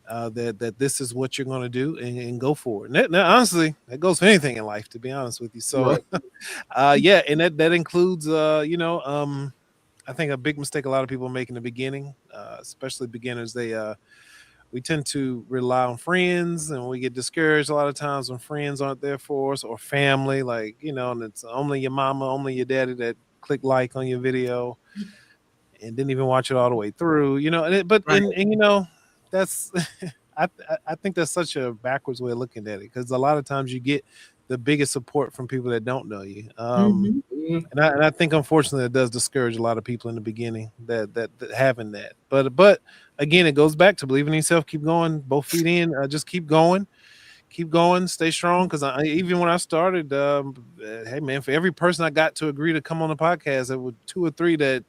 that this is what you're going to do and go for it. And that, honestly, that goes for anything in life, to be honest with you. So, yeah, and that includes, I think a big mistake a lot of people make in the beginning, especially beginners, we tend to rely on friends, and we get discouraged a lot of times when friends aren't there for us, or family, like, you know, and it's only your mama, only your daddy that click like on your video and didn't even watch it all the way through, you know. And you know, that's I think that's such a backwards way of looking at it, because a lot of times you get the biggest support from people that don't know you. And I think unfortunately it does discourage a lot of people in the beginning that having that. But again, it goes back to believing in yourself. Keep going, both feet in. Just keep going, stay strong. Because even when I started, hey man, for every person I got to agree to come on the podcast, there were 2 or 3 that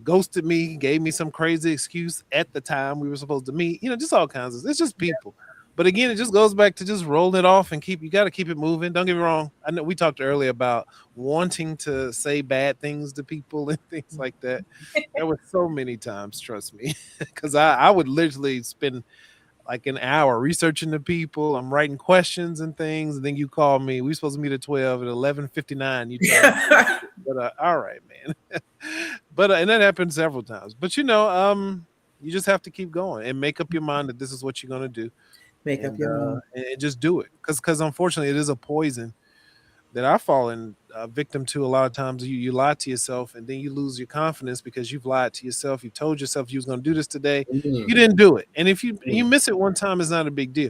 ghosted me, gave me some crazy excuse at the time we were supposed to meet. You know, just all kinds of. It's just people. But again, it just goes back to just rolling it off and you got to keep it moving. Don't get me wrong. I know we talked earlier about wanting to say bad things to people and things like that. There were so many times, trust me, because I would literally spend like an hour researching the people. I'm writing questions and things. And then you call me. We supposed to meet at 12 at 11:59. You tell me, but all right, man. But and that happened several times. But you know, you just have to keep going and make up your mind that this is what you're going to do. Make up your mind and just do it, because unfortunately it is a poison that I've fallen victim to a lot of times. You lie to yourself, and then you lose your confidence because you've lied to yourself. You told yourself you was going to do this today. You didn't do it, and if you miss it one time, it's not a big deal.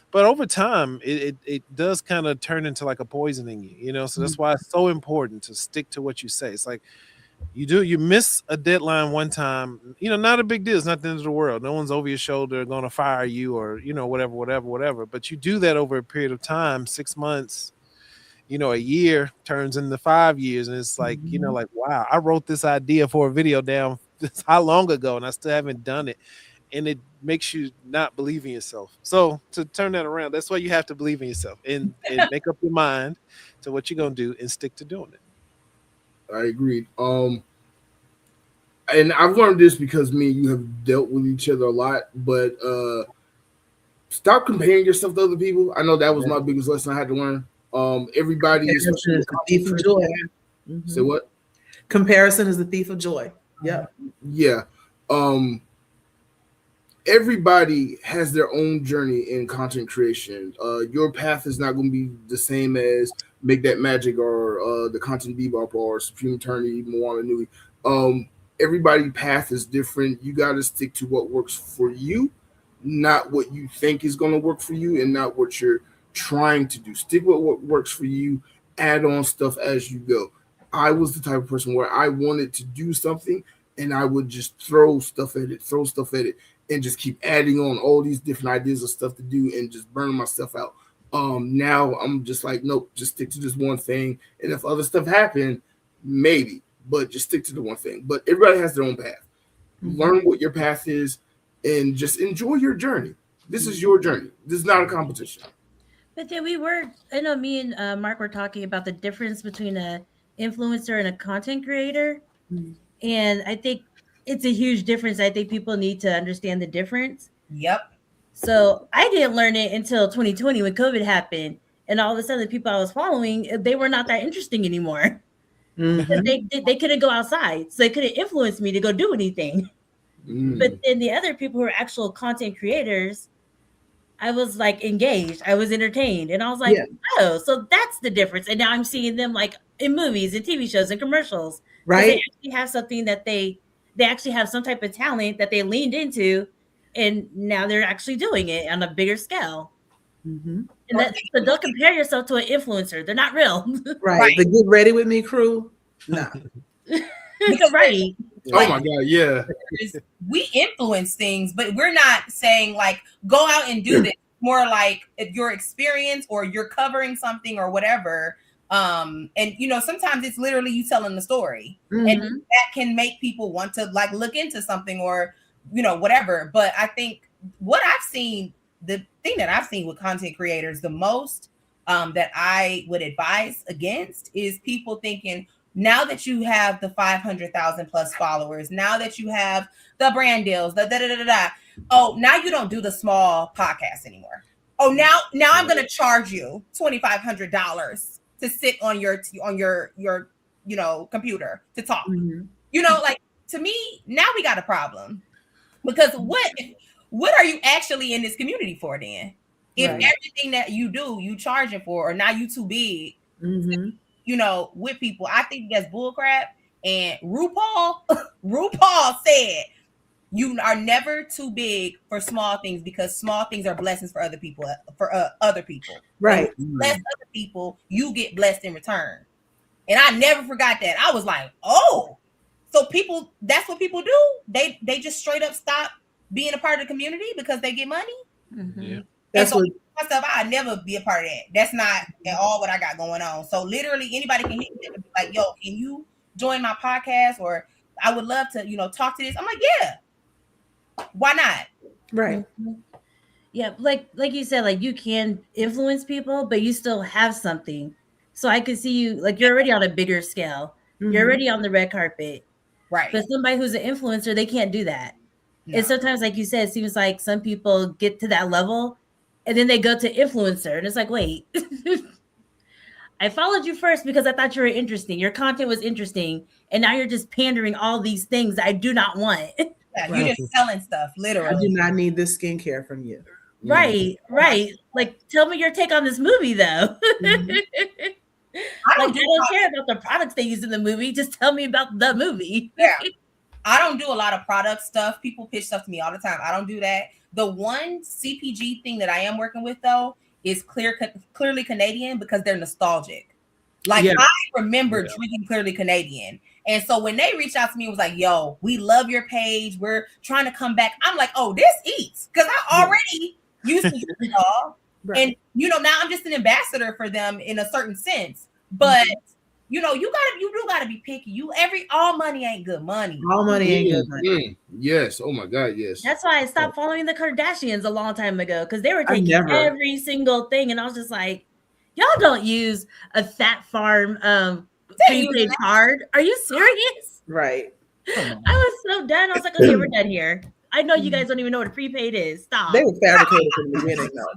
But over time, it does kind of turn into like a poison in you, you know. So that's why it's so important to stick to what you say. It's like you miss a deadline one time, you know, not a big deal. It's not the end of the world. No one's over your shoulder going to fire you, or, you know, whatever. But you do that over a period of time, 6 months, you know, a year turns into 5 years. And it's like, you know, like, wow, I wrote this idea for a video down how long ago, and I still haven't done it. And it makes you not believe in yourself. So to turn that around, that's why you have to believe in yourself and make up your mind to what you're going to do and stick to doing it. I agreed. And I've learned this because me and you have dealt with each other a lot, but stop comparing yourself to other people. I know that was my biggest lesson I had to learn. Everybody is the thief of joy. Say what? Comparison is the thief of joy. Yeah. Yeah. Everybody has their own journey in content creation. Your path is not going to be the same as Make That Magic or the Content Bebop or Supreme Eternity, Moana Nui. Everybody's path is different. You got to stick to what works for you, not what you think is going to work for you, and not what you're trying to do. Stick with what works for you. Add on stuff as you go. I was the type of person where I wanted to do something, and I would just throw stuff at it, and just keep adding on all these different ideas of stuff to do and just burning myself out. Now I'm just like, nope, just stick to this one thing. And if other stuff happen, maybe, but just stick to the one thing. But everybody has their own path. Learn what your path is and just enjoy your journey. This is your journey. This is not a competition. But then I know me and Marc were talking about the difference between a influencer and a content creator. And I think it's a huge difference. I think people need to understand the difference. Yep. So I didn't learn it until 2020 when COVID happened. And all of a sudden the people I was following, they were not that interesting anymore. They couldn't go outside. So they couldn't influence me to go do anything. But then the other people who are actual content creators, I was like engaged. I was entertained. And I was like, Yeah. oh, so that's the difference. And now I'm seeing them like in movies and TV shows and commercials. Because Right. they actually have something that they actually have some type of talent that they leaned into, and now they're actually doing it on a bigger scale. Mm-hmm. And that, so don't compare yourself to an influencer. They're not real. Right. The Get Ready With Me crew. Nah. Right. Oh my God, yeah. We influence things, but we're not saying like go out and do this. More like if your experience or you're covering something or whatever. And you know, sometimes it's literally you telling the story, Mm-hmm. and that can make people want to like look into something or you know whatever. But I think what I've seen, the thing that I've seen with content creators the most that I would advise against is people thinking, now that you have the 500,000 plus followers, now that you have the brand deals, oh, now you don't do the small podcast anymore. Oh, now I'm going to charge you $2,500 to sit on your you know computer to talk. Mm-hmm. You know, like to me, now we got a problem because what are you actually in this community for then? If everything that you do, you charging for, or now you too big. Mm-hmm. You know, with people, I think that's bullcrap. And RuPaul said, you are never too big for small things because small things are blessings for other people. Right? Bless other people, you get blessed in return. And I never forgot that. I was like, oh, so people, that's what people do. They just straight up stop being a part of the community because they get money. Mm-hmm. Yeah. That's so what myself, I'd never be a part of that. That's not at all what I got going on. So literally anybody can hit me and be like, yo, can you join my podcast? Or I would love to, you know, talk to this. I'm like, yeah. Why not? right. Yeah, like you said, like you can influence people, but you still have something. So I could see you like you're already on a bigger scale. Mm-hmm. You're already on the red carpet. Right. But somebody who's an influencer, they can't do that. No. And sometimes, like you said, it seems like some people get to that level and then they go to influencer. And it's like, wait, I followed you first because I thought you were interesting. Your content was interesting. And now you're just pandering all these things that I do not want. Yeah, you're just selling stuff, literally. I do not need this skincare from you. Right. Like, tell me your take on this movie, though. Mm-hmm. I don't care about the products they use in the movie. Just tell me about the movie. Yeah. I don't do a lot of product stuff. People pitch stuff to me all the time. I don't do that. The one CPG thing that I am working with, though, is Clearly Canadian because they're nostalgic. Like, I remember drinking Clearly Canadian. And so when they reached out to me, it was like, yo, we love your page. We're trying to come back. I'm like, oh, this eats. Because I already used to use y'all. Right. And, you know, now I'm just an ambassador for them in a certain sense. But, you know, you do gotta be picky. All money ain't good money. All money ain't good money. Yes. Oh my God. Yes. That's why I stopped following the Kardashians a long time ago because they were taking every single thing, and I was just like, y'all don't use a Fat Farm prepaid card. Are you serious? Right. I was so done. I was like, okay, we're done here. I know you guys don't even know what a prepaid is. Stop. They were fabricated from the beginning, though.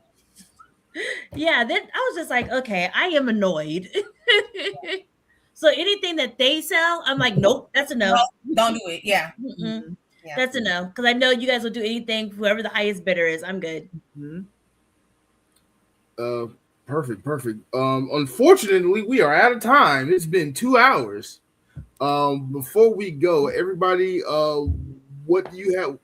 Yeah, then I was just like, okay, I am annoyed. So anything that they sell, I'm like, nope, that's a no. Don't do it. Yeah. Yeah. That's a no. Because I know you guys will do anything, whoever the highest bidder is. I'm good. Perfect. Unfortunately, we are out of time. It's been 2 hours. Before we go, everybody, what do you have?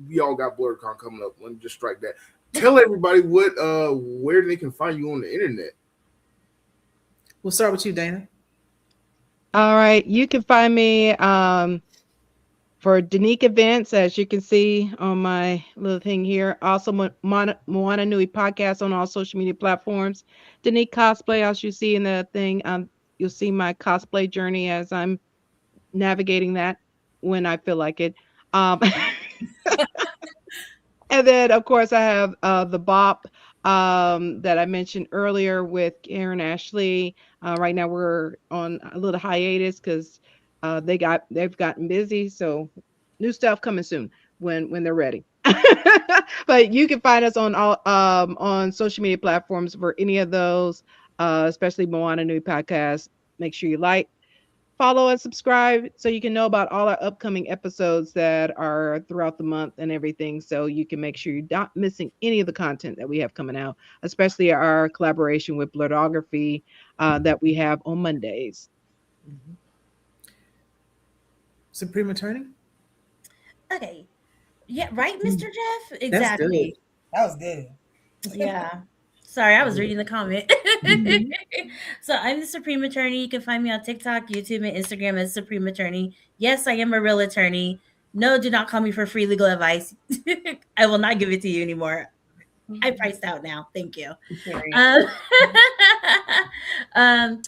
We all got BlerdCon coming up. Let me just strike that. Tell everybody where they can find you on the internet. We'll start with you, Dana. All right. You can find me for Danique events, as you can see on my little thing here. Also, Moana Nui podcast on all social media platforms. Danique cosplay, as you see in the thing. You'll see my cosplay journey as I'm navigating that when I feel like it. And then, of course, I have the Bop that I mentioned earlier with Karen Ashley. Right now, we're on a little hiatus because they've gotten busy. So new stuff coming soon when they're ready. But you can find us on all on social media platforms for any of those, especially Moana Nui podcast. Make sure you like, follow and subscribe so you can know about all our upcoming episodes that are throughout the month and everything. So you can make sure you're not missing any of the content that we have coming out, especially our collaboration with Blerdography that we have on Mondays. Supreme Attorney? Okay. Yeah, right, Mr. Jeff? That's Exactly. That was good. Yeah. Sorry, I was reading the comment. Mhm. So I'm the Supreme Attorney. You can find me on TikTok, YouTube, and Instagram as Supreme Attorney. Yes, I am a real attorney. No, do not call me for free legal advice. I will not give it to you anymore. I priced out now. Thank you. Um, um,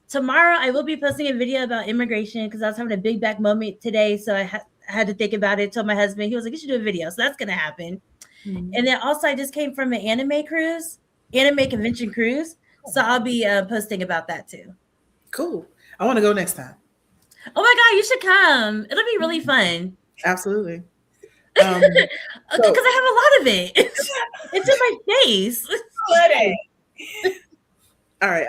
tomorrow I will be posting a video about immigration because I was having a big back moment today. So I had to think about it. Told my husband, he was like, you should do a video. So that's going to happen. Mhm. And then also I just came from an anime convention cruise. So I'll be posting about that too. Cool. I want to go next time. Oh my God, you should come. It'll be really fun. Absolutely. Because I have a lot of it. It's in my face. All right.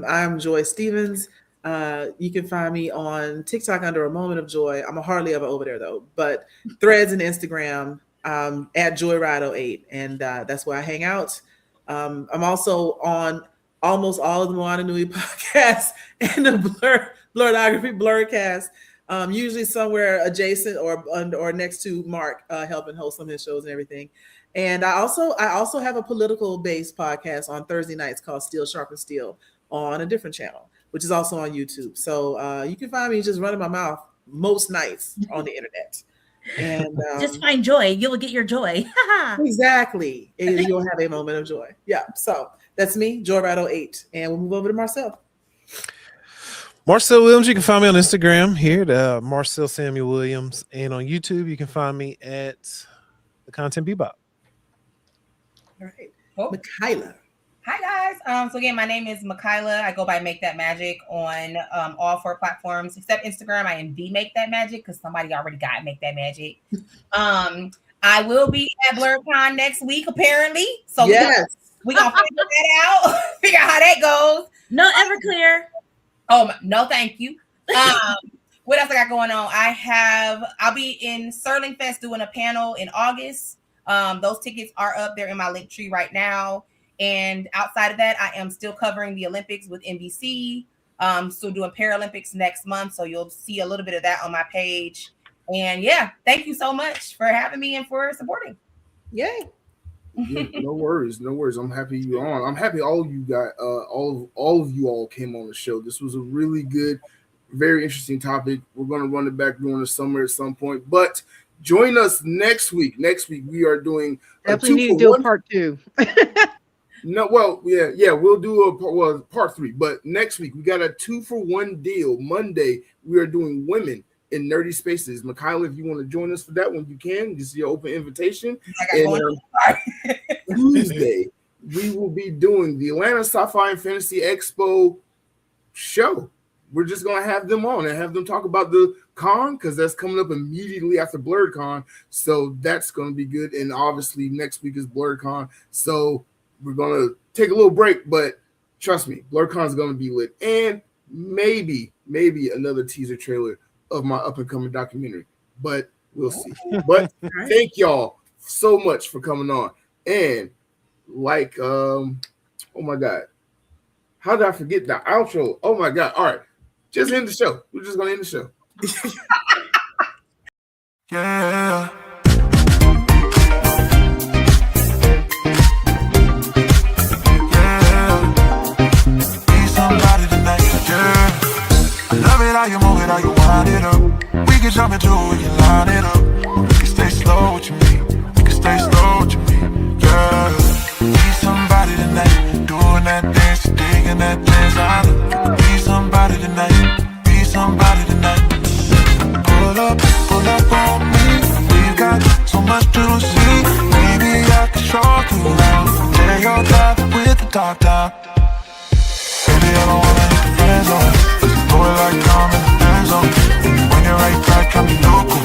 I'm Joy Stevens. You can find me on TikTok under A Moment of Joy. I'm hardly ever over there though, but Threads and Instagram at Joyride08, and that's where I hang out. I'm also on almost all of the Moana Nui podcasts and the Blerdography Blerdkast. Usually somewhere adjacent or next to Marc, helping host some of his shows and everything. And I also have a political based podcast on Thursday nights called Steel Sharpen Steel on a different channel, which is also on YouTube. So you can find me just running my mouth most nights on the internet. And just find joy. You will get your joy. Exactly. You'll have a moment of joy. Yeah. So that's me, Joyride08. And we'll move over to Marcel. Marcel Williams, you can find me on Instagram here at Marcel Samuel Williams. And on YouTube, you can find me at The Content Bebop. All right. Oh. Mikyla. Hi guys. So again, my name is Mikyla. I go by Make That Magic on all 4 platforms except Instagram. I am the Make That Magic because somebody already got Make That Magic. I will be at BlerdCon next week apparently. So yes, we gonna figure that out. Figure out how that goes. No Everclear. Oh no, thank you. What else I got going on? I'll be in Sterling Fest doing a panel in August. Those tickets are up there in my link tree right now. And outside of that, I am still covering the Olympics with NBC. Still doing Paralympics next month. So you'll see a little bit of that on my page. And yeah, thank you so much for having me and for supporting. Yay. Yeah, no worries. I'm happy you're on. I'm happy all of you got all of you all came on the show. This was a really good, very interesting topic. We're going to run it back during the summer at some point, but join us next week. Next week we are doing definitely need to do a part 2. No, well, yeah, we'll do part 3. But next week we got a 2-for-1 deal. Monday we are doing women in nerdy spaces. Mikyla, if you want to join us for that one, you can. This is your open invitation. And Tuesday we will be doing the Atlanta Sci-Fi and Fantasy Expo show. We're just gonna have them on and have them talk about the con because that's coming up immediately after BlerdCon. So that's gonna be good. And obviously next week is BlerdCon. So we're gonna take a little break, but trust me, BlerdCon is gonna be lit, and maybe another teaser trailer of my up and coming documentary, but we'll see. But thank y'all so much for coming on. And oh my God, how did I forget the outro? Oh my God! All right, just end the show. We're just gonna end the show. Yeah. Love it how you move it, how you wind it up. We can jump into it, we can line it up. We can stay slow with you, me. We can stay slow with you, me. Yeah. Be somebody tonight, doing that dance, digging that dance. I love. Be somebody tonight, be somebody tonight. Pull up on me. We've got so much to see. Maybe I can show you now. Tear your top with the top down. Baby, I don't wanna hit the friend zone. Boy, like I'm in the end zone. When you're right back, I'm local.